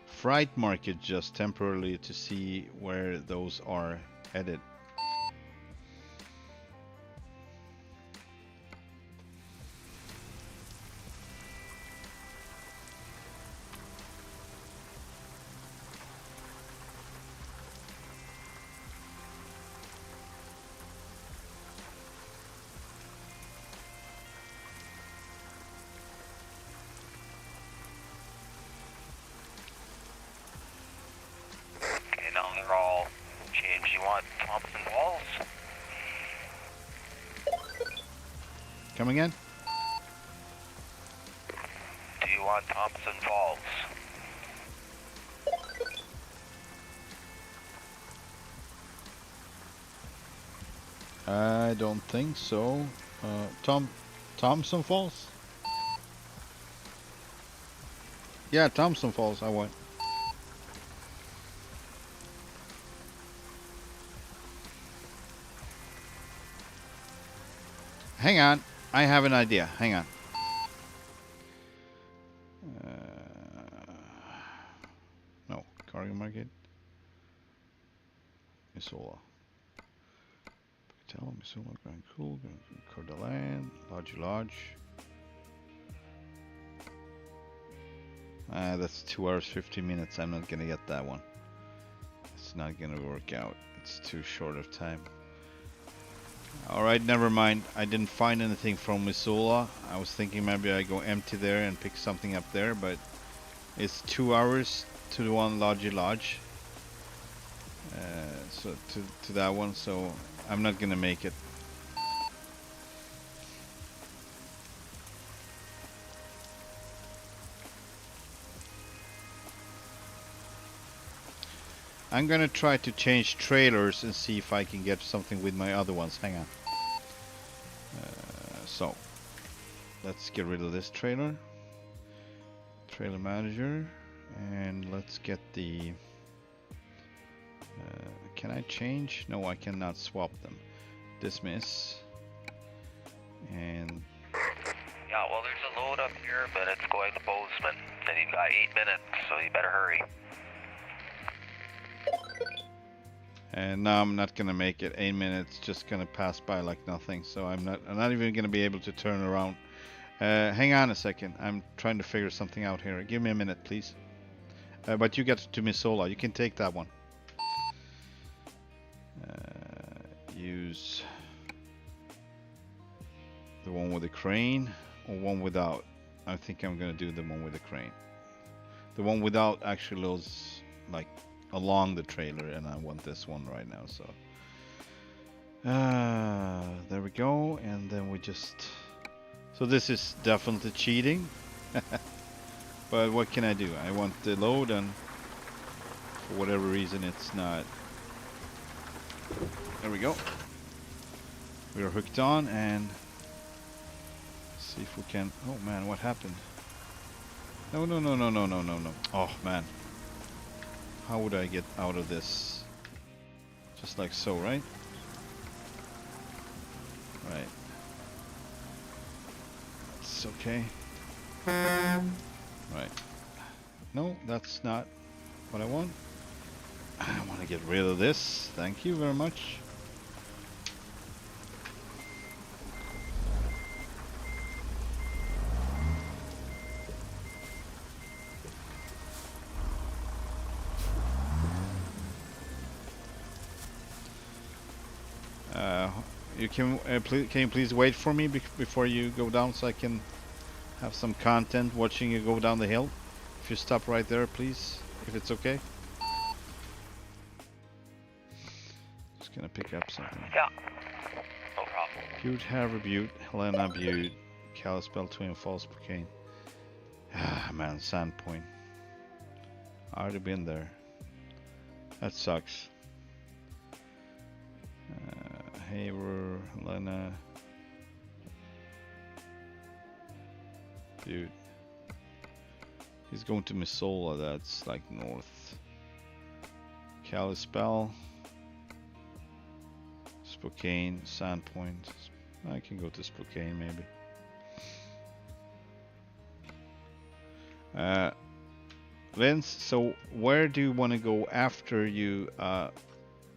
[SPEAKER 1] freight market just temporarily to see where those are headed?
[SPEAKER 3] Now they're all changed. You want Thompson Falls?
[SPEAKER 1] Come again?
[SPEAKER 3] Do you want Thompson Falls?
[SPEAKER 1] I don't think so. Thompson Falls? Yeah, Thompson Falls, I want. Hang on, I have an idea. Hang on. No, cargo market. Missoula. Patel, Missoula, Grand Cool, Coeur d'Alene, Lodge Lodge. That's 2 hours 50 minutes. I'm not gonna get that one. It's not gonna work out. It's too short of time. Alright, never mind. I didn't find anything from Missoula. I was thinking maybe I go empty there and pick something up there, but it's 2 hours to the one Lodge Lodge. So to that one, so I'm not gonna make it. I'm gonna try to change trailers and see if I can get something with my other ones. Hang on. So let's get rid of this trailer. Trailer manager, and let's get the. Can I change? No, I cannot swap them. Dismiss. And.
[SPEAKER 3] Yeah, well, there's a load up here, but it's going to Bozeman. And you've got 8 minutes, so you better hurry.
[SPEAKER 1] And now I'm not gonna make it. 8 minutes just gonna pass by like nothing. So I'm not even gonna be able to turn around. Hang on a second. I'm trying to figure something out here. Give me a minute, please. But you get to Missoula. You can take that one. Use the one with the crane or one without. I think I'm gonna do the one with the crane. The one without actually loads like along the trailer, and I want this one right now. So there we go, and then we just. So this is definitely cheating. But what can I do? I want the load, and for whatever reason it's not. There we go. We are hooked on, and see if we can. Oh man, what happened? No. Oh man. How would I get out of this? Just like so, right? Right. It's okay. Right. No, that's not what I want. I want to get rid of this. Thank you very much. You can can you please wait for me before you go down so I can have some content watching you go down the hill? If you stop right there, please, if it's okay. Just gonna pick up something.
[SPEAKER 3] Yeah. No problem.
[SPEAKER 1] Butte, Harbour Butte, Helena Butte, Kalispell, Twin Falls, Spokane. Ah man, Sandpoint. Already been there. That sucks. Haver, Helena, Butte. He's going to Missoula, that's like north. Kalispell, Spokane, Sandpoint. I can go to Spokane maybe. Vince, so where do you want to go after you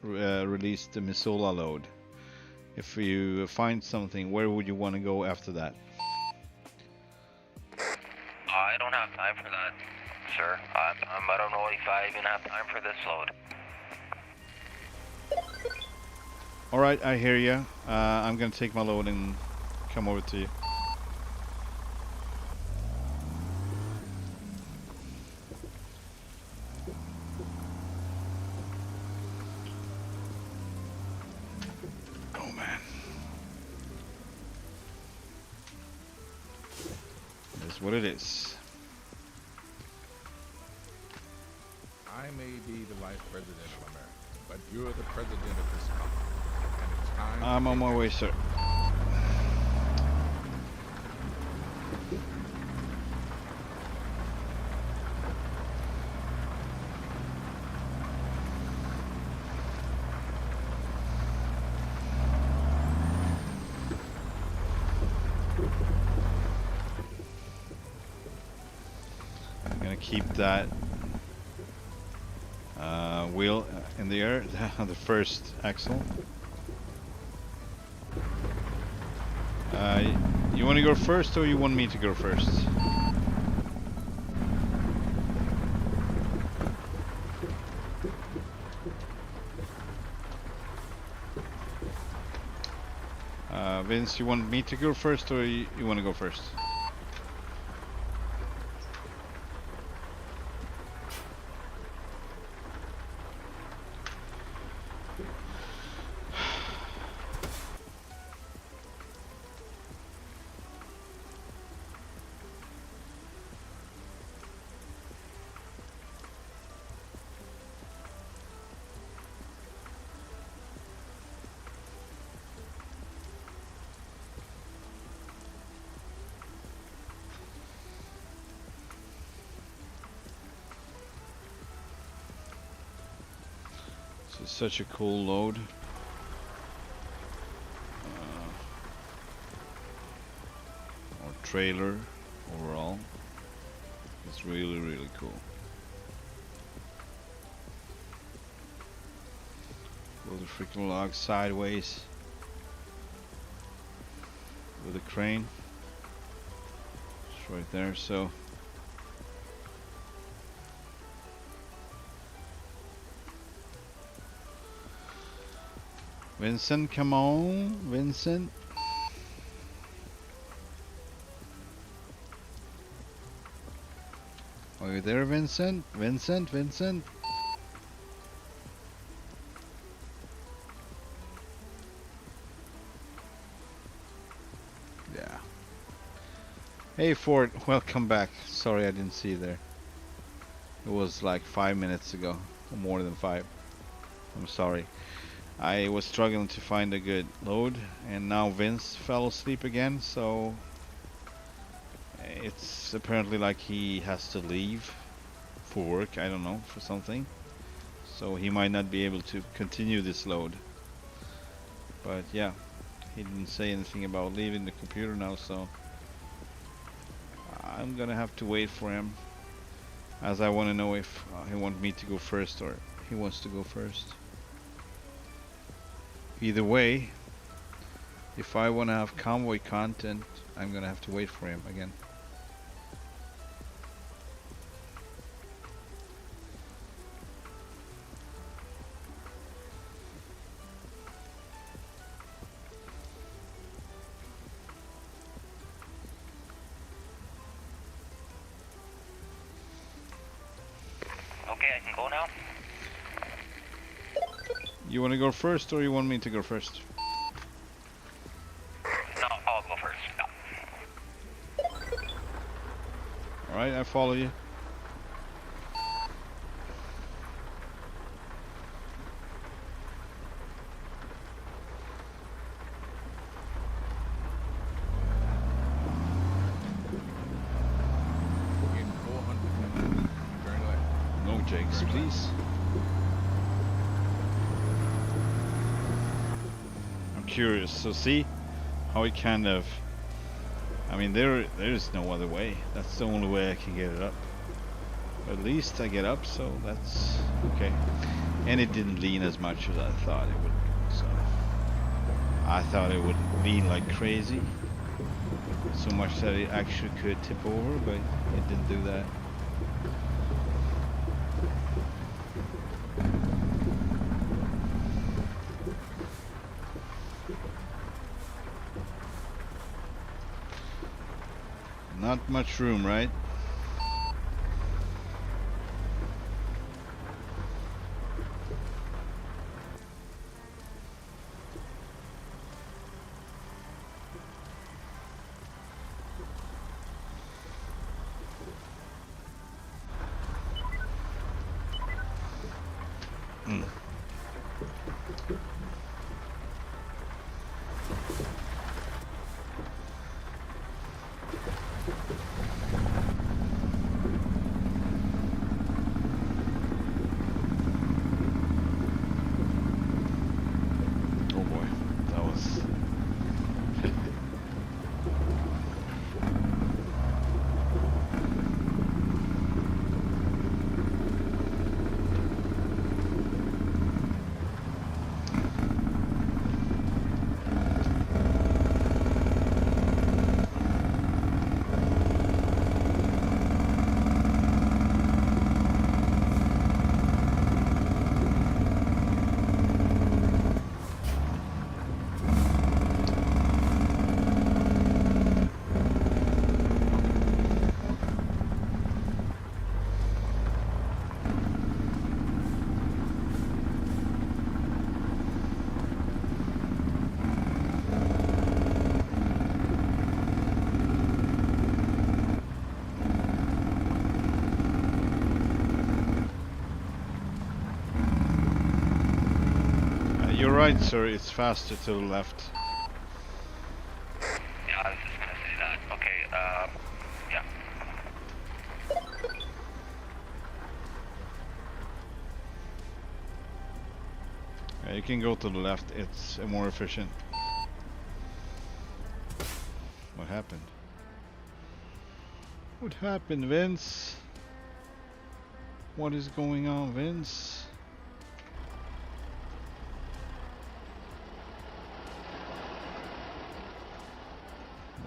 [SPEAKER 1] release the Missoula load? If you find something, where would you want to go after that?
[SPEAKER 3] I don't have time for that, sir. I don't know if I even have time for this load.
[SPEAKER 1] Alright, I hear you. I'm gonna take my load and come over to you. Oh man. That's what it is.
[SPEAKER 2] I may be the vice president of America, but you're the president of this company. And it's time.
[SPEAKER 1] I'm on my way, sir. I'm gonna keep that wheel in the air, the first axle. You want to go first or you want me to go first? Vince, you want me to go first or you want to go first? It's such a cool load. Or trailer overall. It's really, really cool. Roll the freaking log sideways with a crane. It's right there, so. Vincent, come on, Vincent. Are you there, Vincent? Vincent, Vincent? Yeah. Hey Ford, welcome back. Sorry I didn't see you there. It was like 5 minutes ago, or more than 5. I'm sorry. I was struggling to find a good load, and now Vince fell asleep again, so it's apparently like he has to leave for work, I don't know, for something. So he might not be able to continue this load. But yeah, he didn't say anything about leaving the computer now, so I'm gonna have to wait for him, as I want to know if he wants me to go first or he wants to go first. Either way, if I want to have convoy content, I'm gonna have to wait for him again.
[SPEAKER 3] I can go now?
[SPEAKER 1] You want to go first, or you want me to go first?
[SPEAKER 3] No, I'll go first. No.
[SPEAKER 1] All right, I follow you.
[SPEAKER 2] In 400 feet. Turn left.
[SPEAKER 1] No Jakes, please. I'm curious. So see how it kind of. I mean, there's no other way. That's the only way I can get it up. At least I get up, so that's okay. And it didn't lean as much as I thought it would. So I thought it would lean like crazy, so much that it actually could tip over, but it didn't do that. Not much room, right? Oh boy, that was. You're right, sir. It's faster to the left.
[SPEAKER 3] Yeah, I was just gonna say that. Okay, yeah.
[SPEAKER 1] Yeah, you can go to the left. It's more efficient. What happened? What happened, Vince? What is going on, Vince?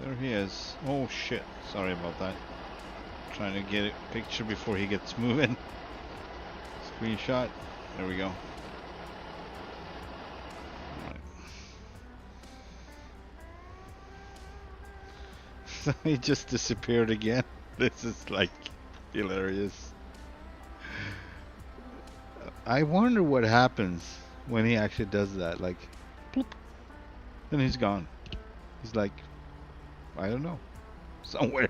[SPEAKER 1] There he is. Oh shit. Sorry about that. Trying to get a picture before he gets moving. Screenshot. There we go. Alright. So he just disappeared again. This is like hilarious. I wonder what happens when he actually does that. Like, bloop, then he's gone. He's like, I don't know, somewhere.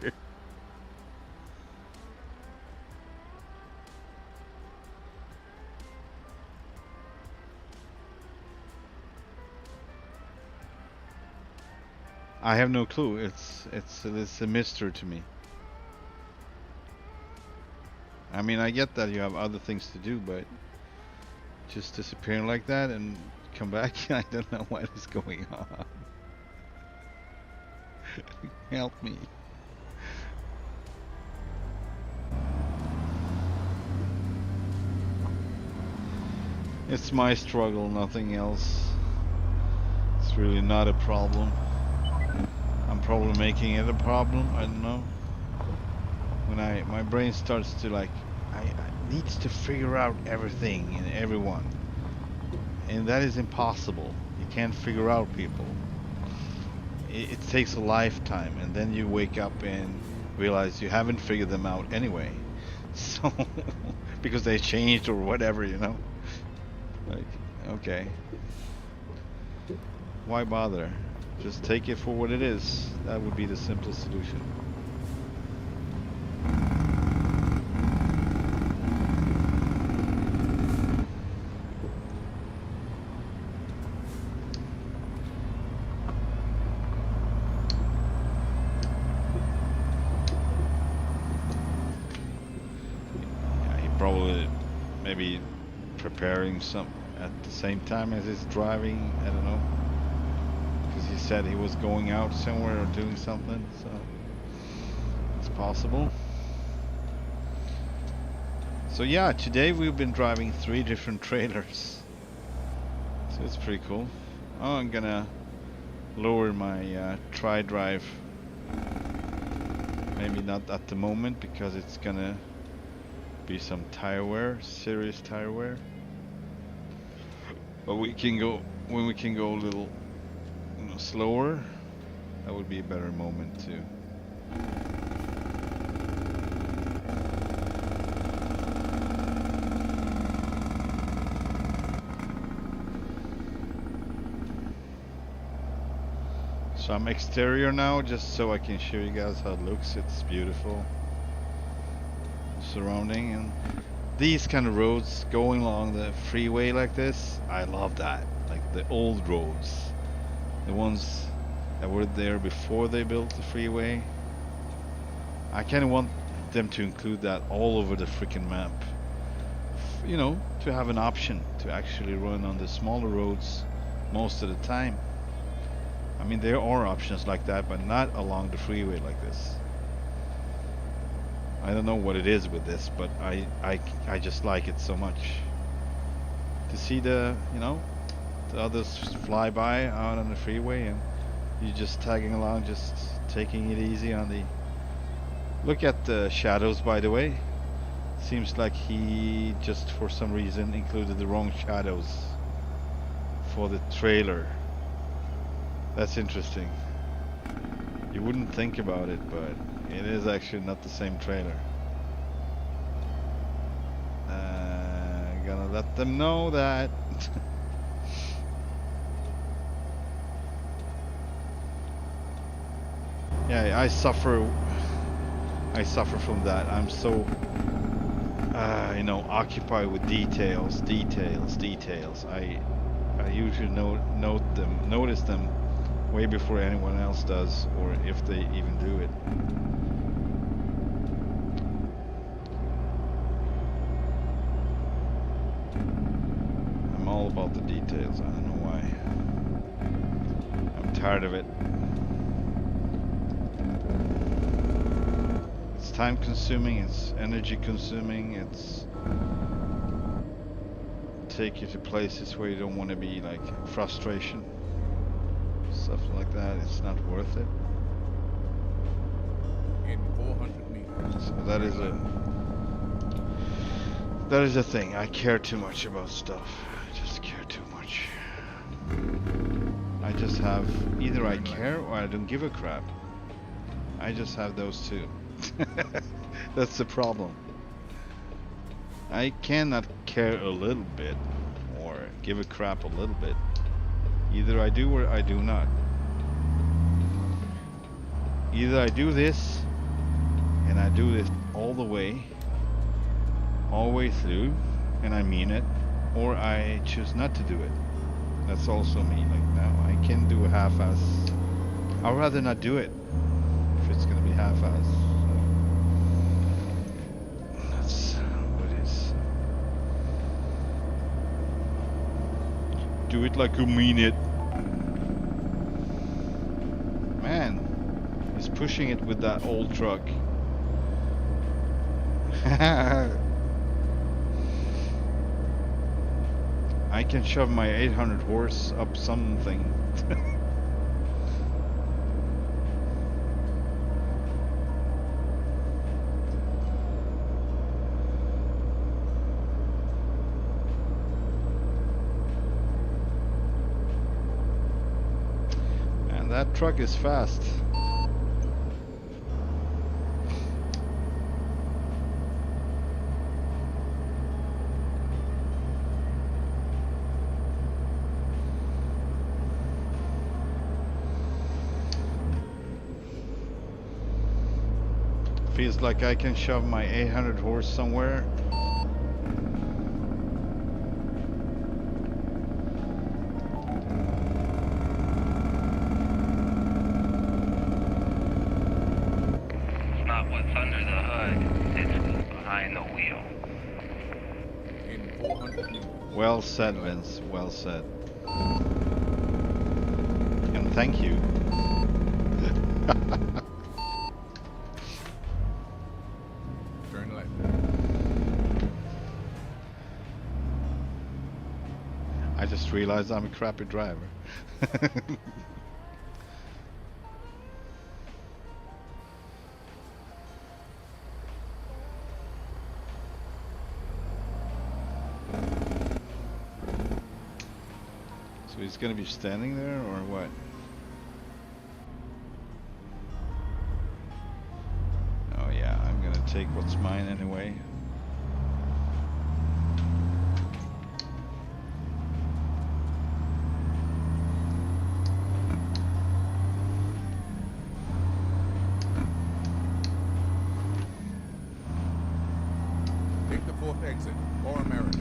[SPEAKER 1] I have no clue. It's a mystery to me. I mean, I get that you have other things to do, but just disappearing like that and come back, I don't know what is going on. Help me. It's my struggle, nothing else. It's really not a problem. I'm probably making it a problem, I don't know. When my brain starts to like, I needs to figure out everything and everyone. And that is impossible. You can't figure out people. It takes a lifetime, and then you wake up and realize you haven't figured them out anyway. So because they changed or whatever, you know. Like, okay, why bother? Just take it for what it is. That would be the simplest solution. Probably maybe preparing some at the same time as he's driving. I don't know, because he said he was going out somewhere or doing something, so it's possible. So yeah, today we've been driving 3 different trailers, so it's pretty cool. Oh, I'm gonna lower my tri-drive, maybe not at the moment because it's gonna be some tire wear, serious tire wear. But we can go, when we can go a little, you know, slower, that would be a better moment too. So I'm exterior now, just so I can show you guys how it looks. It's beautiful surrounding, and these kind of roads going along the freeway like this, I love that. Like the old roads, the ones that were there before they built the freeway. I kind of want them to include that all over the freaking map, you know, to have an option to actually run on the smaller roads most of the time. I mean, there are options like that, but not along the freeway like this. I don't know what it is with this, but I just like it so much. To see the, you know, the others fly by out on the freeway and you just tagging along, just taking it easy on the... Look at the shadows, by the way. Seems like he just for some reason included the wrong shadows for the trailer. That's interesting. You wouldn't think about it, but it is actually not the same trailer. Gonna let them know that. Yeah, I suffer from that. I'm so you know, occupied with details. I usually notice them way before anyone else does, or if they even do it. I'm all about the details. I don't know why. I'm tired of it. It's time consuming, it's energy consuming, it's take you to places where you don't want to be, like frustration. Stuff like that, it's not worth it.
[SPEAKER 2] In 400 meters.
[SPEAKER 1] So that is a thing. I care too much about stuff. I just care too much. I just have, either I care or I don't give a crap. I just have those two. That's the problem. I cannot care a little bit or give a crap a little bit. Either I do or I do not. Either I do this, and I do this all the way through, and I mean it, or I choose not to do it. That's also me. Like now, I can do a half-ass. I'd rather not do it if it's gonna be half-ass. So that's what it is. Do it like you mean it. Man, he's pushing it with that old truck. I can shove my 800 horse up something. And that truck is fast. Feels like I can shove my 800 horse somewhere.
[SPEAKER 3] It's not what's under the hood, it's behind the wheel.
[SPEAKER 2] In 400 meters.
[SPEAKER 1] Well said, Vince. Well said. And thank you.
[SPEAKER 2] Turn left.
[SPEAKER 1] I just realized I'm a crappy driver. So he's gonna be standing there or what? Oh yeah, I'm gonna take what's mine anyway.
[SPEAKER 2] Take the 4th exit, or America.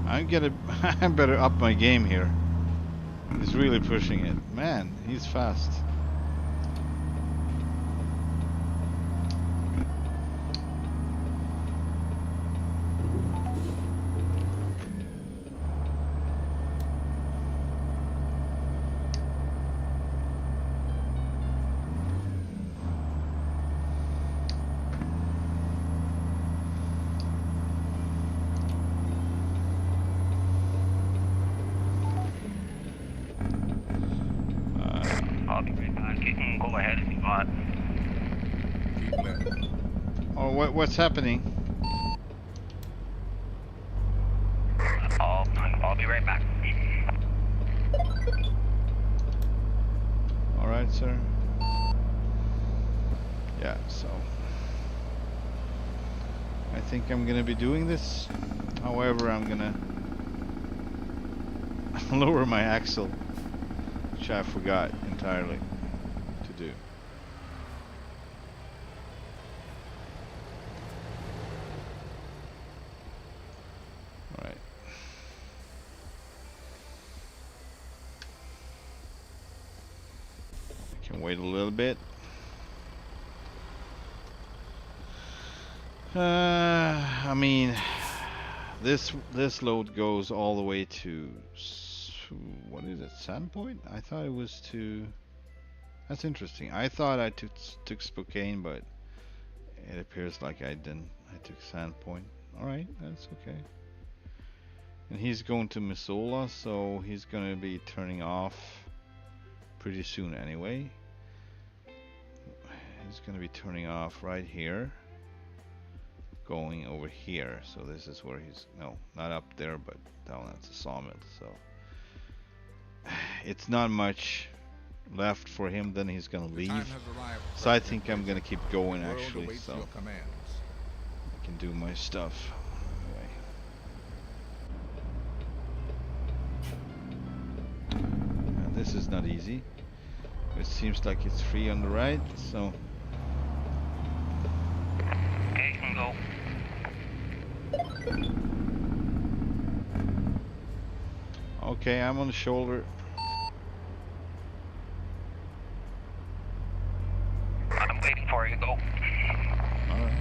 [SPEAKER 1] I better up my game here. He's really pushing it. Man, he's fast.
[SPEAKER 3] I'll be right back. You can go ahead if you want.
[SPEAKER 2] Keep left.
[SPEAKER 1] Oh, what's happening?
[SPEAKER 3] I'll be right back.
[SPEAKER 1] All right, sir. Yeah, so I think I'm gonna be doing this. However, I'm gonna lower my axle, which I forgot entirely to do. All right. I can wait a little bit. I mean, this load goes all the way to what is it, Sandpoint? I thought it was to. That's interesting. I thought I took Spokane, but it appears like I didn't. I took Sandpoint. All right, that's okay. And he's going to Missoula, so he's going to be turning off pretty soon anyway. He's going to be turning off right here, going over here. So this is where he's, no, not up there, but down at the sawmill. So it's not much left for him, then he's gonna leave. So I think I'm gonna keep going actually, so I can do my stuff. Anyway. This is not easy. It seems like it's free on the right, so.
[SPEAKER 3] Okay, you can go.
[SPEAKER 1] Okay, I'm on the shoulder.
[SPEAKER 3] I'm waiting for you to go.
[SPEAKER 1] Alright.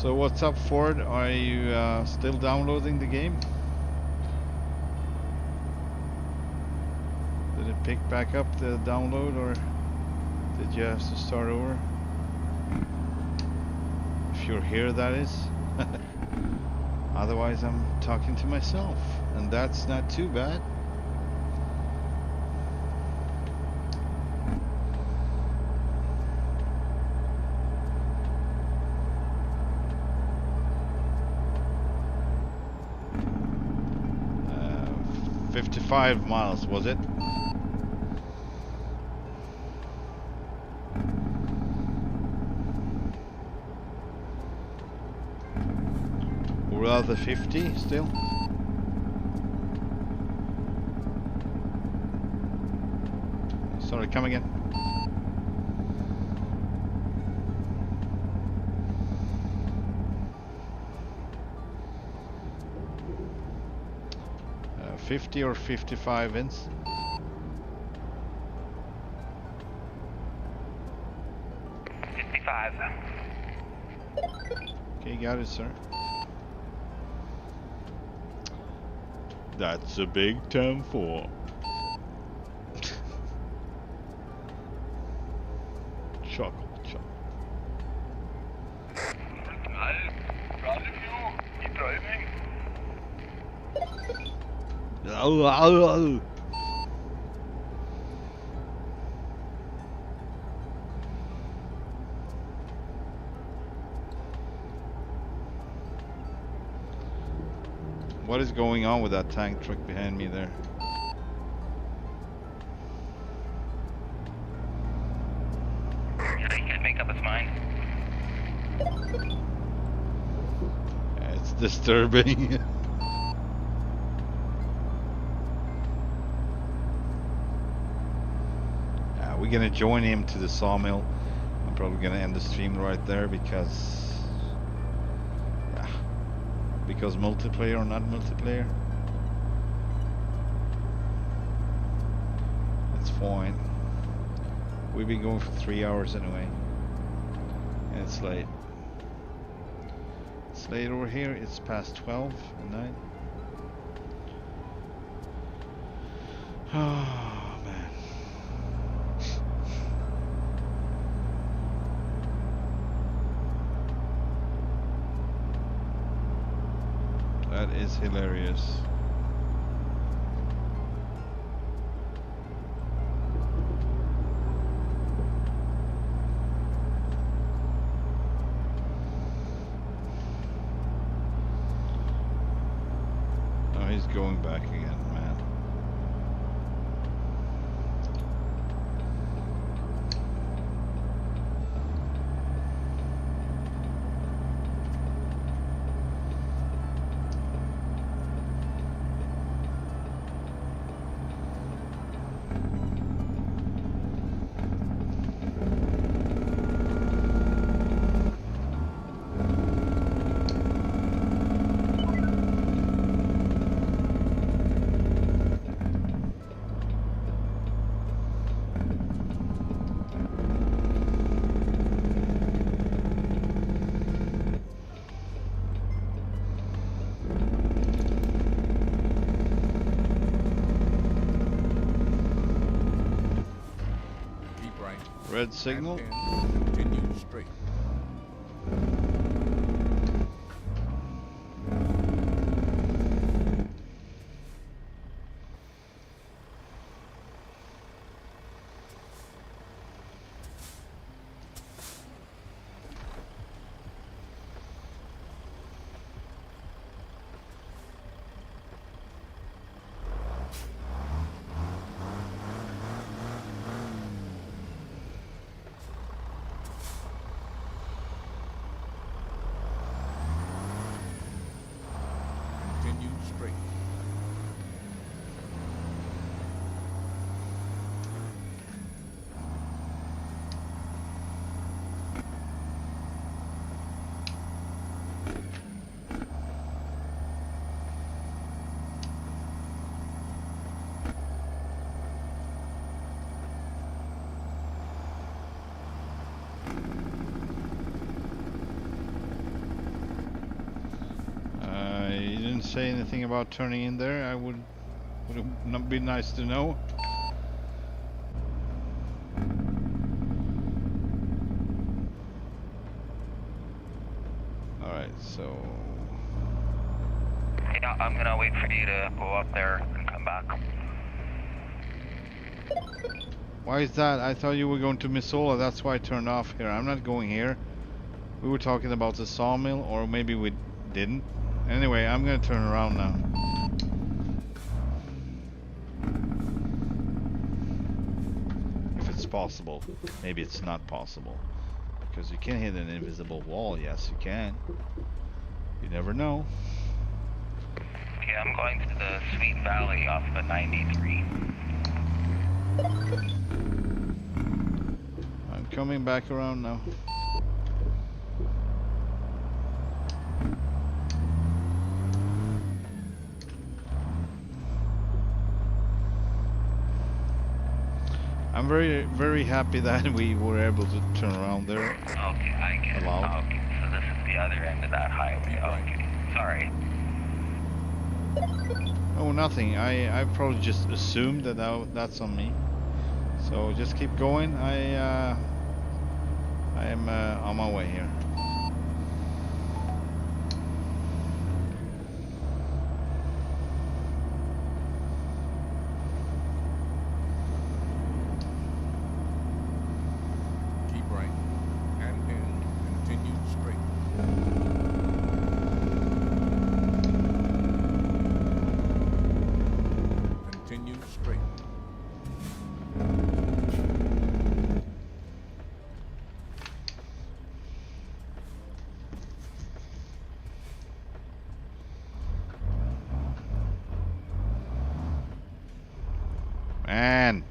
[SPEAKER 1] So what's up, Ford? Are you still downloading the game? Did it pick back up the download, or did you have to start over? you're here, that is. Otherwise, I'm talking to myself, and that's not too bad. Uh, 55 miles, was it? Rather 50 still. Sorry, come again. Uh, 50 or 55 Vince? Okay, got it, sir. That's a big 10-4. Chuckle, chuckle.
[SPEAKER 3] Keep driving.
[SPEAKER 1] What is going on with that tank truck behind me there?
[SPEAKER 3] He can't make up his mind.
[SPEAKER 1] It's disturbing. We're gonna join him to the sawmill. I'm probably gonna end the stream right there because multiplayer or not multiplayer, it's fine. We've been going for 3 hours anyway, and it's late. It's late over here. It's past 12 at night. Oh man. That is hilarious. Oh, he's going back again, man. Red signal.
[SPEAKER 2] Continue straight.
[SPEAKER 1] Say anything about turning in there. I would not be nice to know. So
[SPEAKER 3] Yeah, I'm gonna wait for you to go up there and come back.
[SPEAKER 1] why is that? I thought you were going to Missoula. That's why I turned off here. I'm not going here. We were talking about the sawmill, or maybe we didn't. Anyway, I'm gonna turn around now. If it's possible. Maybe it's not possible. Because you can hit an invisible wall. Yes, you can. You never know.
[SPEAKER 3] Okay, I'm going to the Sweet Valley off the 93.
[SPEAKER 1] I'm coming back around now. I'm very happy that we were able to turn around there.
[SPEAKER 3] Okay, I get it.
[SPEAKER 1] Allowed.
[SPEAKER 3] Okay, so this is the other end of that highway. Okay, sorry.
[SPEAKER 1] Oh, nothing. I probably just assumed that that's on me. So just keep going. I am on my way here.
[SPEAKER 2] Keep right. And in. Continue straight. Continue straight.
[SPEAKER 1] Man.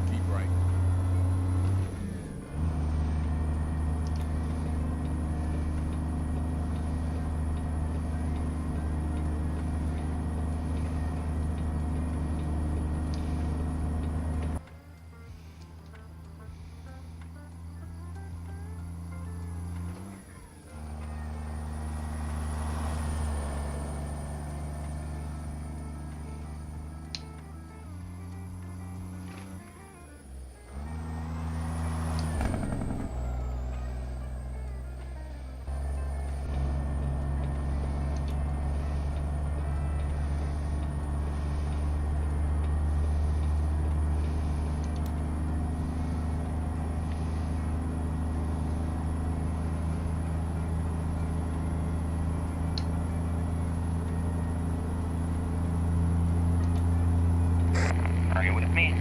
[SPEAKER 2] Keep right.
[SPEAKER 3] Are you with me?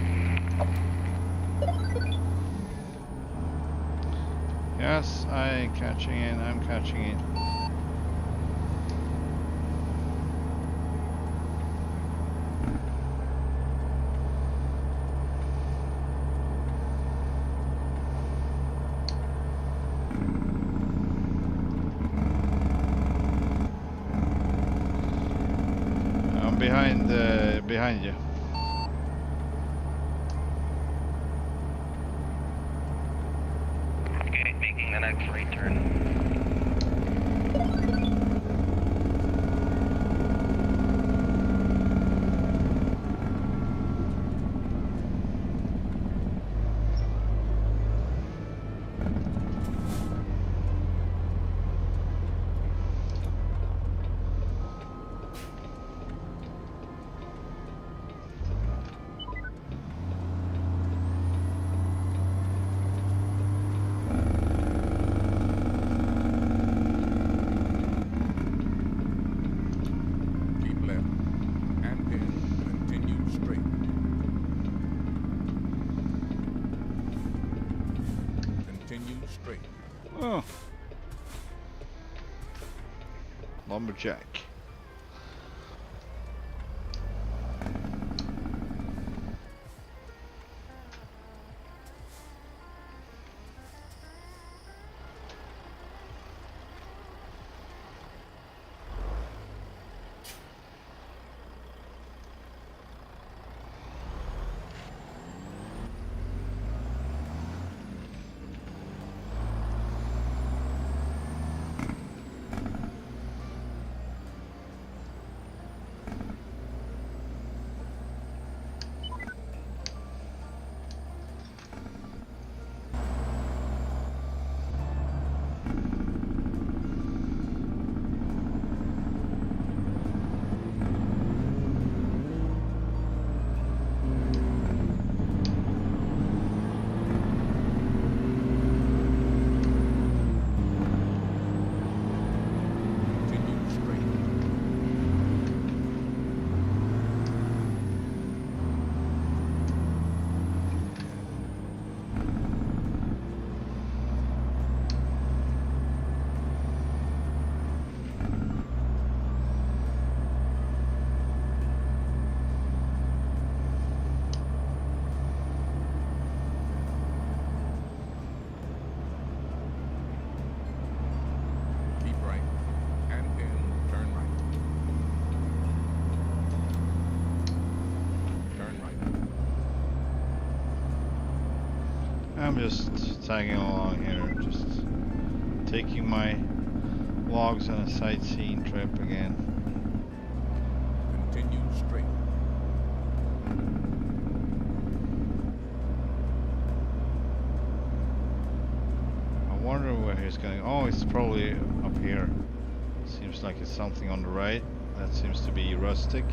[SPEAKER 1] Yes, I'm catching it. I'm catching it. I'm behind you.
[SPEAKER 3] Okay, making the next right turn.
[SPEAKER 2] Keep left. And in. Continue straight. Continue straight.
[SPEAKER 1] Oh. Lumberjack. I'm just tagging along here, just taking my logs on a sightseeing trip again.
[SPEAKER 2] Continue straight.
[SPEAKER 1] I wonder where he's going. Oh, it's probably up here. Seems like it's something on the right. That seems to be rustic.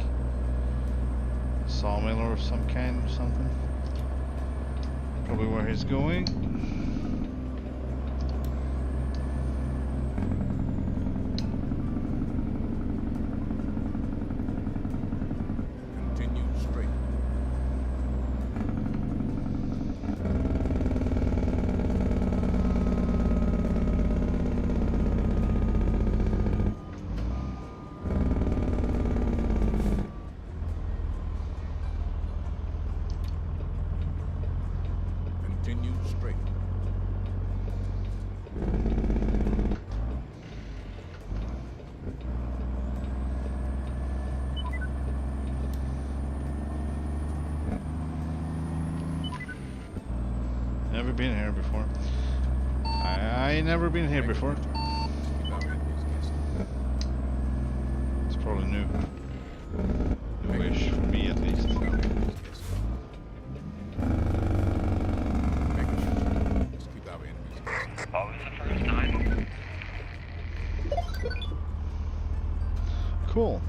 [SPEAKER 1] Sawmill or some kind or something. Probably where he's going.
[SPEAKER 2] Continue straight. Continue straight.
[SPEAKER 1] Never been here before. I never been here before. It's probably new. Newish for me at least.
[SPEAKER 3] Always the first time.
[SPEAKER 1] Cool.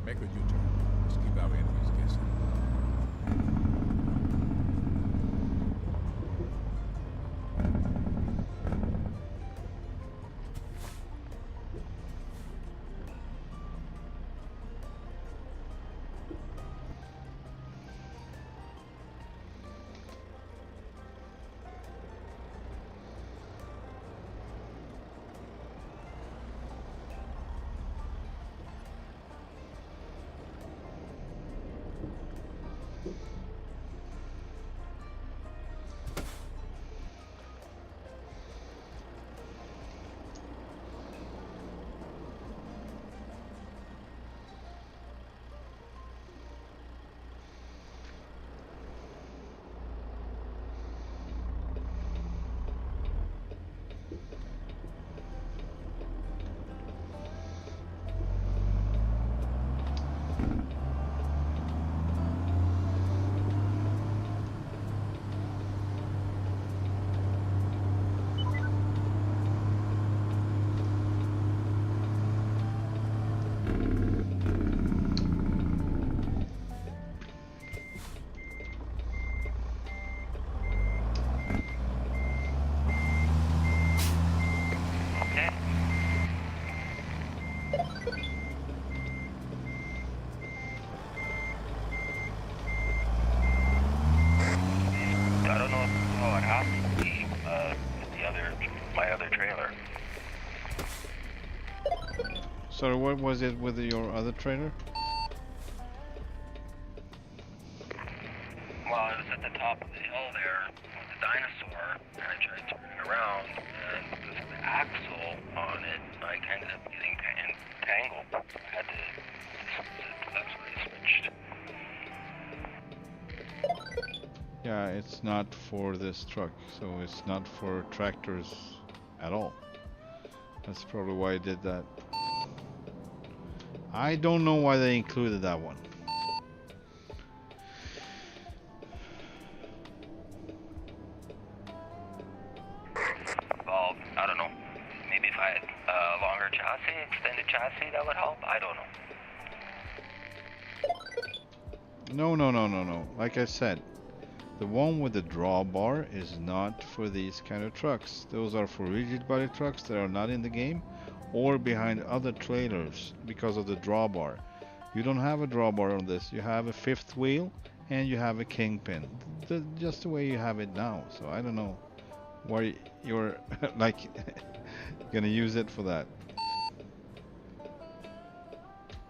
[SPEAKER 2] Make a U-turn. Let's keep our enemies guessing.
[SPEAKER 3] Okay. I don't know what happened to my other trailer.
[SPEAKER 1] Sorry, what was it with your other trailer?
[SPEAKER 3] Well, I was at the top of the hill there with the dinosaur, and I tried turning around, and with the axle on it, I ended up getting entangled. I had to, that's where I switched.
[SPEAKER 1] Yeah, it's not for this truck, so it's not for tractors at all. That's probably why I did that. I don't know why they included that one.
[SPEAKER 3] Well, I don't know. Maybe if I had a longer chassis, extended chassis, that would help. I don't know.
[SPEAKER 1] No. Like I said, the one with the drawbar is not for these kind of trucks. Those are for rigid body trucks that are not in the game or behind other trailers because of the drawbar. You don't have a drawbar on this. You have a fifth wheel and you have a kingpin. Just the way you have it now. So I don't know why you're like gonna use it for that.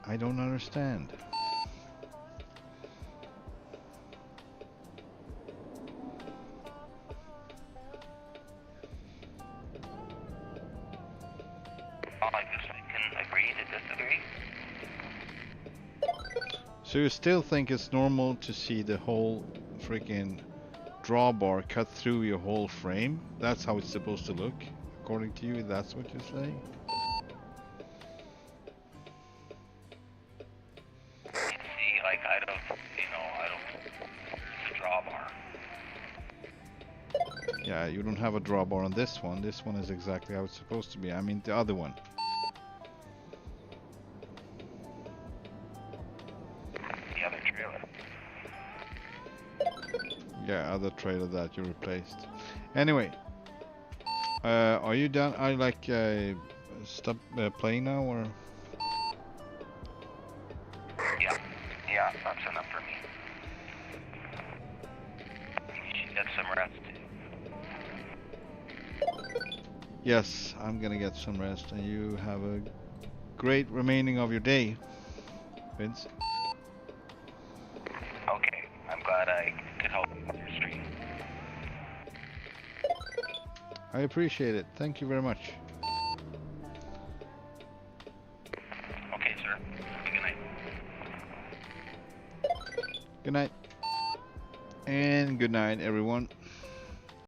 [SPEAKER 1] I don't understand.
[SPEAKER 3] I agree to disagree.
[SPEAKER 1] So you still think it's normal to see the whole freaking drawbar cut through your whole frame? That's how it's supposed to look, according to you? That's what you're saying?
[SPEAKER 3] See, like, I don't, there's a drawbar.
[SPEAKER 1] Yeah, you don't have a drawbar on this one. This one is exactly how it's supposed to be. I mean, the other one.
[SPEAKER 3] The other trailer.
[SPEAKER 1] Yeah, other trailer that you replaced. Anyway, are you done? I like stop playing now, or?
[SPEAKER 3] Yeah, that's enough for me. You should get some rest.
[SPEAKER 1] Yes, I'm gonna get some rest, and you have a great remaining of your day, Vince.
[SPEAKER 3] Okay, I'm glad I could help with your stream.
[SPEAKER 1] I appreciate it. Thank you very much.
[SPEAKER 3] Okay, sir. Good night.
[SPEAKER 1] Good night. And good night, everyone.